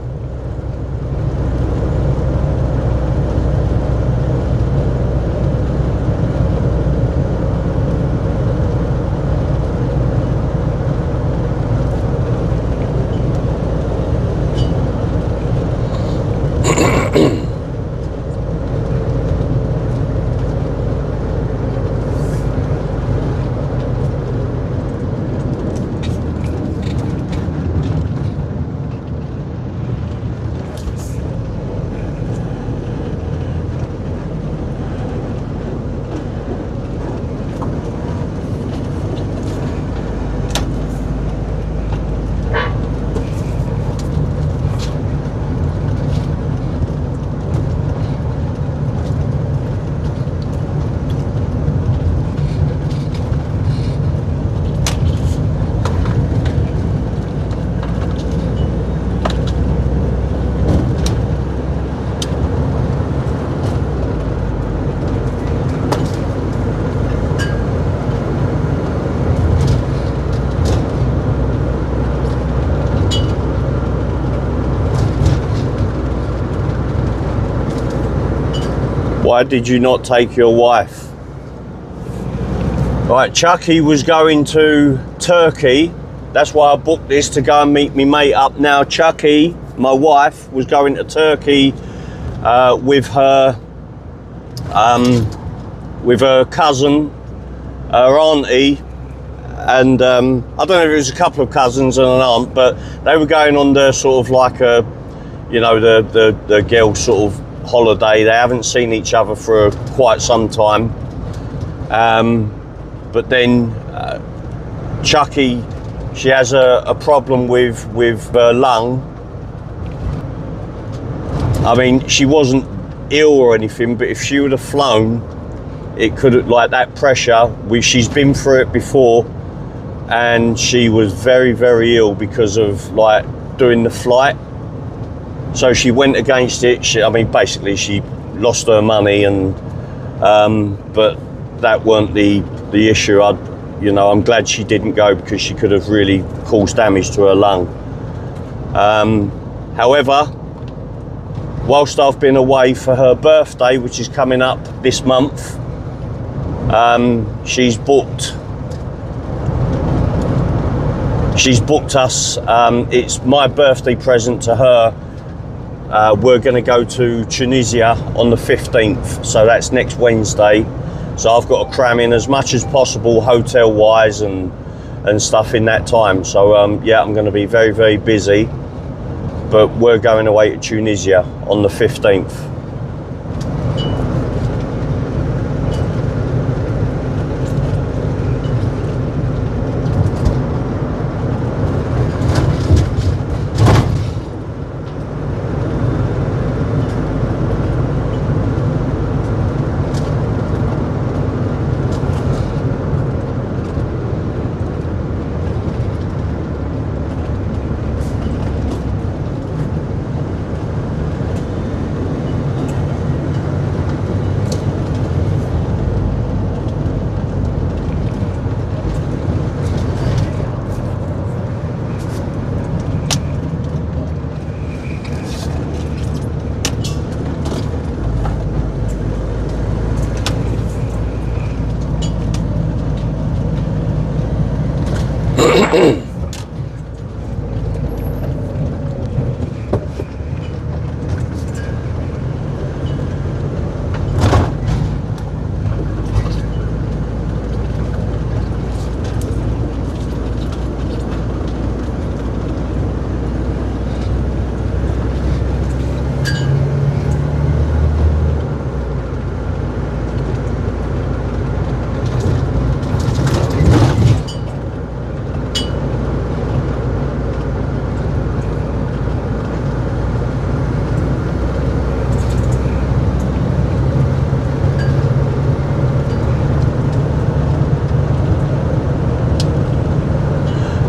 Why did you not take your wife? Right, Chucky was going to Turkey. That's why I booked this, to go and meet me mate up now. Chucky, my wife, was going to Turkey with her cousin, her auntie, and I don't know if it was a couple of cousins and an aunt, but they were going on the sort of like a, you know, the girl sort of holiday. They haven't seen each other for quite some time. But then Chucky, she has a problem with her lung. I mean, she wasn't ill or anything, but if she would have flown, it could have, like that pressure, she's been through it before, and she was very, very ill because of like doing the flight. So she went against it. I mean, basically she lost her money, and but that weren't the issue. I'm glad she didn't go, because she could have really caused damage to her lung. However, whilst I've been away for her birthday, which is coming up this month, she's booked us. It's my birthday present to her. We're going to go to Tunisia on the 15th, so that's next Wednesday. So I've got to cram in as much as possible hotel wise and stuff in that time. So yeah, I'm going to be very, very busy, but we're going away to Tunisia on the 15th.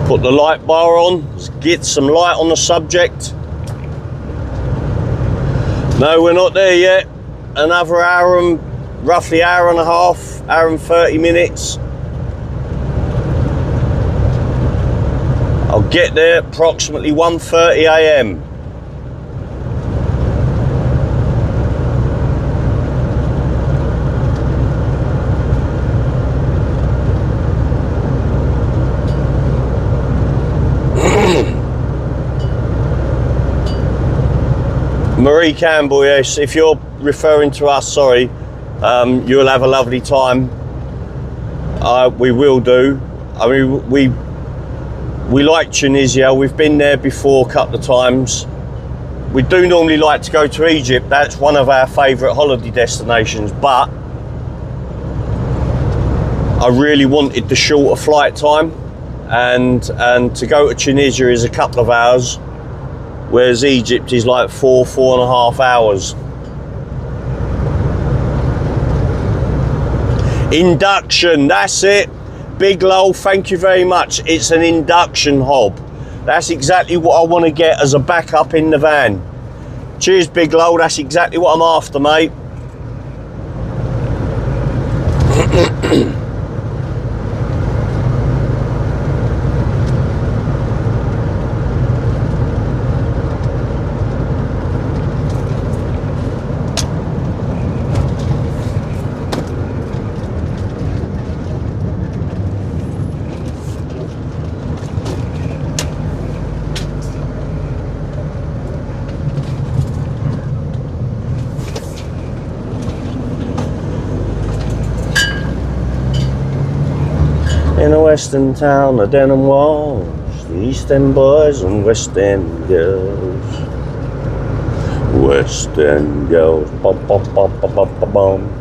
Put the light bar on, get some light on the subject. No, we're not there yet. Another hour and roughly hour and a half, hour and 30 minutes. I'll get there approximately 1:30 a.m. Marie Campbell, yes, if you're referring to us, sorry, you'll have a lovely time. We will do. I mean, we like Tunisia. We've been there before a couple of times. We do normally like to go to Egypt. That's one of our favourite holiday destinations, but I really wanted the shorter flight time, and to go to Tunisia is a couple of hours, whereas Egypt is like 4.5 hours. Induction, that's it. Big Lol, thank you very much. It's an induction hob. That's exactly what I want to get as a backup in the van. Cheers, Big Lol, that's exactly what I'm after, mate. In a western town, the denim walls, the East End boys and West End girls. West End girls, bum bum bum bum bum bum bum.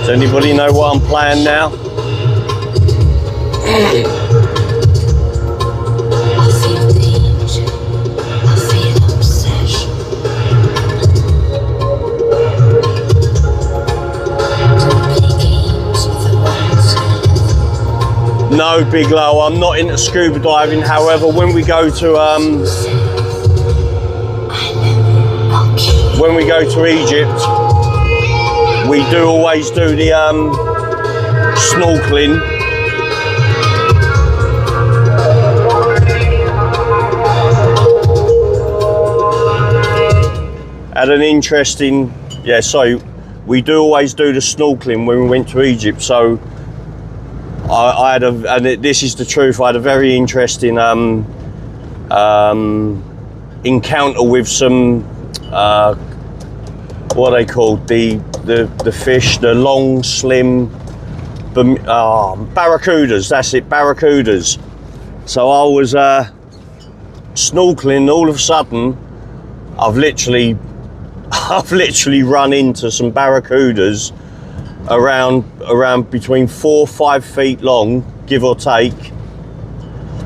Does anybody know what I'm playing now? No, Big Low, I'm not into scuba diving. However, when we go to Egypt, we do always do the snorkeling. Had an interesting, so we do always do the snorkeling when we went to Egypt. So I had this is the truth, I had a very interesting encounter with some what are they called, the fish, the long, slim barracudas. That's it, barracudas. So I was snorkeling, all of a sudden I've literally run into some barracudas around between 4 or 5 feet long, give or take,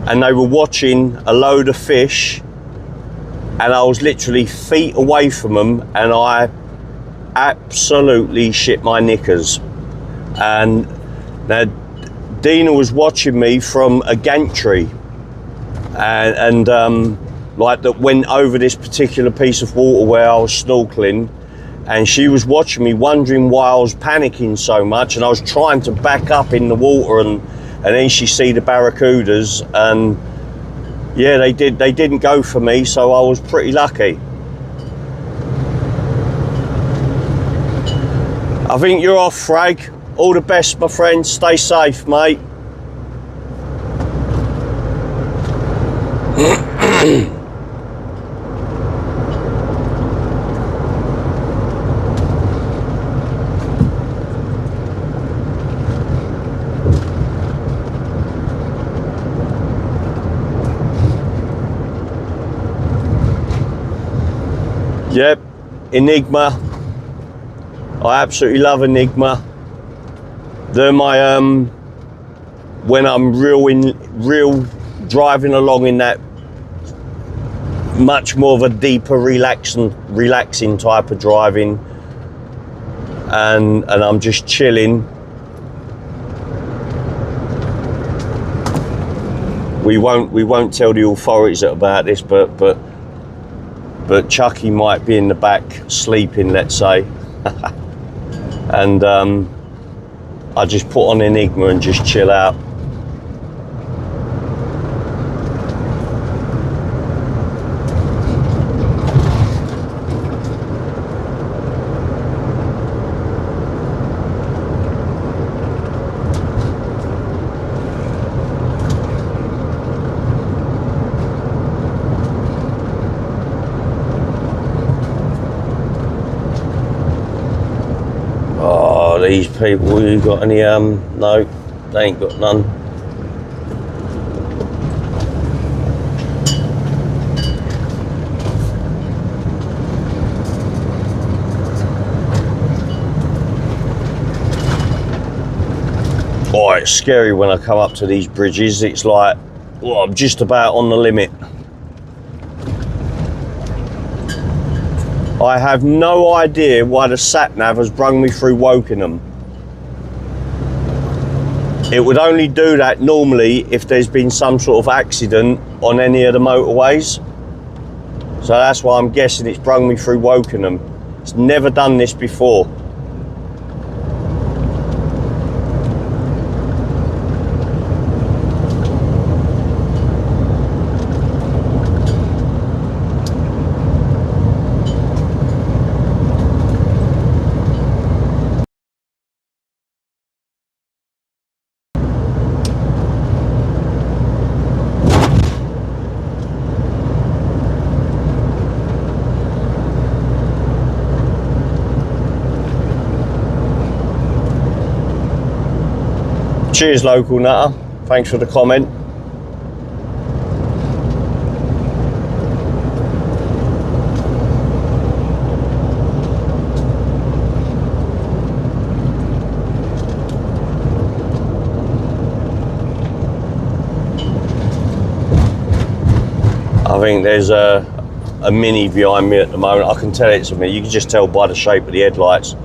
and they were watching a load of fish, and I was literally feet away from them, and I absolutely shit my knickers. And now Dina was watching me from a gantry, and like that went over this particular piece of water where I was snorkeling, and she was watching me, wondering why I was panicking so much, and I was trying to back up in the water, and then she see the barracudas, and yeah, they didn't go for me, so I was pretty lucky. I think you're off, Frag. All the best, my friend. Stay safe, mate. Yep, Enigma. I absolutely love Enigma. They're my when I'm real driving along in that much more of a deeper relaxing type of driving, and I'm just chilling. We won't tell the authorities about this, but Chucky might be in the back sleeping, let's say. And I just put on Enigma and just chill out. These people, you got any no, they ain't got none. Oh, it's scary when I come up to these bridges. It's like, well, I'm just about on the limit. I have no idea why the sat-nav has brung me through Wokingham. It would only do that normally if there's been some sort of accident on any of the motorways. So that's why I'm guessing it's brung me through Wokingham. It's never done this before. Cheers, local nutter. Thanks for the comment. I think there's a Mini behind me at the moment. I can tell it's a Mini. You can just tell by the shape of the headlights.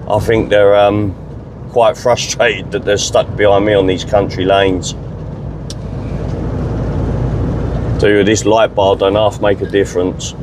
I think they're quite frustrated that they're stuck behind me on these country lanes. So this light bar don't half make a difference.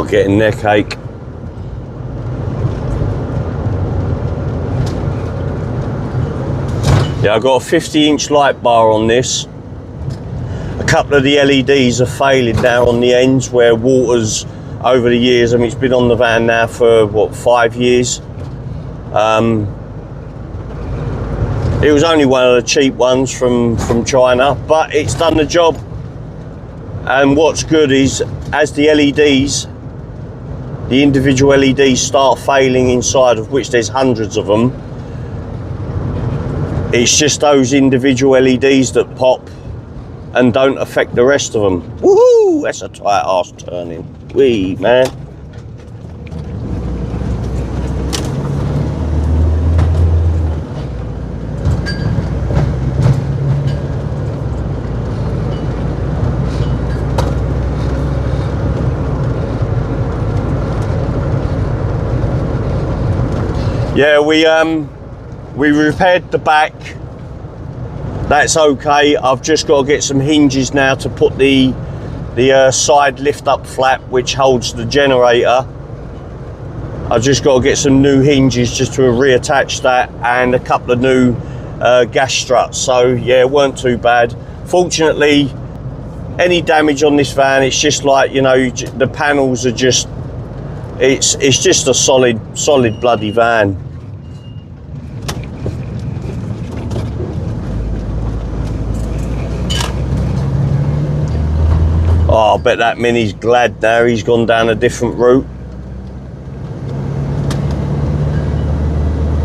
Getting neck ache. Yeah, I've got a 50-inch light bar on this. A couple of the LEDs are failing now on the ends where water's over the years. I mean, it's been on the van now for what, 5 years. It was only one of the cheap ones from China, but it's done the job. And what's good is, as the LEDs, the individual LEDs start failing inside, of which there's hundreds of them, it's just those individual LEDs that pop and don't affect the rest of them. Woohoo! That's a tight ass turning. Wee, man. Yeah, we repaired the back. That's okay. I've just got to get some hinges now to put the side lift up flap which holds the generator. I've just got to get some new hinges just to reattach that, and a couple of new gas struts. So yeah, it weren't too bad. Fortunately, any damage on this van, it's just like, you know, the panels are just, it's just a solid bloody van. Oh, I bet that Mini's glad now he's gone down a different route.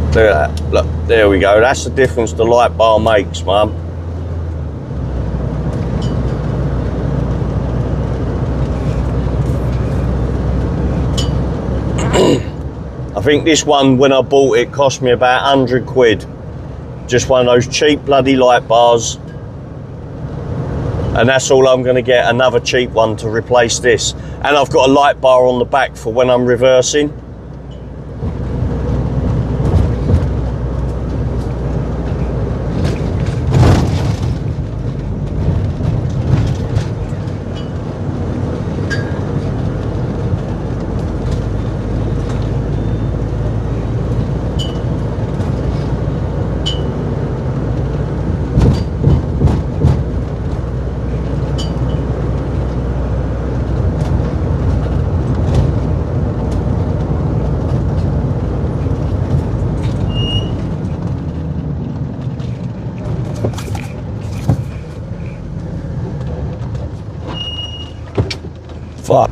Look at that. Look, there we go. That's the difference the light bar makes, Mum. I think this one, when I bought it, cost me about 100 quid. Just one of those cheap bloody light bars. And that's all I'm going to get, another cheap one to replace this. And I've got a light bar on the back for when I'm reversing. Fuck.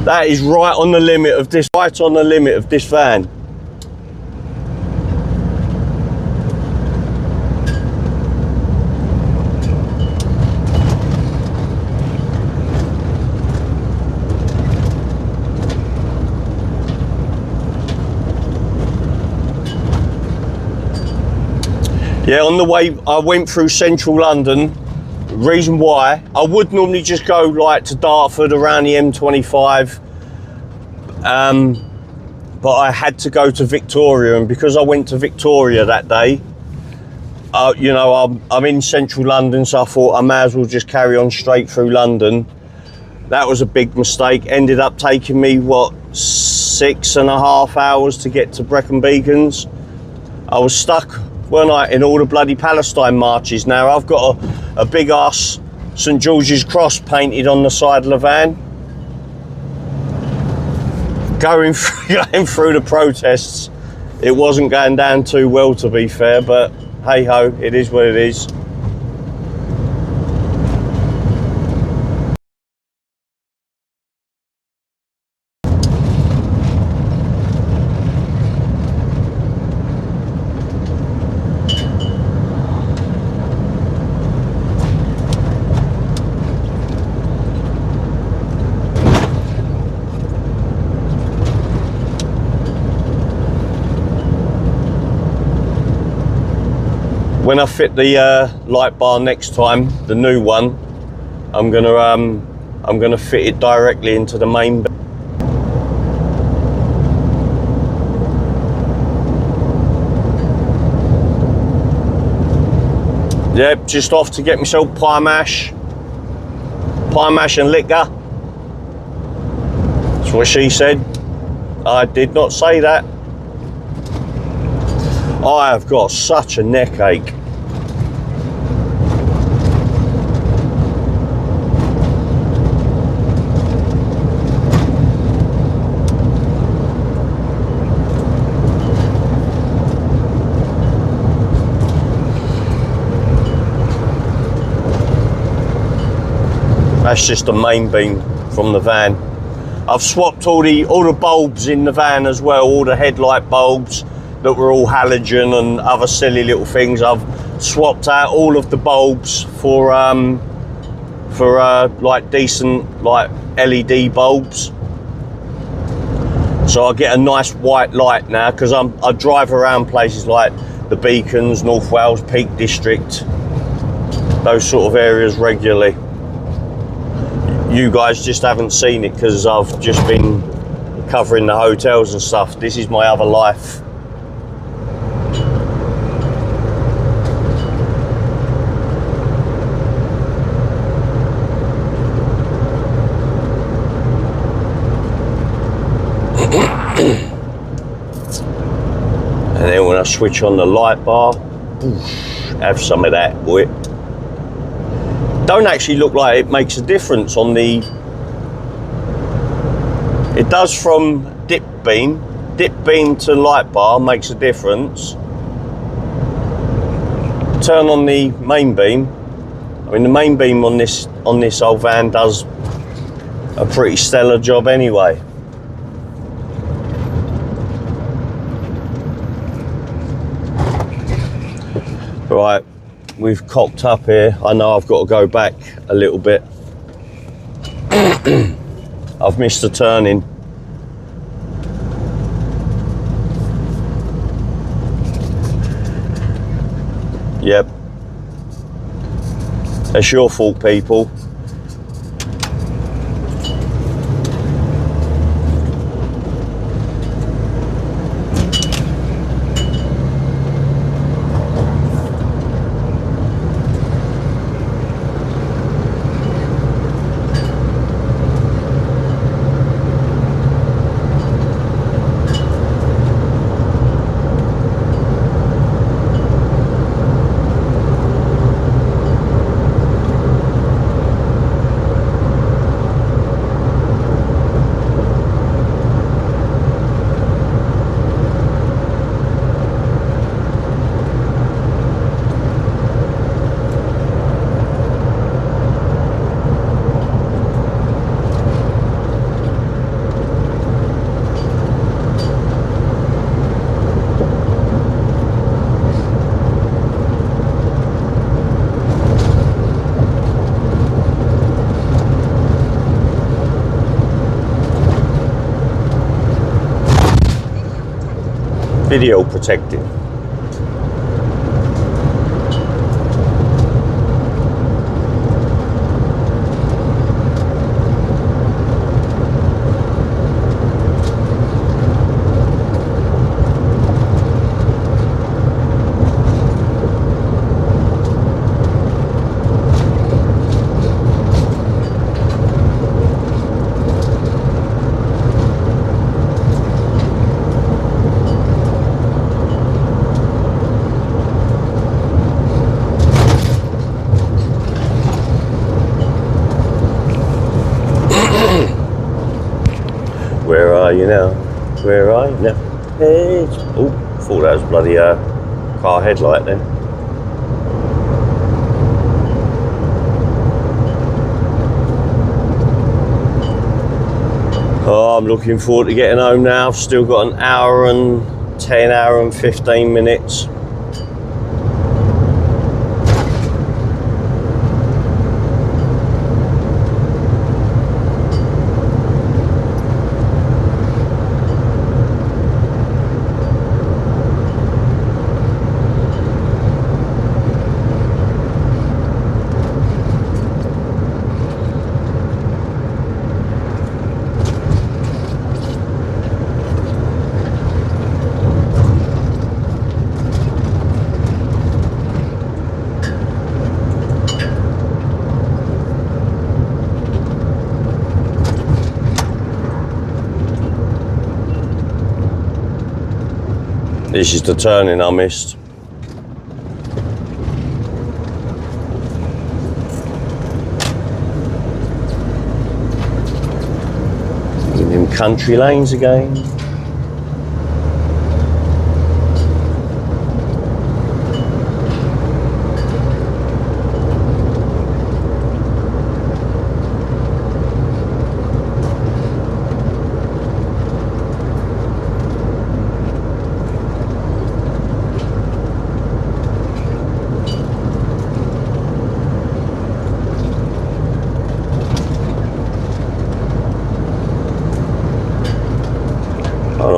That is right on the limit of this, van. Yeah, on the way I went through central London. Reason why, I would normally just go like to Dartford around the M25, but I had to go to Victoria, and because I went to Victoria that day, you know, I'm in central London, so I thought I may as well just carry on straight through London. That was a big mistake. Ended up taking me, what, 6.5 hours to get to Brecon Beacons. I was stuck, weren't I, in all the bloody Palestine marches. Now I've got a big ass St George's cross painted on the side of the van. Going through the protests, it wasn't going down too well, to be fair, but hey ho, it is what it is. When I fit the light bar next time, the new one, I'm gonna fit it directly into the main bed. Yep, just off to get myself pie mash and liquor. That's what she said. I did not say that. I have got such a neck ache. That's just the main beam from the van. I've swapped all the bulbs in the van as well, all the headlight bulbs that were all halogen and other silly little things. I've swapped out all of the bulbs for like decent like LED bulbs, so I get a nice white light now, because I drive around places like the Beacons, North Wales Peak District, those sort of areas regularly. You guys just haven't seen it because I've just been covering the hotels and stuff. This is my other life. And then when I switch on the light bar, have some of that, boy. Don't actually look like it makes a difference on the... It does from dip beam to light bar makes a difference. Turn on the main beam. I mean, the main beam on this old van does a pretty stellar job anyway. Right, we've cocked up here. I know I've got to go back a little bit. I've missed the turning. Yep. That's your fault, people. Video protected. Where are you now? Where are you now? Hey. Oh, thought that was bloody car headlight then. Oh, I'm looking forward to getting home now. I've still got an hour and 15 minutes. This is the turning I missed. In them country lanes again.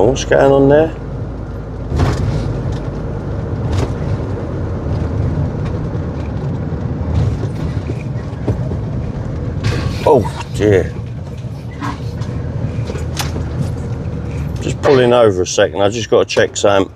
What's going on there? Oh dear. Just pulling over a second. I just got to check something.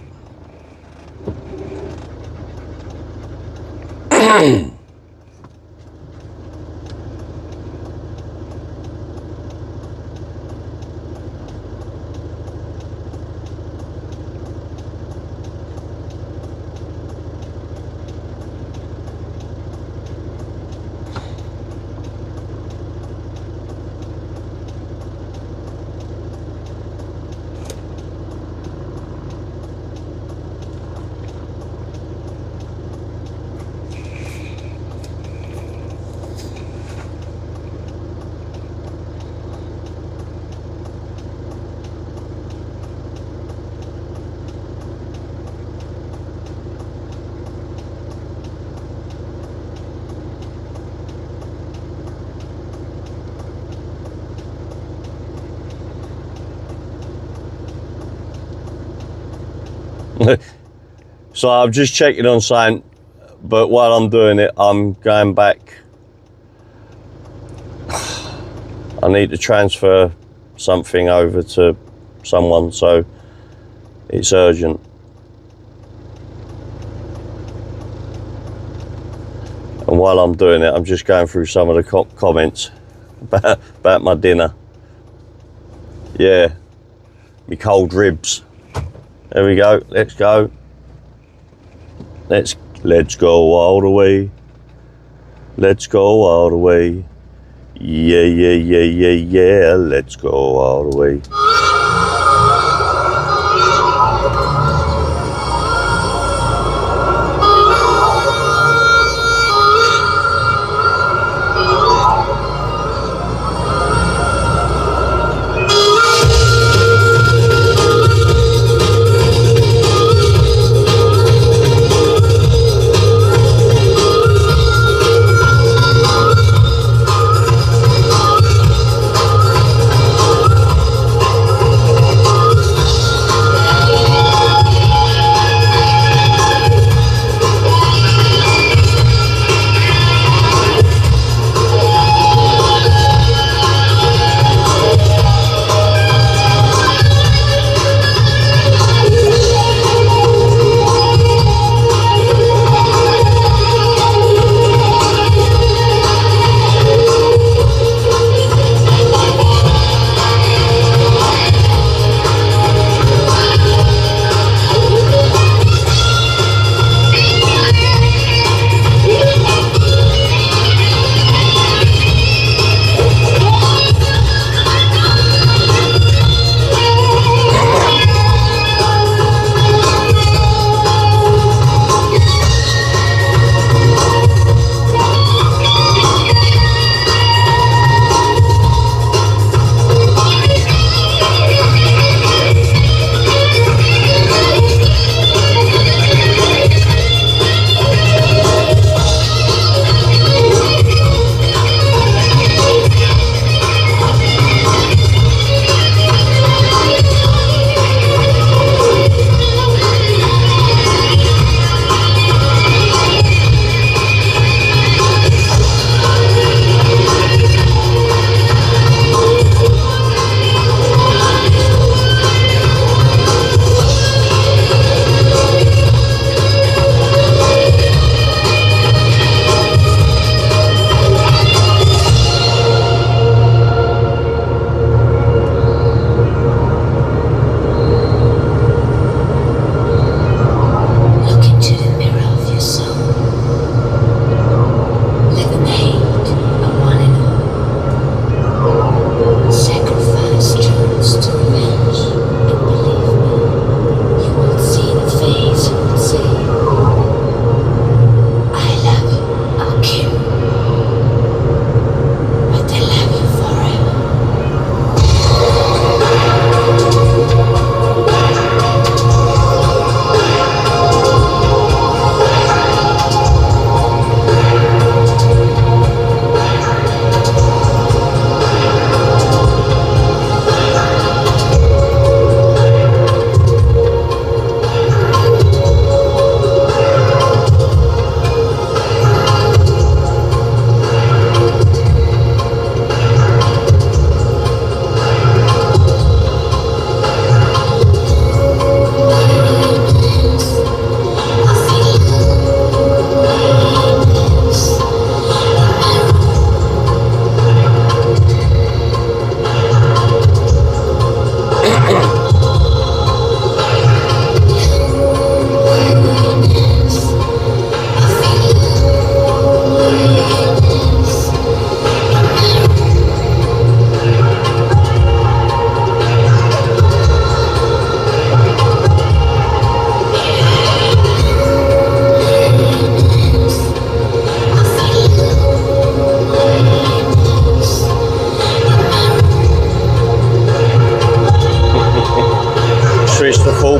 So I'm just checking on something, but while I'm doing it, I'm going back. I need to transfer something over to someone, so it's urgent. And while I'm doing it, I'm just going through some of the comments about my dinner. Yeah, me cold ribs. There we go. Let's go. Let's go all the way. Let's go all the way. Yeah, yeah, yeah, yeah, yeah. Let's go all the way.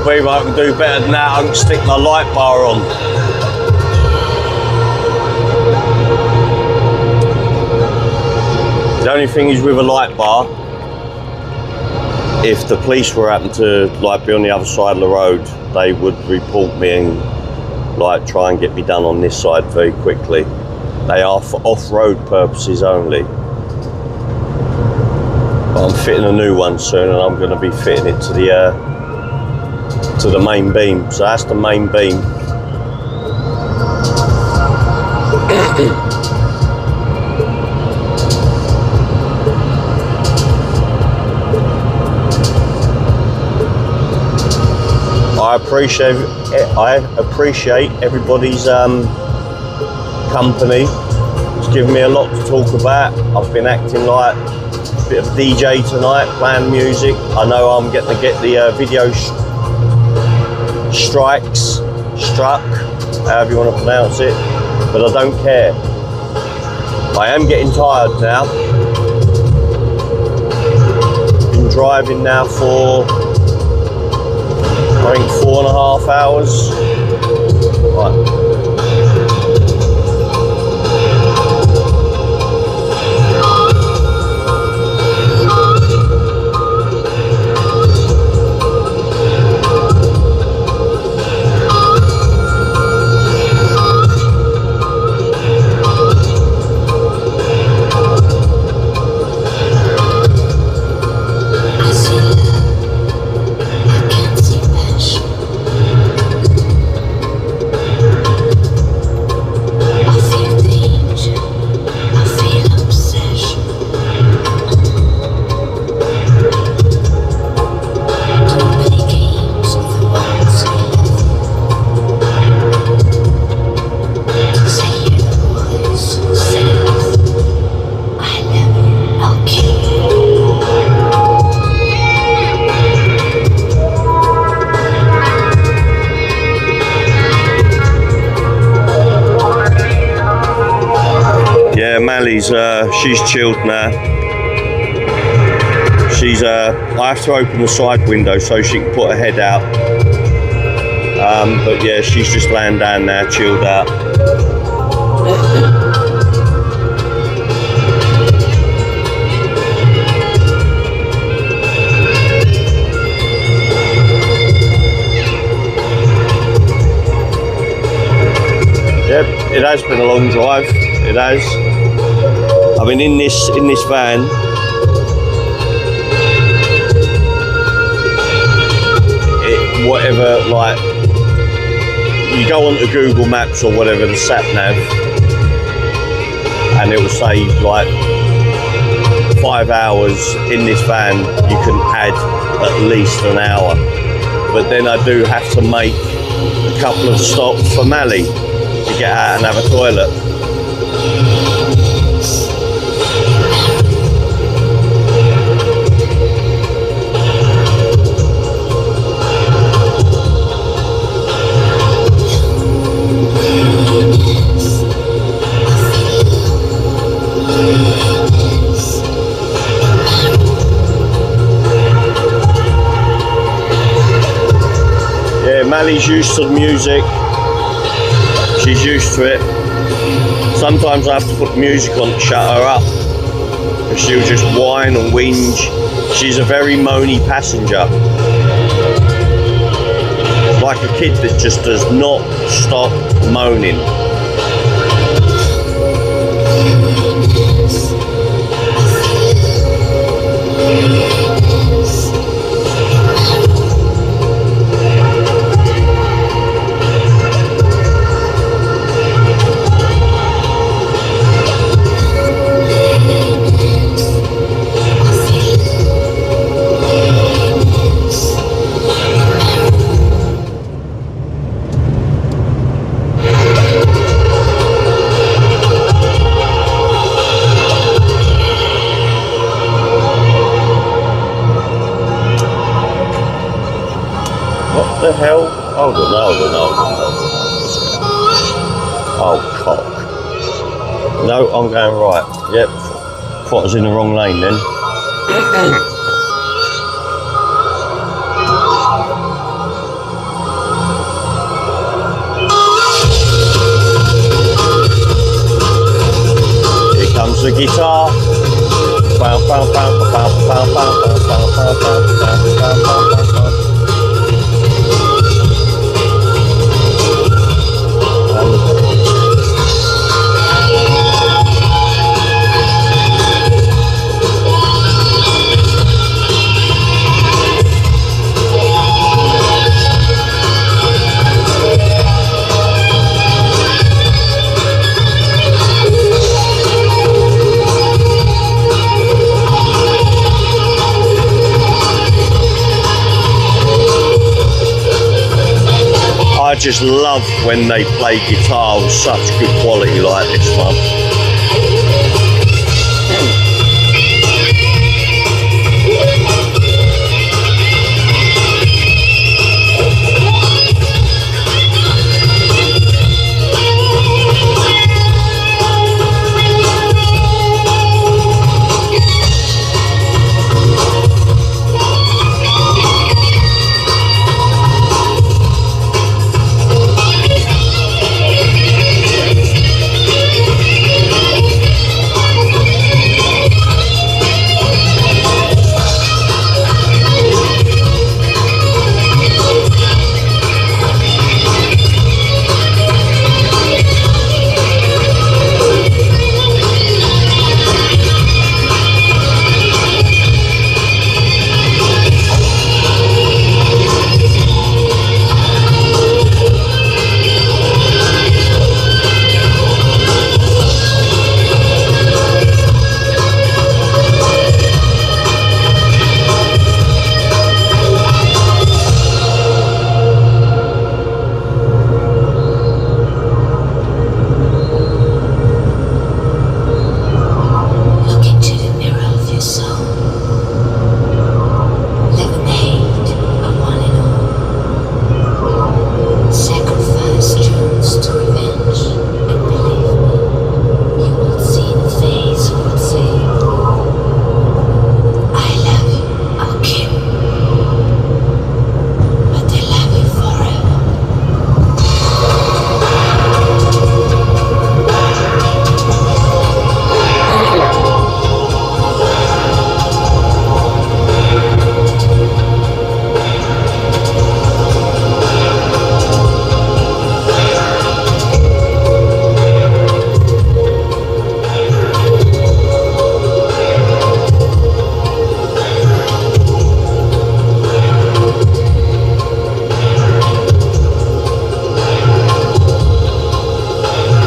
people I can do better than that. I can stick my light bar on. The only thing is with a light bar, if the police were happen to like be on the other side of the road, they would report me and like try and get me done on this side very quickly. They are for off-road purposes only. But I'm fitting a new one soon, and I'm going to be fitting it to the main beam. So that's the main beam. I appreciate everybody's company. It's given me a lot to talk about. I've been acting like a bit of DJ tonight, playing music. I know I'm getting to get the video struck, however you want to pronounce it, but I don't care. I am getting tired now. Been driving now for I think 4.5 hours. Right. She's chilled now. She's I have to open the side window so she can put her head out. But yeah, she's just laying down now, chilled out. Yep, it has been a long drive. It has. I mean, in this van, whatever, like, you go onto Google Maps or whatever, the sat nav, and it will say like 5 hours in this van. You can add at least an hour, but then I do have to make a couple of stops for Mally to get out and have a toilet. Yeah, Mally's used to the music. She's used to it. Sometimes I have to put music on to shut her up, because she'll just whine and whinge. She's a very moany passenger. Like a kid that just does not stop moaning. What the hell? Hold on. Oh, cock. No, I'm going right. Yep. Thought I was in the wrong lane then. loves the guitar. I just love when they play guitar with such good quality like this one.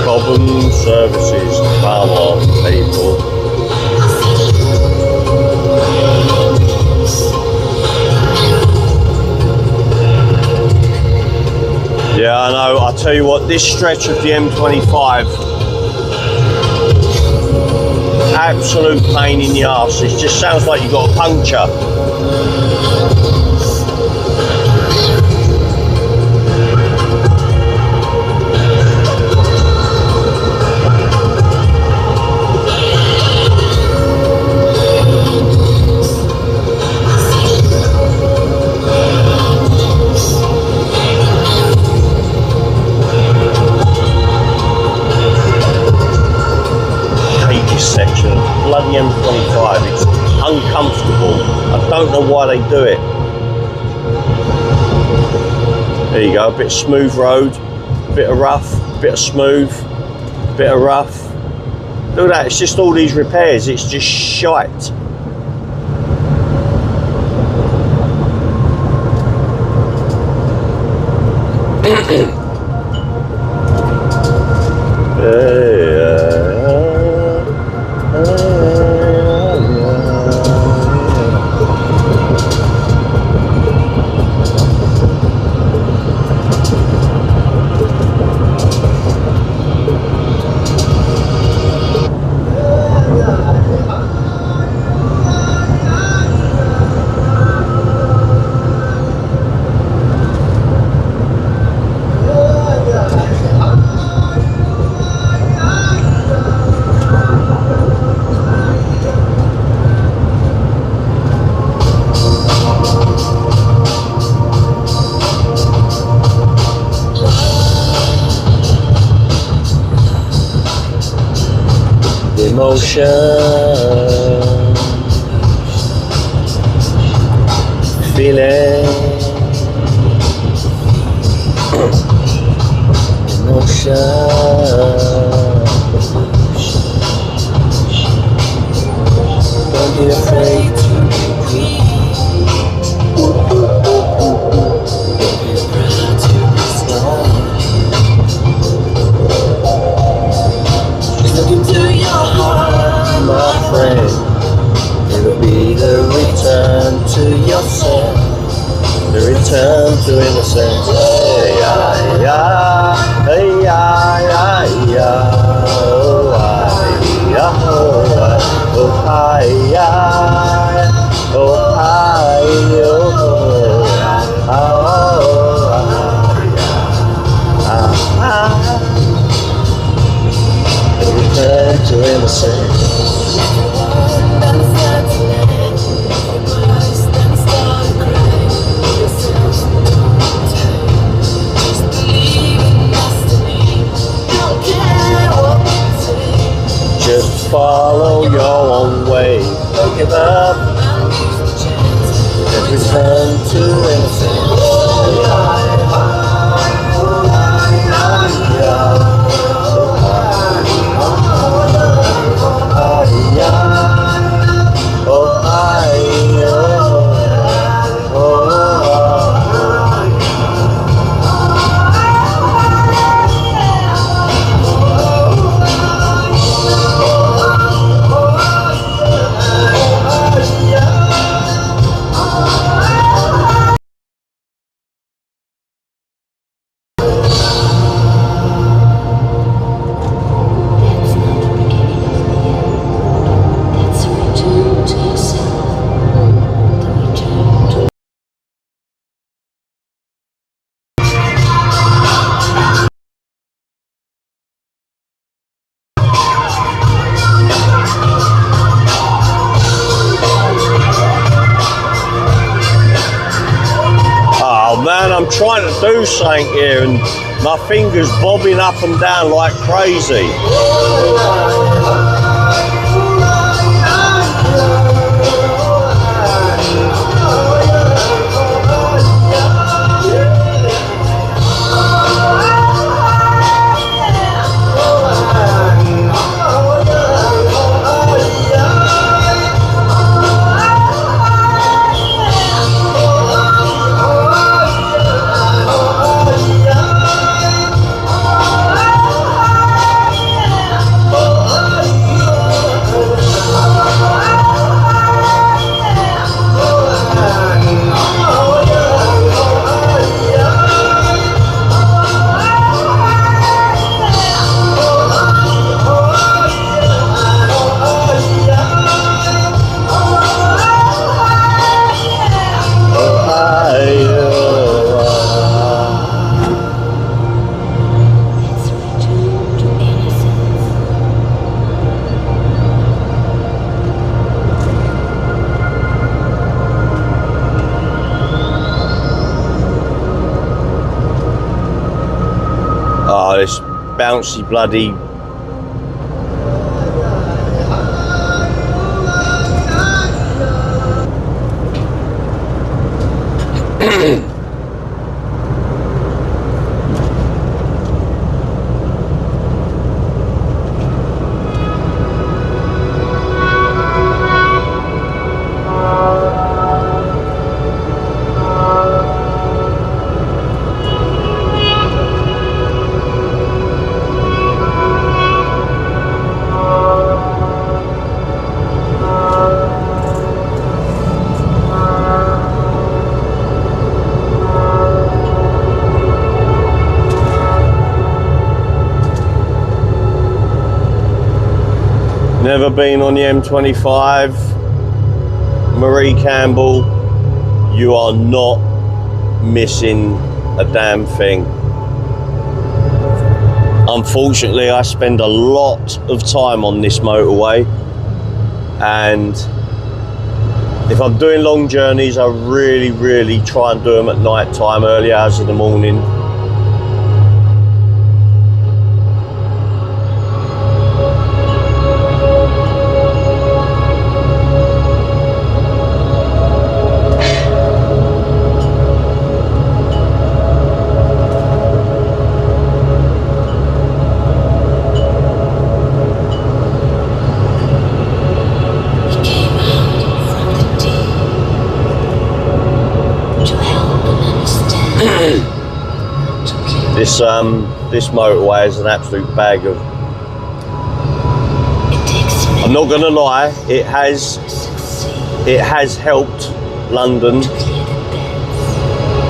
Problem services, come on people. Yeah, I know, I tell you what, this stretch of the M25, absolute pain in the arse. It just sounds like you've got a puncture. Section of bloody M25, it's uncomfortable. I don't know why they do it. There you go, a bit of smooth road, a bit of rough, a bit of smooth, a bit of rough. Look at that, it's just all these repairs, it's just shite. Emotion, feeling, emotion. Don't be afraid to be look into your heart, my friend. It'll be the return to yourself, the return to innocence. Hey, yeah, hey, yeah, yeah, oh, yeah, oh, hi, yeah, oh, hi, return to innocence. Just follow your own way. Don't give up. And return to innocence. Oh man, I'm trying to do something here and my fingers bobbing up and down like crazy. Oh, this bouncy bloody... Never been on the M25, Marie Campbell, you are not missing a damn thing. Unfortunately, I spend a lot of time on this motorway, and if I'm doing long journeys, I really try and do them at night time, early hours of the morning. This motorway is an absolute bag of. I'm not gonna lie, it has helped London,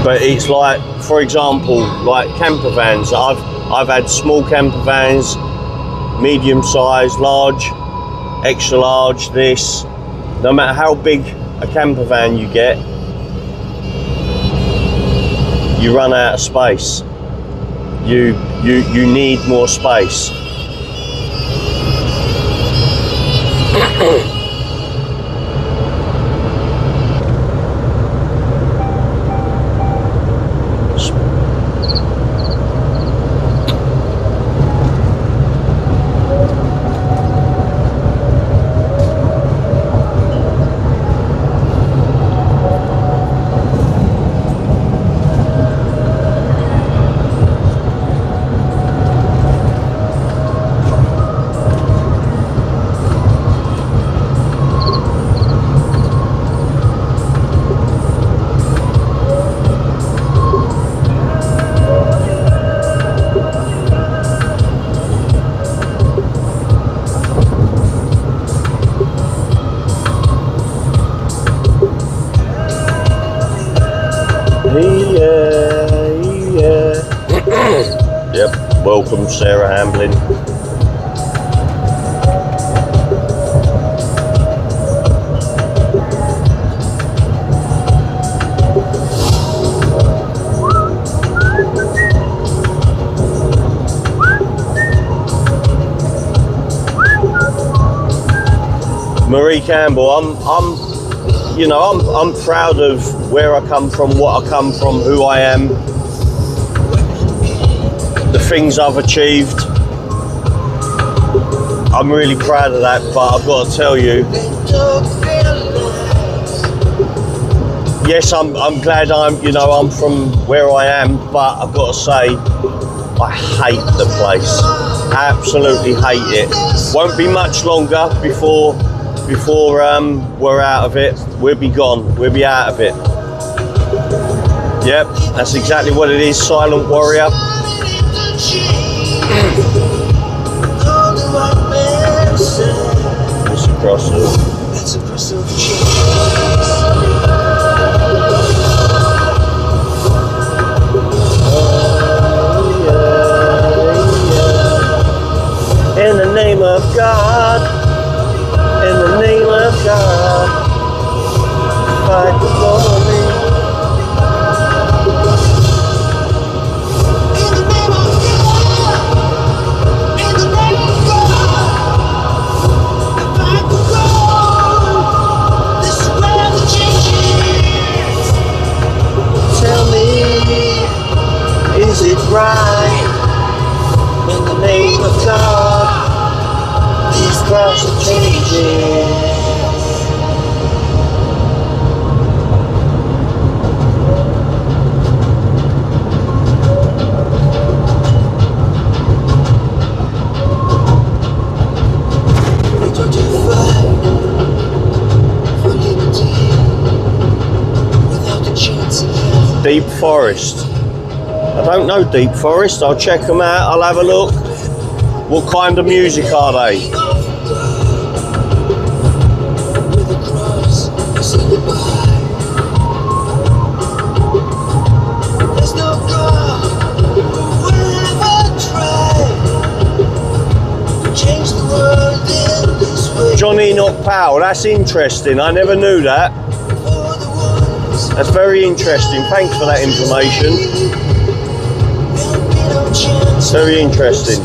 but it's like, for example, like camper vans. I've had small camper vans, medium size, large, extra large. This, no matter how big a camper van you get, you run out of space. You need more space. Yep, welcome Sarah Hamblin. Marie Campbell, I'm proud of where I come from, what I come from, who I am, the things I've achieved. I'm really proud of that, but I've got to tell you, yes, I'm glad I'm from where I am, but I've got to say, I hate the place. Absolutely hate it. Won't be much longer before we're out of it. We'll be gone. We'll be out of it. Yep, that's exactly what it is. Silent warrior. It's across it. In the name of God, in the name of God, fight for me. Tell me, is it right? In the name of God, these crowds are changing. Deep Forest. I don't know Deep Forest. I'll check them out. I'll have a look. What kind of music are they? John Enoch Powell. That's interesting. I never knew that. That's very interesting. Thanks for that information. Very interesting.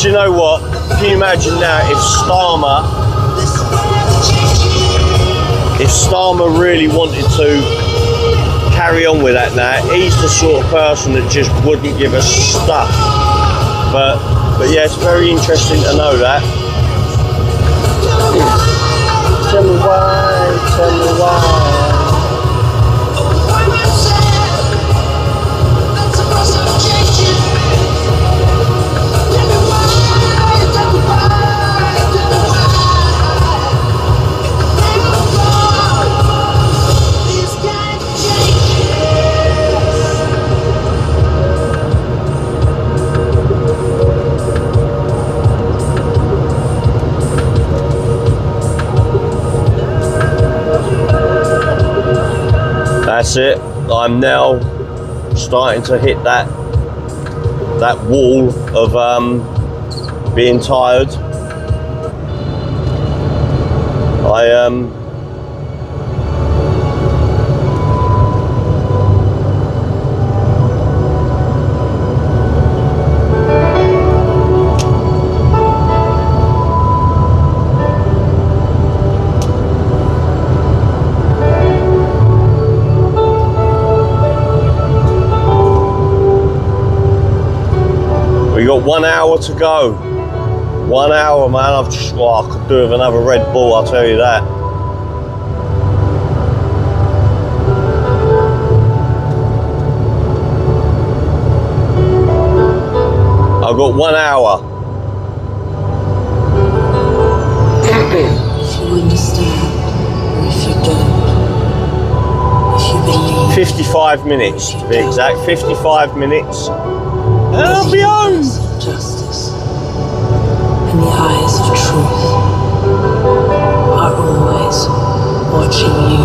Do you know what? Can you imagine now if Starmer really wanted to carry on with that now, he's the sort of person that just wouldn't give a stuff. But yeah, it's very interesting to know that. Tell me why, tell me why. That's it. I'm now starting to hit that wall of being tired. We got 1 hour to go. 1 hour, man. I could do with another Red Bull, I'll tell you that. I've got 1 hour. If you understand, or if you don't, if you believe. 55 minutes to be exact. 55 minutes. And I'll be home. Justice and the eyes of truth are always watching you.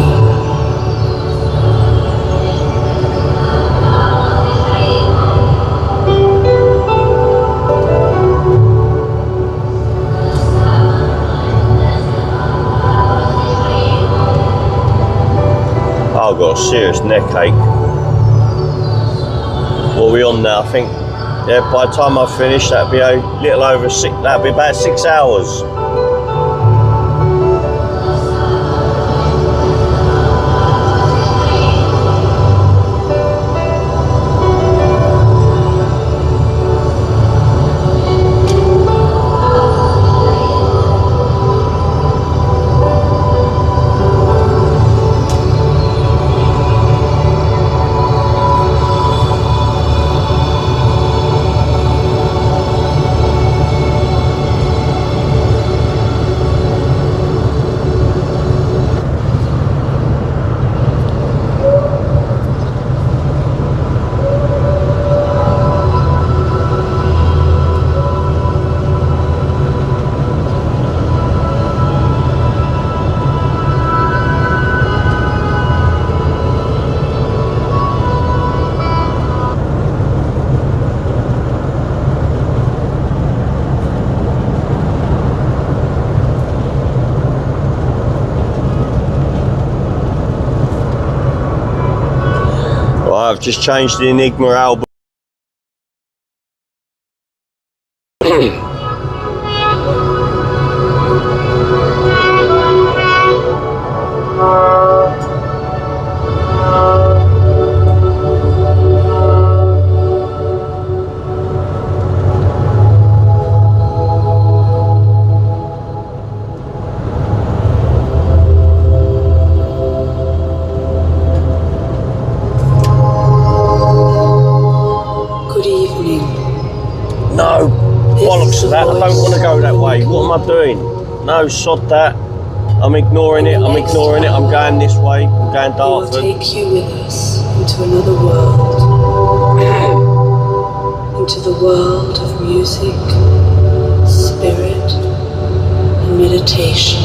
I've got a serious neck ache. What are we on now? I think. Yeah, by the time I finish, that'd be a little over 6. That'd be about 6 hours. I've just changed the Enigma album. No, bollocks to that. I don't want to go that way. What am I doing? No, sod that. I'm ignoring it. I'm ignoring it. I'm going this way. I'm going Dartford. We will take you with us into another world. Into the world of music, spirit, and meditation.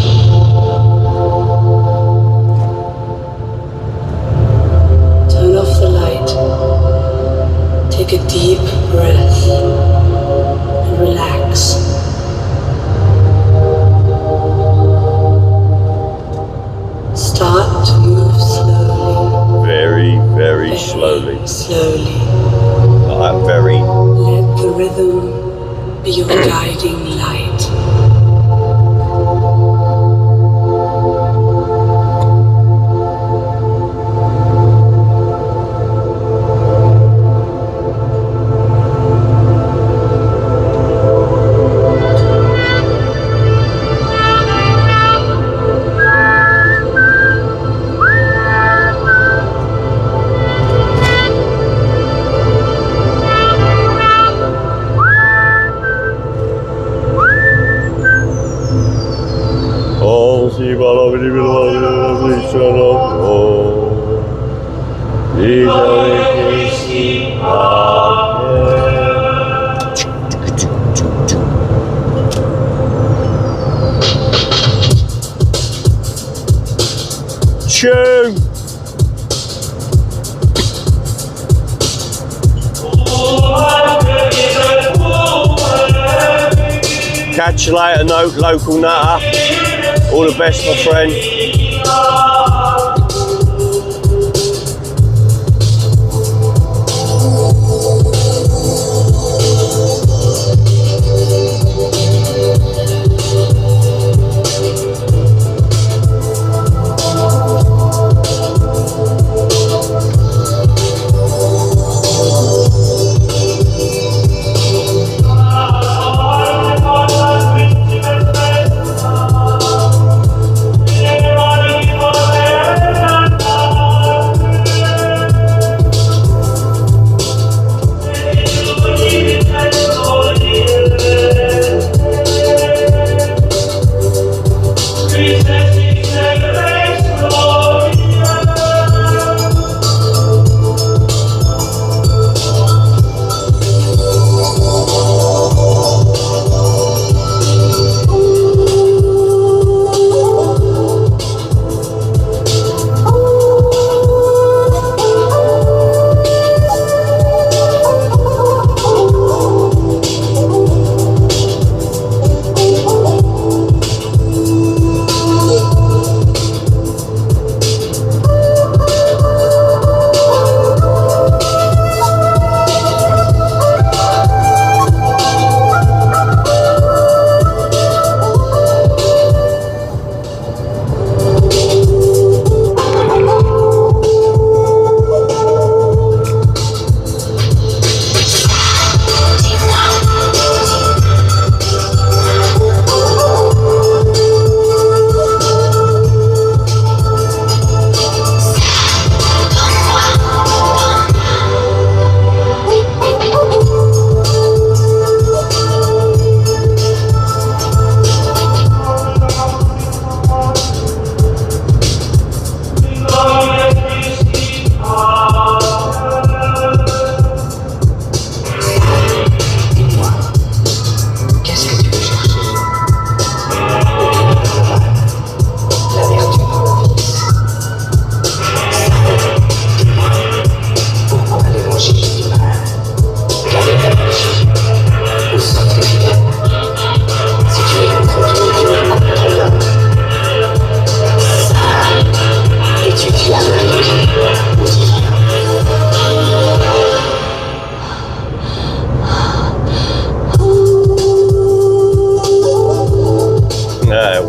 Turn off the light. Take a deep breath. Relax. Start to move slowly. Very, very slowly. Slowly. Like very. Let the rhythm be your guiding light. Tune. Catch you later, local nutter. All the best, my friend.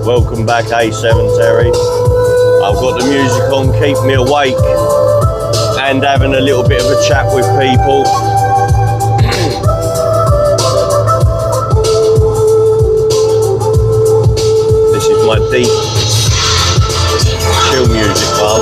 Welcome back, A7 Terry. I've got the music on, keep me awake and having a little bit of a chat with people. This is my deep chill music bar.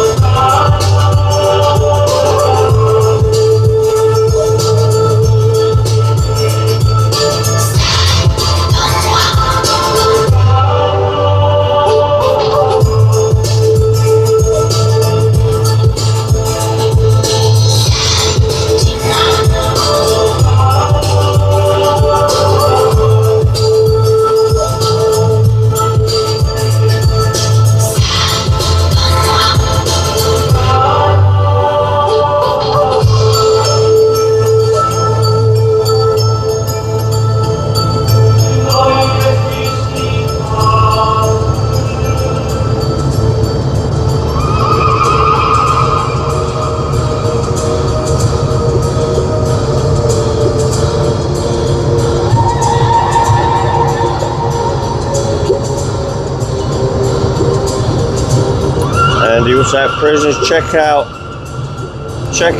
Andy, what's that? Prisoners, check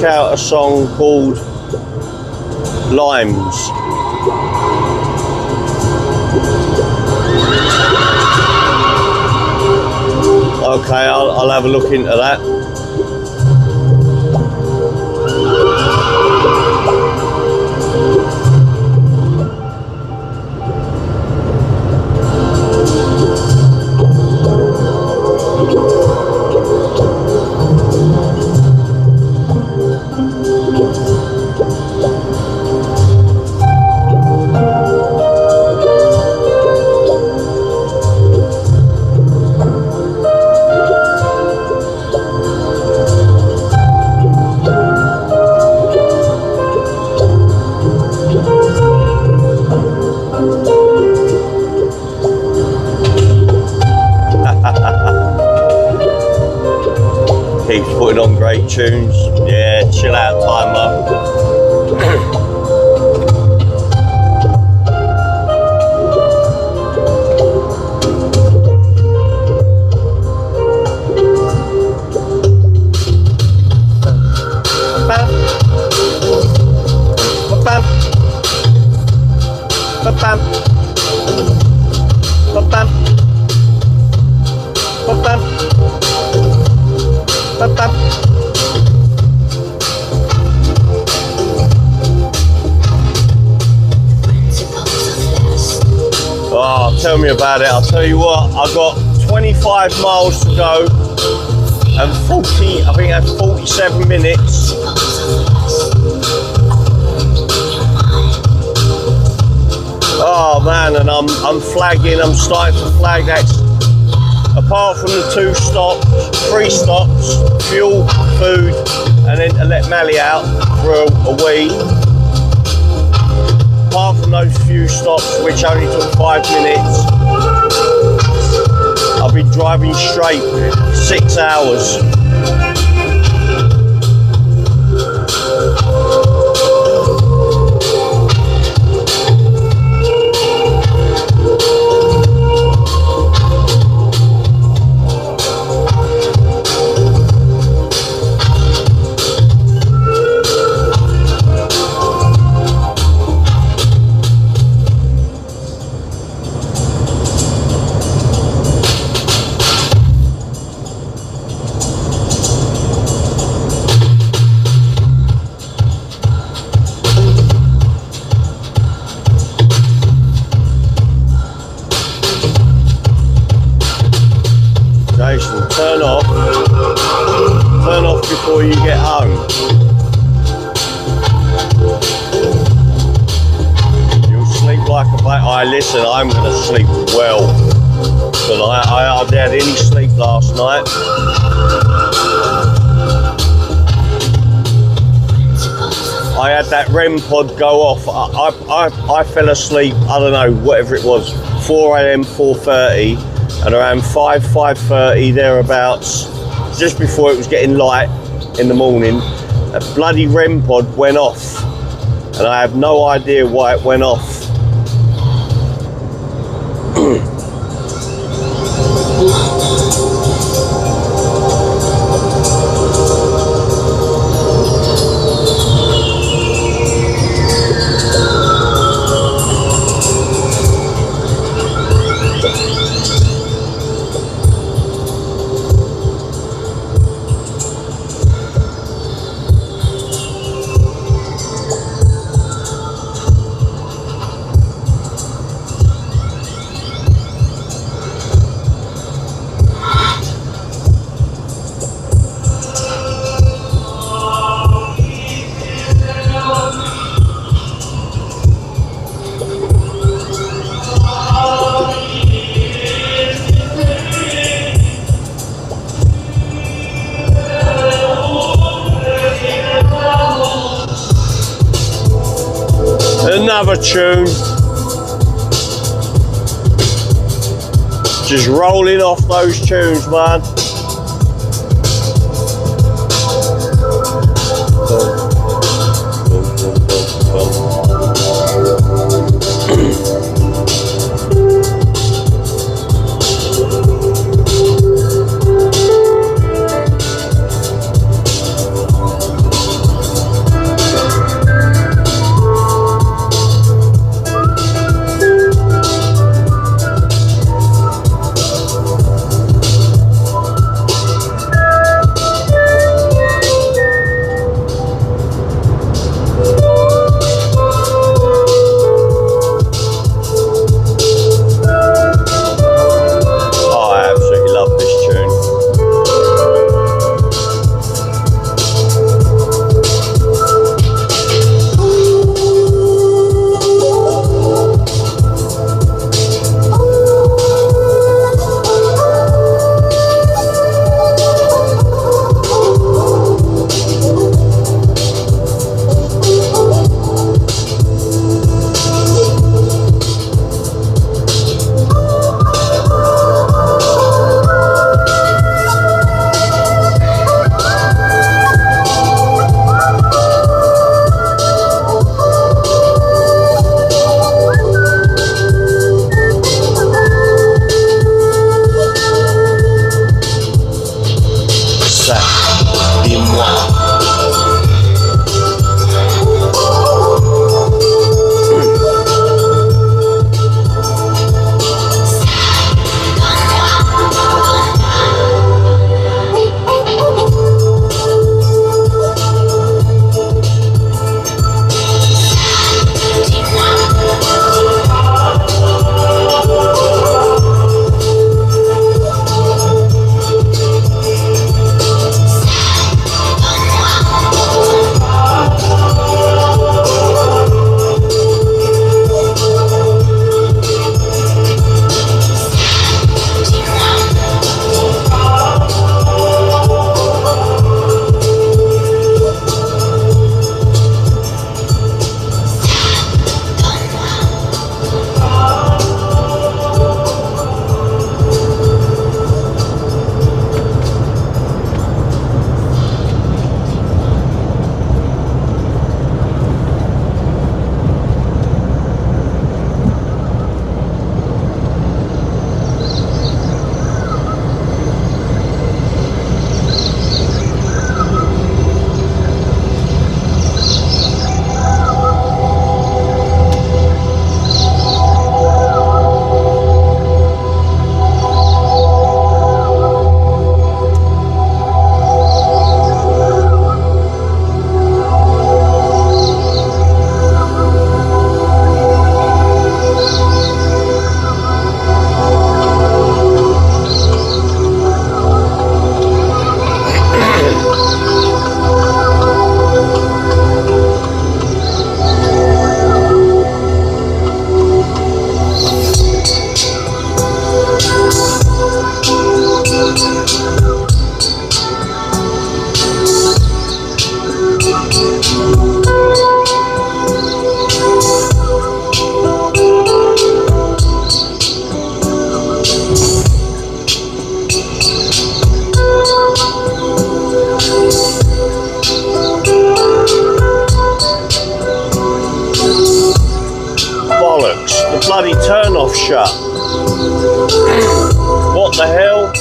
out a song called Limes. Okay, I'll have a look into that. Keeps putting on great tunes. Yeah, chill out timer. Oh, tell me about it. I'll tell you what, I've got 25 miles to go and 40, I think that's 47 minutes. Oh man, and I'm flagging, I'm starting to flag that. Apart from the 2 stops, 3 stops, fuel, food, and then to let Mally out for a wee. Apart from those few stops, which only took 5 minutes, I've been driving straight 6 hours. Turn off before you get home. You'll sleep like a baby. Listen, I'm going to sleep well tonight. I hardly had any sleep last night. I had that REM pod go off. I fell asleep, I don't know, whatever it was, 4 a.m, 4:30. And around 5:30 thereabouts, just before it was getting light in the morning, a bloody REM pod went off, and I have no idea why it went off. Another tune. Just rolling off those tunes, man. bloody turn-off shut. What the hell?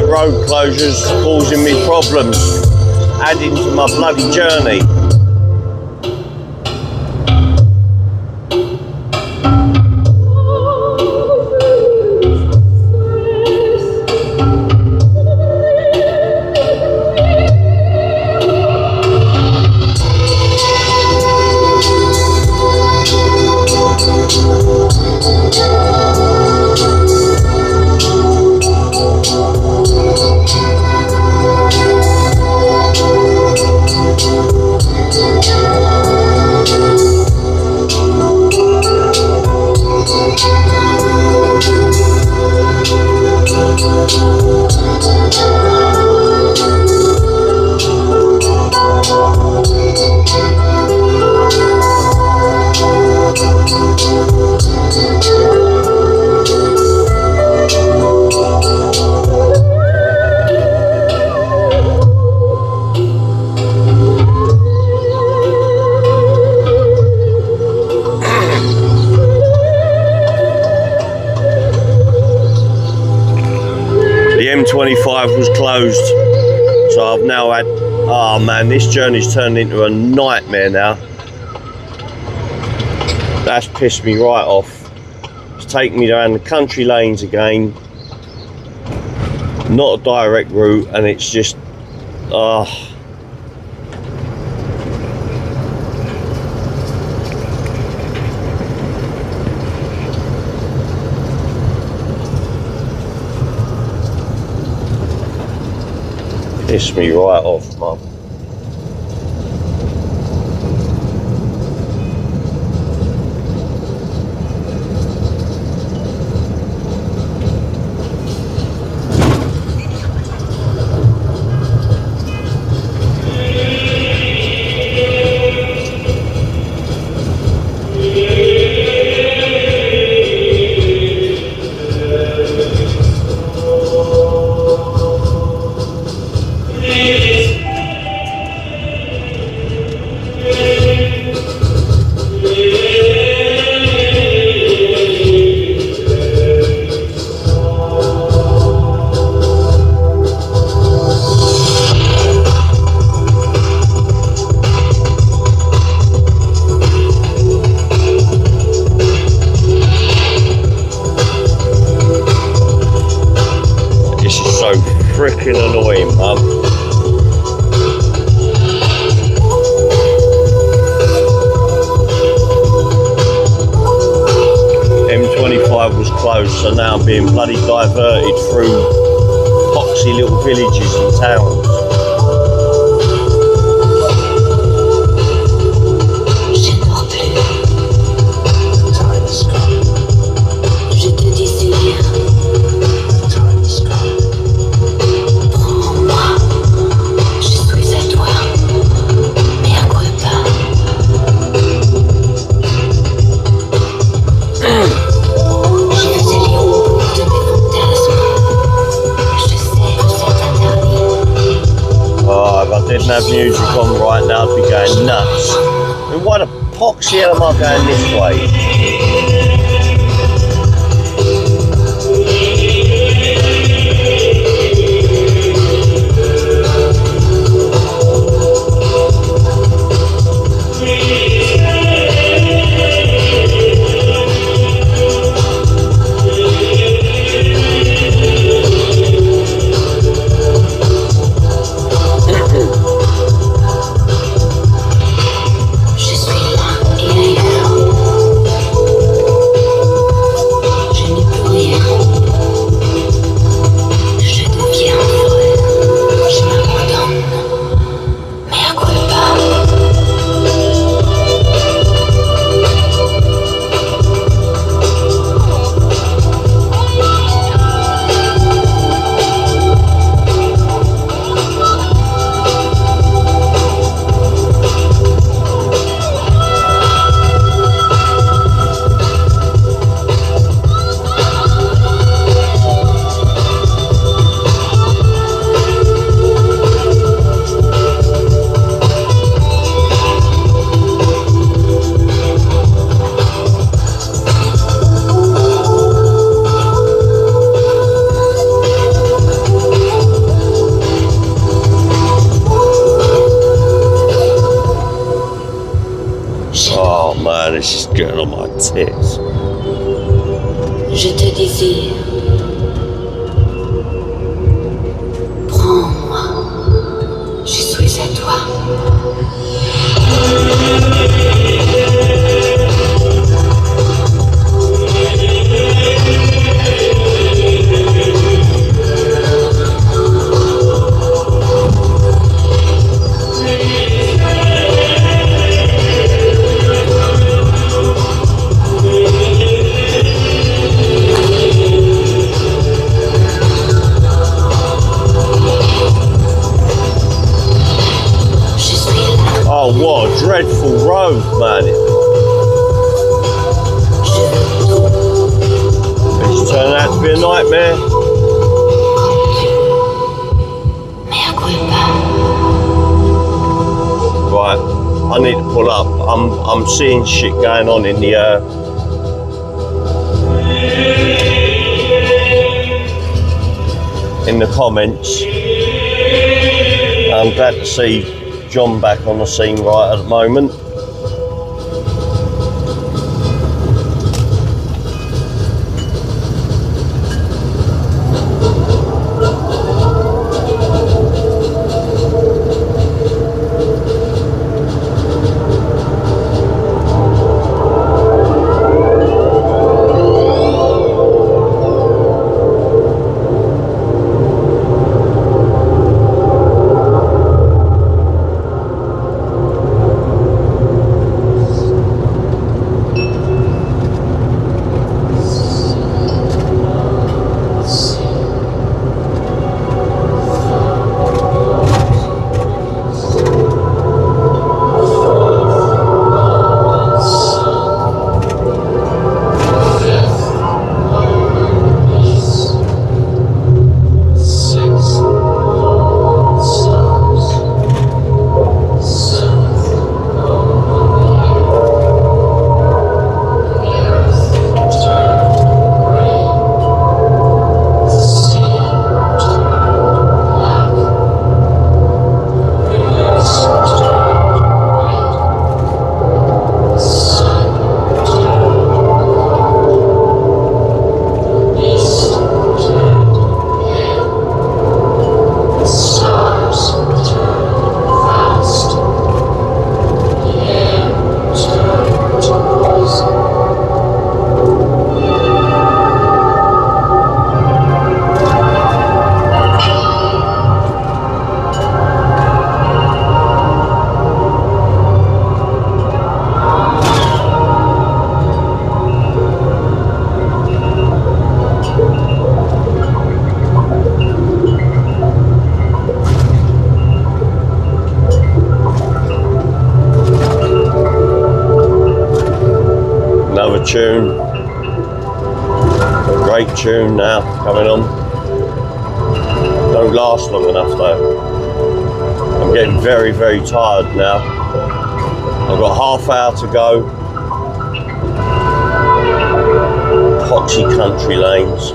Road closures causing me problems, adding to my bloody journey. M25 was closed, so I've now had, oh man, this journey's turned into a nightmare now. That's pissed me right off. It's taking me down the country lanes again, not a direct route, and it's just, pissed me right off, mum. Freaking annoying, mum. M25 was closed, so now I'm being bloody diverted through poxy little villages and towns. Prends-moi, je suis à toi, mais à quoi pas? didn't have music on right now, I'd be going nuts. I mean, why the poxy hell am I going this way? This is getting on my tits. Je te désire. Prends-moi. Je suis à toi. Oh, what a dreadful road, man. It's turned out to be a nightmare. Right, I need to pull up. I'm seeing shit going on in the comments. I'm glad to see John back on the scene right at the moment. Tune, great tune now coming on. Don't last long enough though. I I'm getting very, very tired now. I've got half hour to go. Poxy country lanes.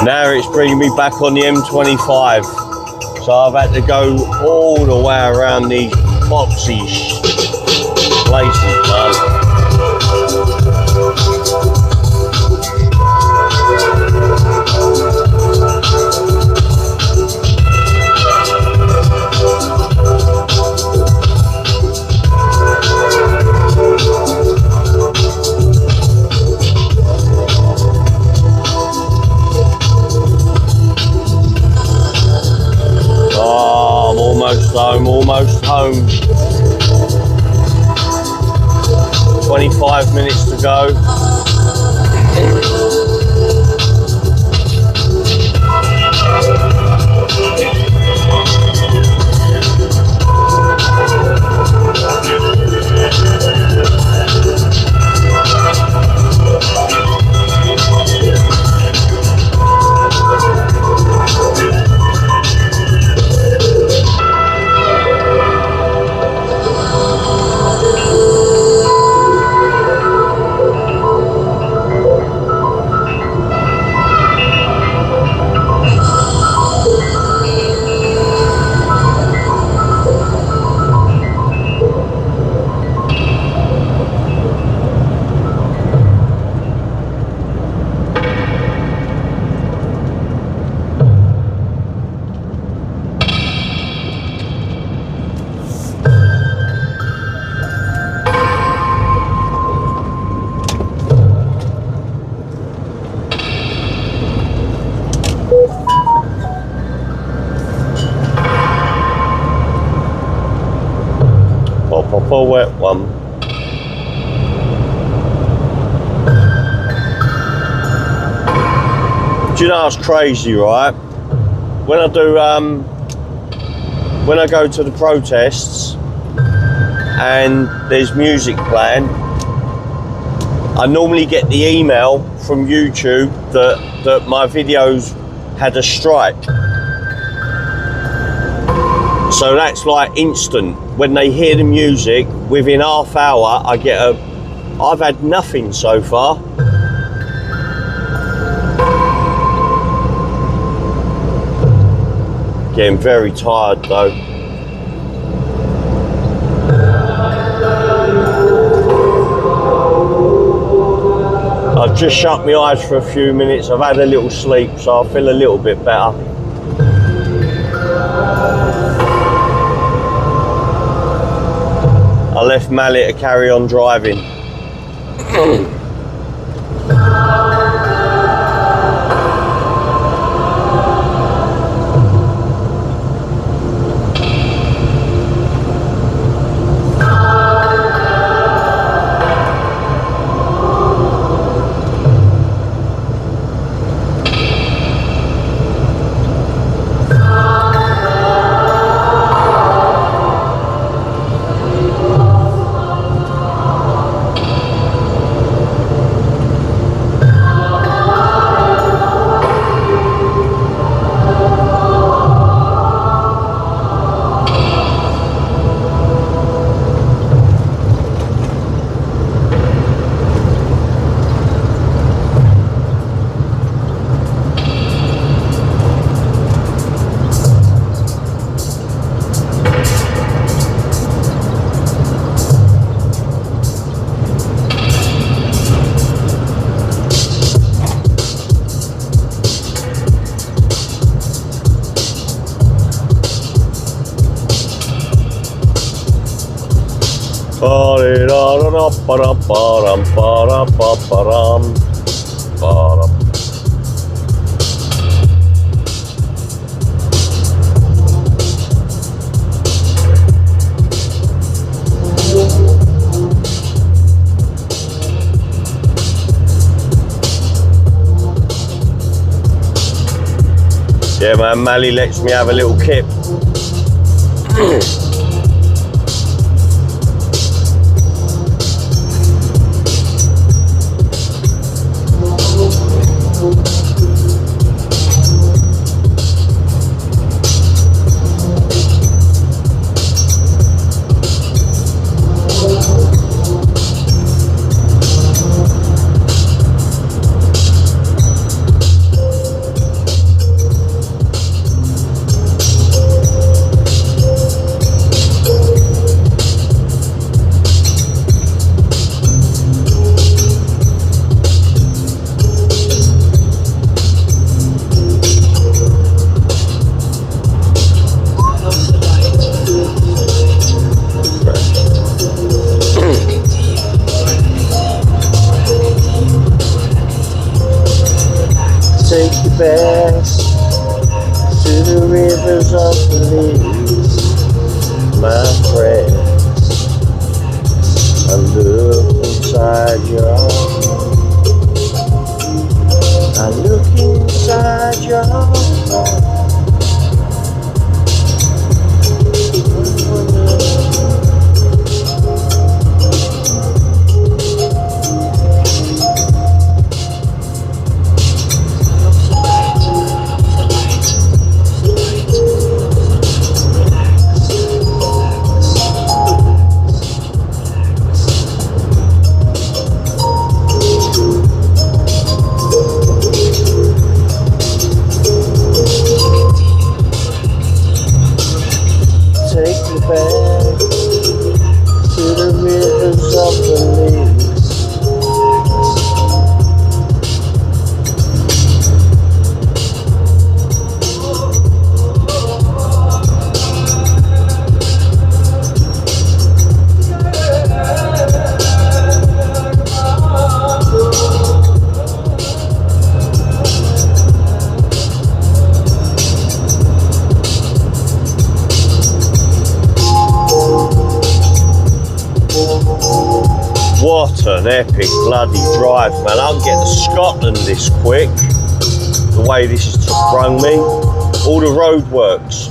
Now it's bringing me back on the M25. So I've had to go all the way around these boxy places, man. Almost home. 25 minutes to go. Pop a wet one. Do you know it's crazy, right? When I do, when I go to the protests and there's music playing, I normally get the email from YouTube that my videos had a strike. So that's like instant. When they hear the music, within half hour, I get a... I've had nothing so far. Getting very tired though. I've just shut my eyes for a few minutes. I've had a little sleep, so I feel a little bit better. I left Mallet to carry on driving. Yeah man, Mally lets me have a little kip. Take you back to the rivers of Belize, my friend. I look inside your eyes. I look inside your eyes. What an epic bloody drive, man. I'll get to Scotland this quick. The way this has sprung me. All the roadworks.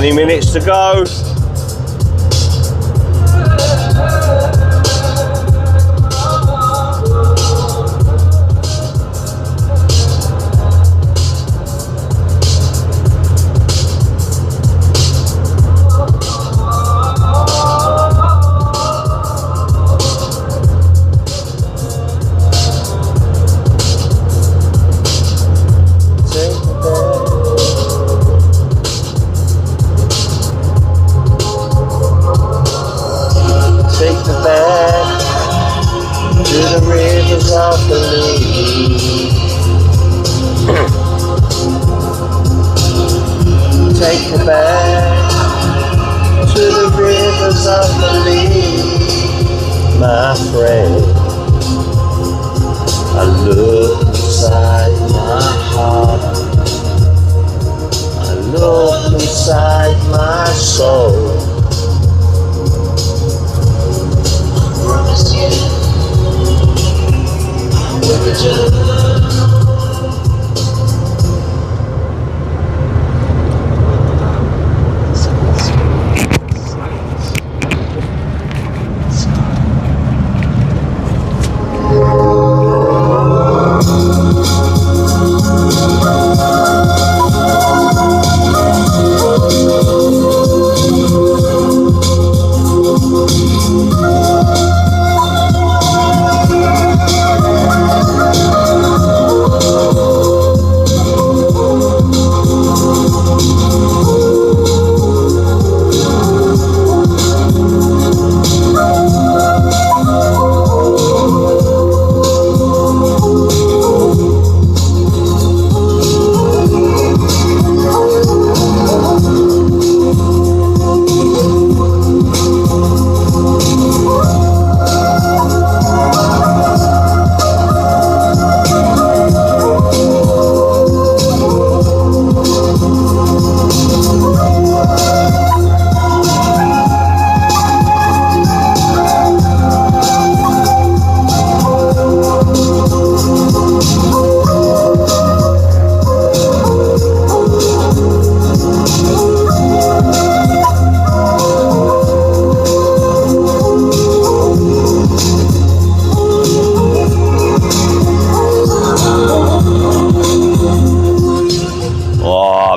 20 minutes to go. Take me back to the rivers of belief, my friend. I look inside my heart, I look inside my soul. I promise you I will return.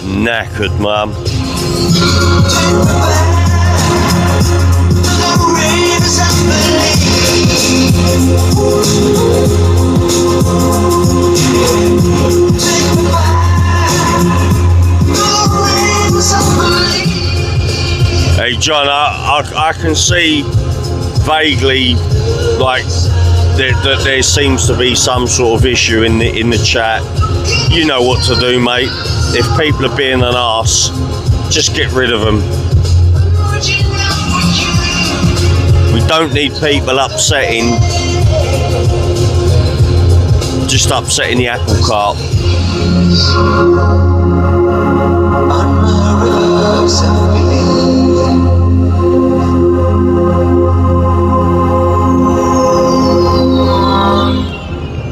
Knackered, mum. Hey John, I can see vaguely like that there seems to be some sort of issue in the chat. You know what to do, mate. If people are being an arse, just get rid of them. We don't need people upsetting, just upsetting the apple cart.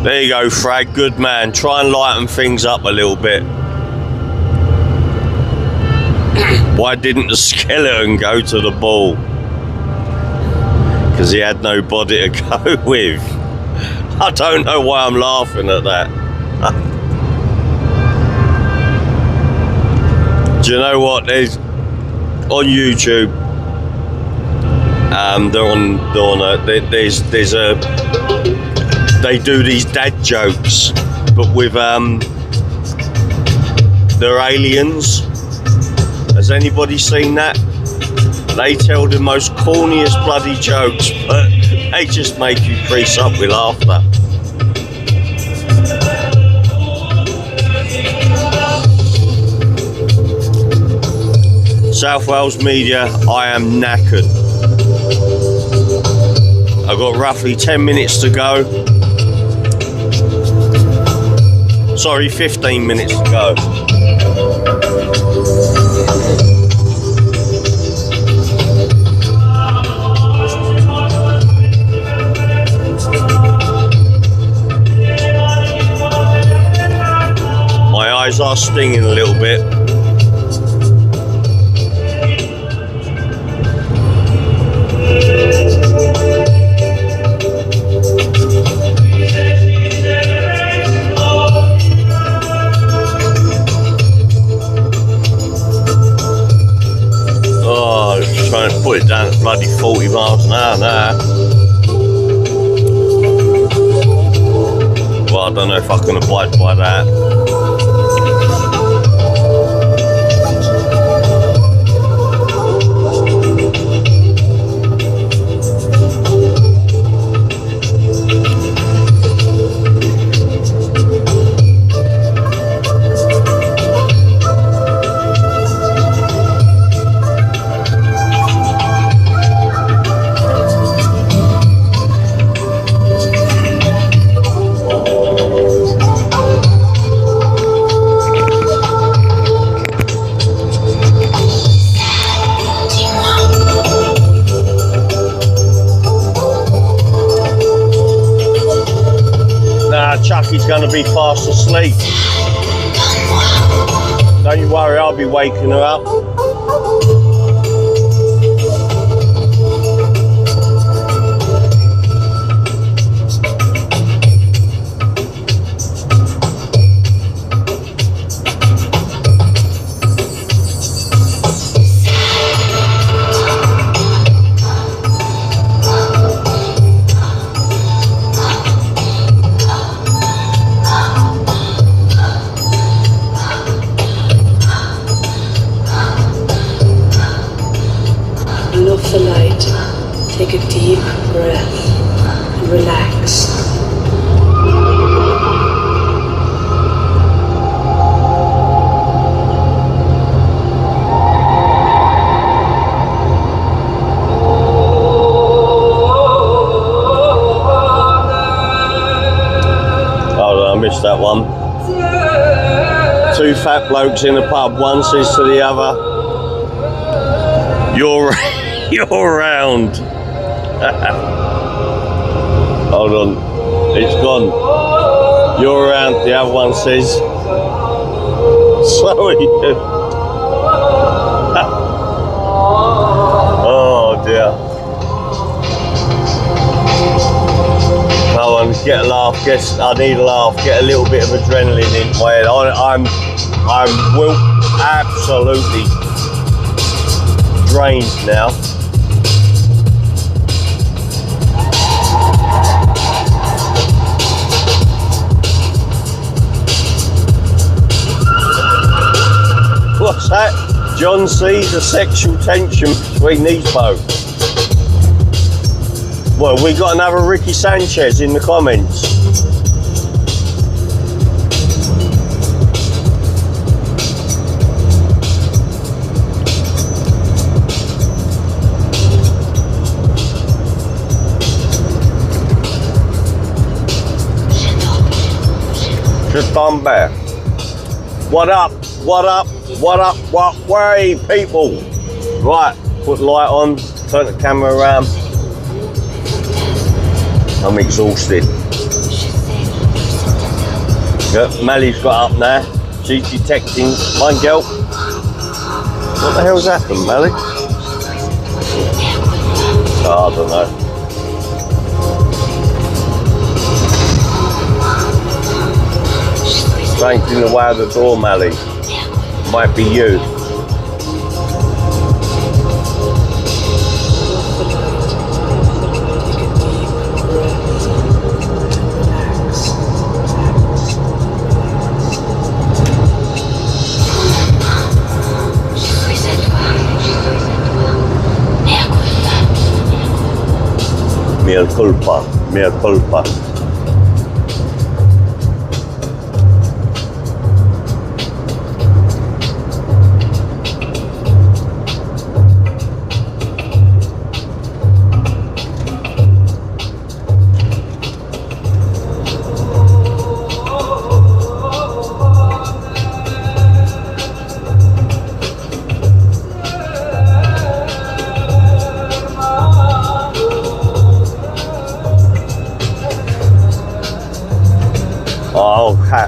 There you go, Frag, good man. Try and lighten things up a little bit. Why didn't the skeleton go to the ball? Because he had no body to go with. I don't know why I'm laughing at that. Do you know what? There's on YouTube. They do these dad jokes, but with they're aliens. Has anybody seen that? They tell the most corniest bloody jokes, but they just make you crease up with laughter. South Wales Media, I am knackered. I've got roughly 10 minutes to go. Sorry, 15 minutes to go. My eyes are stinging a little bit. 40 miles an hour now. Well, I don't know if I can abide by that. Chucky's going to be fast asleep. Don't you worry, I'll be waking her up. Look for light. Take a deep breath and relax. Oh, I missed that one. Two fat blokes in a pub, one says to the other, You're round. Hold on, it's gone. You're round, the other one says. Sorry. Oh dear. Come on, get a laugh. I need a laugh. Get a little bit of adrenaline in my head. I will absolutely drained now. What's that? John sees a sexual tension between these both. Well, we got another Ricky Sanchez in the comments. Just on back. What up? What up? What up? What way, people? Right, put the light on, turn the camera around. I'm exhausted. Yep, Mally's got up now. She's detecting. Mind, girl. What the hell's happened, Mally? Oh, I don't know. Something's in the way of the door, Mally. Might be you. Mea culpa, mea culpa.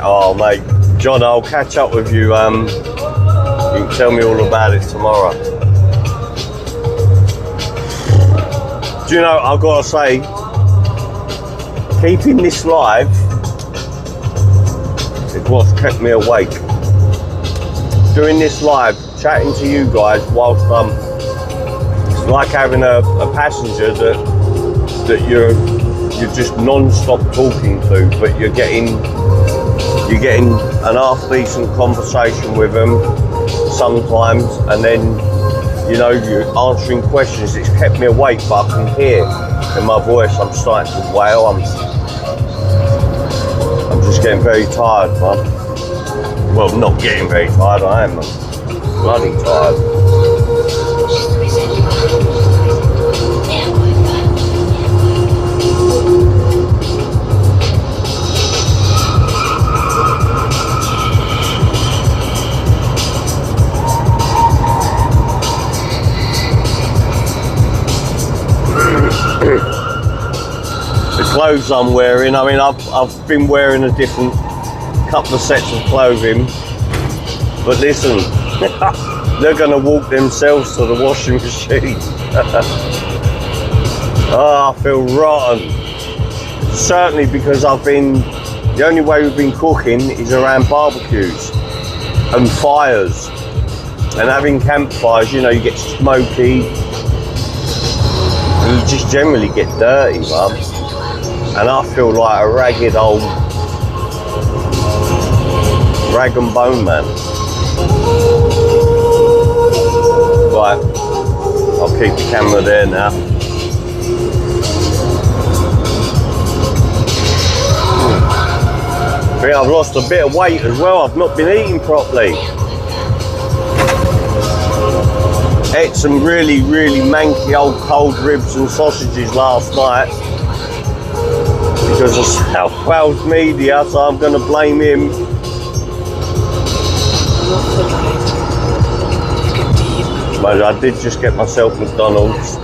Oh mate, John, I'll catch up with you. You can tell me all about it tomorrow. Do you know, I've got to say, keeping this live is what's kept me awake. Doing this live, chatting to you guys whilst I'm It's like having a passenger that you're just non-stop talking to, but you're getting an half decent conversation with them sometimes, and then you're answering questions. It's kept me awake, but I can hear in my voice I'm starting to wail. I'm just getting very tired, man. Well, not getting very tired, I am bloody tired. The clothes I'm wearing, I mean, I've been wearing a different couple of sets of clothing, but listen, they're gonna walk themselves to the washing machine. Oh, I feel rotten. Certainly because the only way we've been cooking is around barbecues and fires, and having campfires, you get smoky, and you just generally get dirty, mum. And I feel like a ragged old rag and bone man. Right, I'll keep the camera there now. I think I've lost a bit of weight as well. I've not been eating properly. Ate some really, really manky old cold ribs and sausages last night because of South Wales media, so I'm going to blame him. But I did just get myself McDonald's.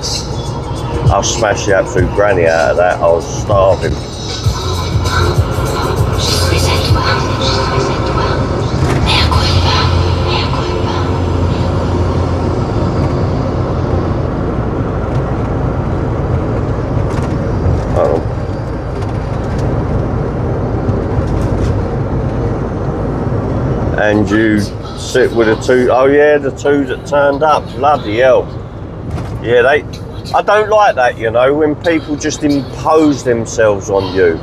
I'll smash the absolute granny out of that. I was starving. And you sit with the two, oh yeah, the two that turned up, bloody hell. Yeah, I don't like that, when people just impose themselves on you.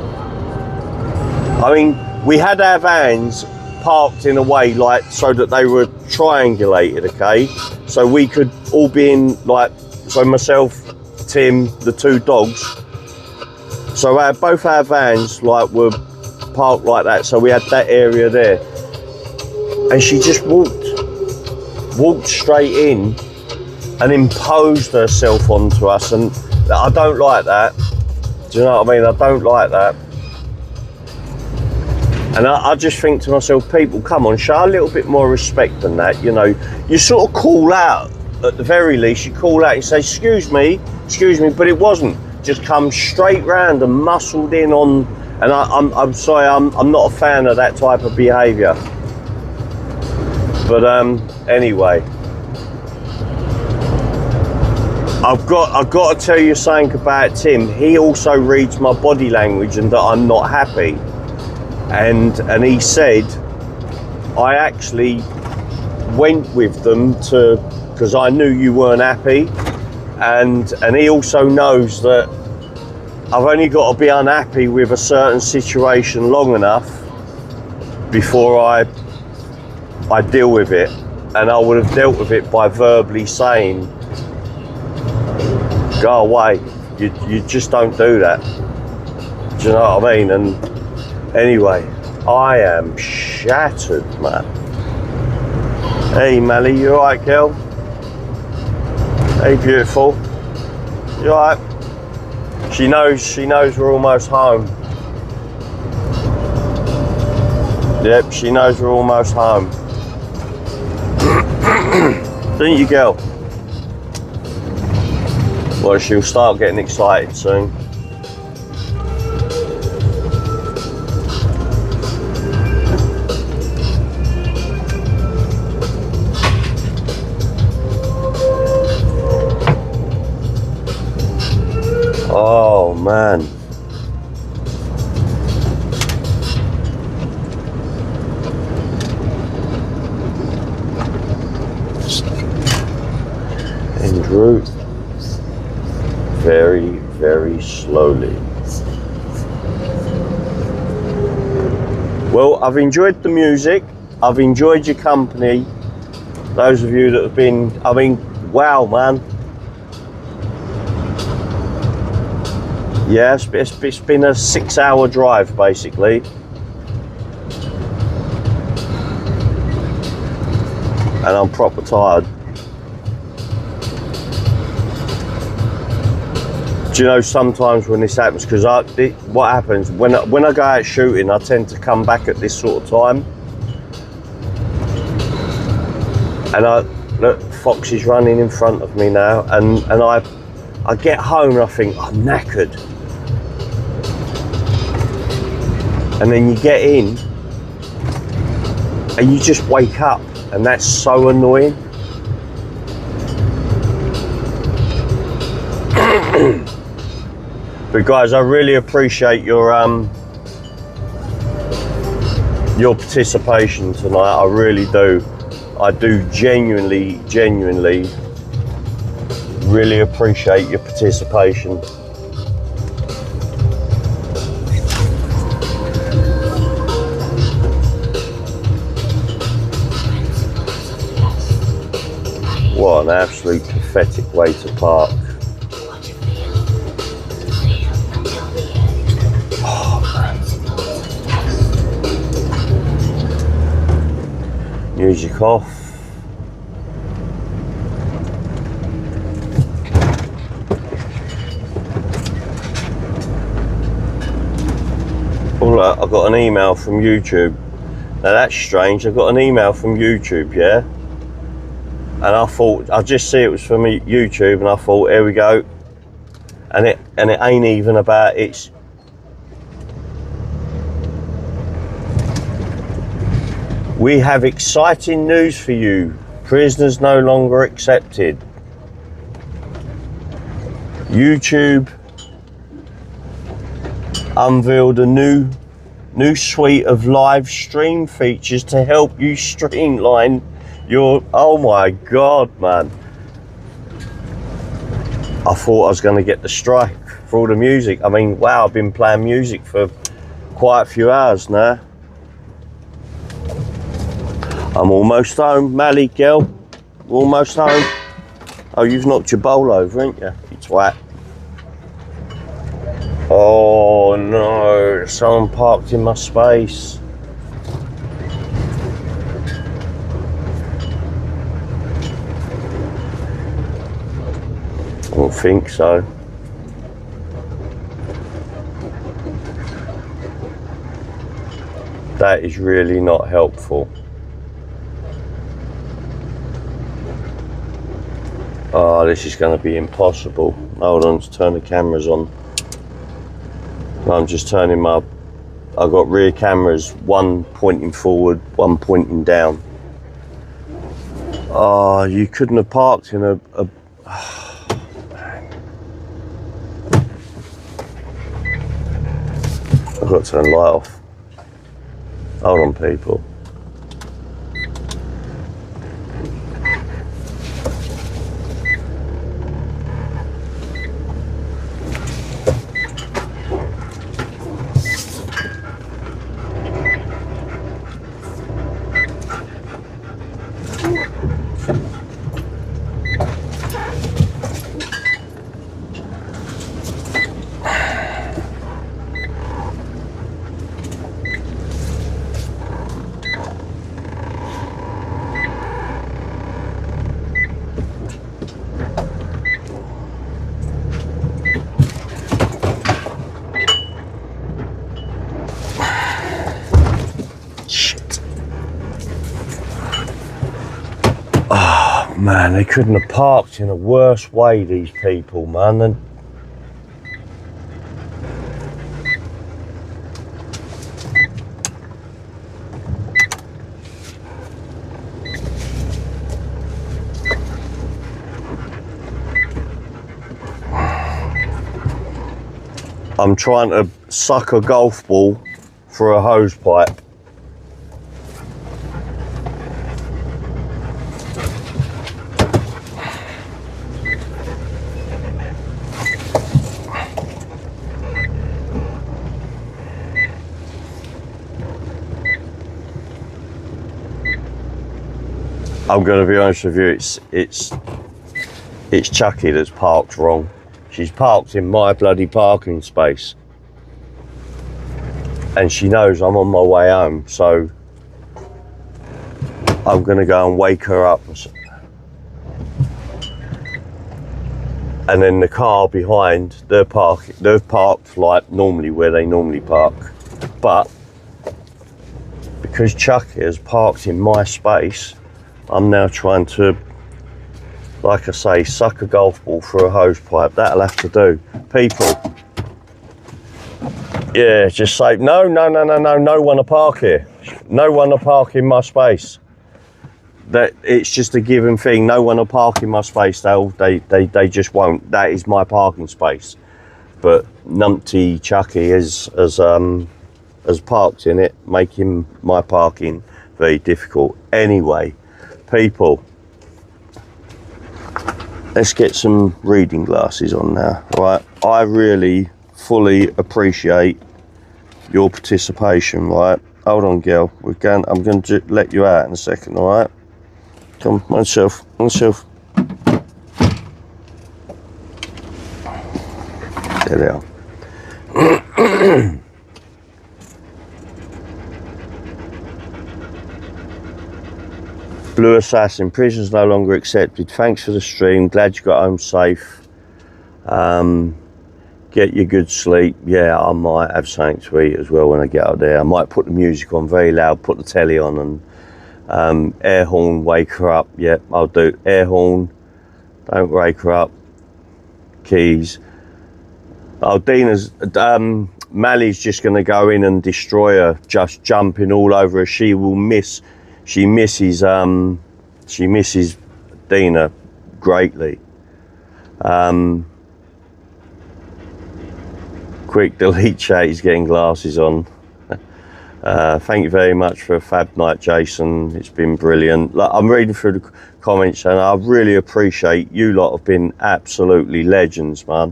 I mean, we had our vans parked in a way so that they were triangulated, okay? So we could all be in so myself, Tim, the two dogs. So both our vans were parked like that, so we had that area there. And she just walked straight in and imposed herself onto us, and I don't like that. Do you know what I mean? I don't like that. And I just think to myself, people, come on, show a little bit more respect than that. You sort of call out, at the very least, you call out and say, excuse me, but it wasn't. Just come straight round and muscled in on, and I'm sorry, I'm not a fan of that type of behaviour. But anyway, I've got to tell you something about Tim. He also reads my body language and that I'm not happy. And he said I actually went with them because I knew you weren't happy, and he also knows that I've only got to be unhappy with a certain situation long enough before I deal with it, and I would have dealt with it by verbally saying, go away, you just don't do that. Do you know what I mean? And anyway, I am shattered, man. Hey Melly, you alright, girl? Hey beautiful, you alright? She knows we're almost home. Yep, she knows we're almost home. Didn't you, girl? Well, she'll start getting excited soon. Oh man. En route. very, very slowly. Well, I've enjoyed the music. I've enjoyed your company. Those of you that have been, I mean, wow, man. Yeah, it's been a 6-hour drive, basically. And I'm proper tired. Do you know, sometimes when this happens, because what happens, when I go out shooting, I tend to come back at this sort of time. And look, Fox is running in front of me now, and I get home and I think, I'm knackered. And then you get in, and you just wake up, and that's so annoying. But guys, I really appreciate your participation tonight. I really do. I do genuinely really appreciate your participation. What an absolute pathetic way to park. Music off. Oh look, I got an email from YouTube. Now that's strange. I got an email from YouTube, yeah? And I thought, I just see it was from YouTube, and I thought, here we go. And it ain't even about it's. We have exciting news for you. Prisoners no longer accepted. YouTube unveiled a new suite of live stream features to help you streamline your. Oh my God, man. I thought I was going to get the strike for all the music. I mean, wow, I've been playing music for quite a few hours now. I'm almost home, Mally, girl. Almost home. Oh, you've knocked your bowl over, ain't you? You twat. Oh no, someone parked in my space. I don't think so. That is really not helpful. Oh, this is going to be impossible. Hold on, to turn the cameras on. I'm just turning my. I've got rear cameras, one pointing forward, one pointing down. Oh, you couldn't have parked in a I've got to turn the light off. Hold on, people. Man, they couldn't have parked in a worse way, these people, man. And I'm trying to suck a golf ball through a hose pipe. I'm going to be honest with you, it's Chucky that's parked wrong. She's parked in my bloody parking space. And she knows I'm on my way home, so I'm going to go and wake her up. And then the car behind, they've parked like normally where they normally park. But because Chucky has parked in my space, I'm now trying to, like I say, suck a golf ball through a hose pipe. That'll have to do. People, yeah, just say, no one to park here. No one to park in my space. That it's just a given thing. No one will park in my space. They just won't. That is my parking space. But numpty Chucky has parked in it, making my parking very difficult. Anyway, people, let's get some reading glasses on now. Right, I really fully appreciate your participation. Right, hold on, girl. I'm going to let you out in a second. All right. Come, myself. There they are. Blue Assassin, prison's no longer accepted. Thanks for the stream. Glad you got home safe. Get your good sleep. Yeah, I might have something to eat as well when I get out there. I might put the music on very loud, put the telly on, and air horn, wake her up. Yep, I'll do air horn, don't wake her up. Keys. Oh, Dina's Mally's just going to go in and destroy her, just jumping all over her. She misses Dina greatly. Quick delete chat, he's getting glasses on. Thank you very much for a fab night, Jason. It's been brilliant. Like, I'm reading through the comments and I really appreciate you lot have been absolutely legends, man.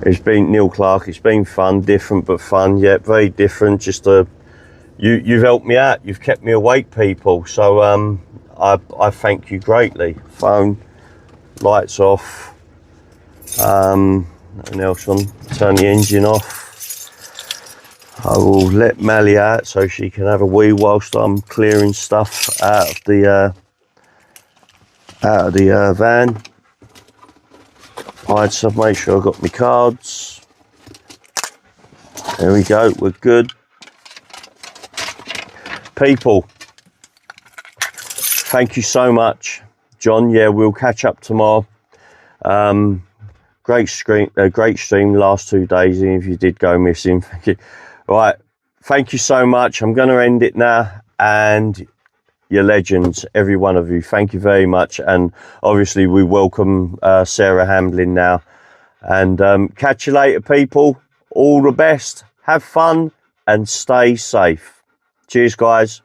It's been Neil Clark, it's been fun, different but fun. Yeah, very different. Just you've helped me out, you've kept me awake, people, so I thank you greatly. Phone, lights off, nothing else on, turn the engine off. I will let Mally out so she can have a wee whilst I'm clearing stuff out of the van. Hide stuff, make sure I've got my cards. There we go, we're good. People, thank you so much. John, yeah, we'll catch up tomorrow. Great stream last 2 days, and if you did go missing, thank you. Right, thank you so much. I'm going to end it now, and you're legends, every one of you. Thank you very much, and obviously we welcome Sarah Hamblin now. And catch you later, people. All the best. Have fun and stay safe. Cheers, guys.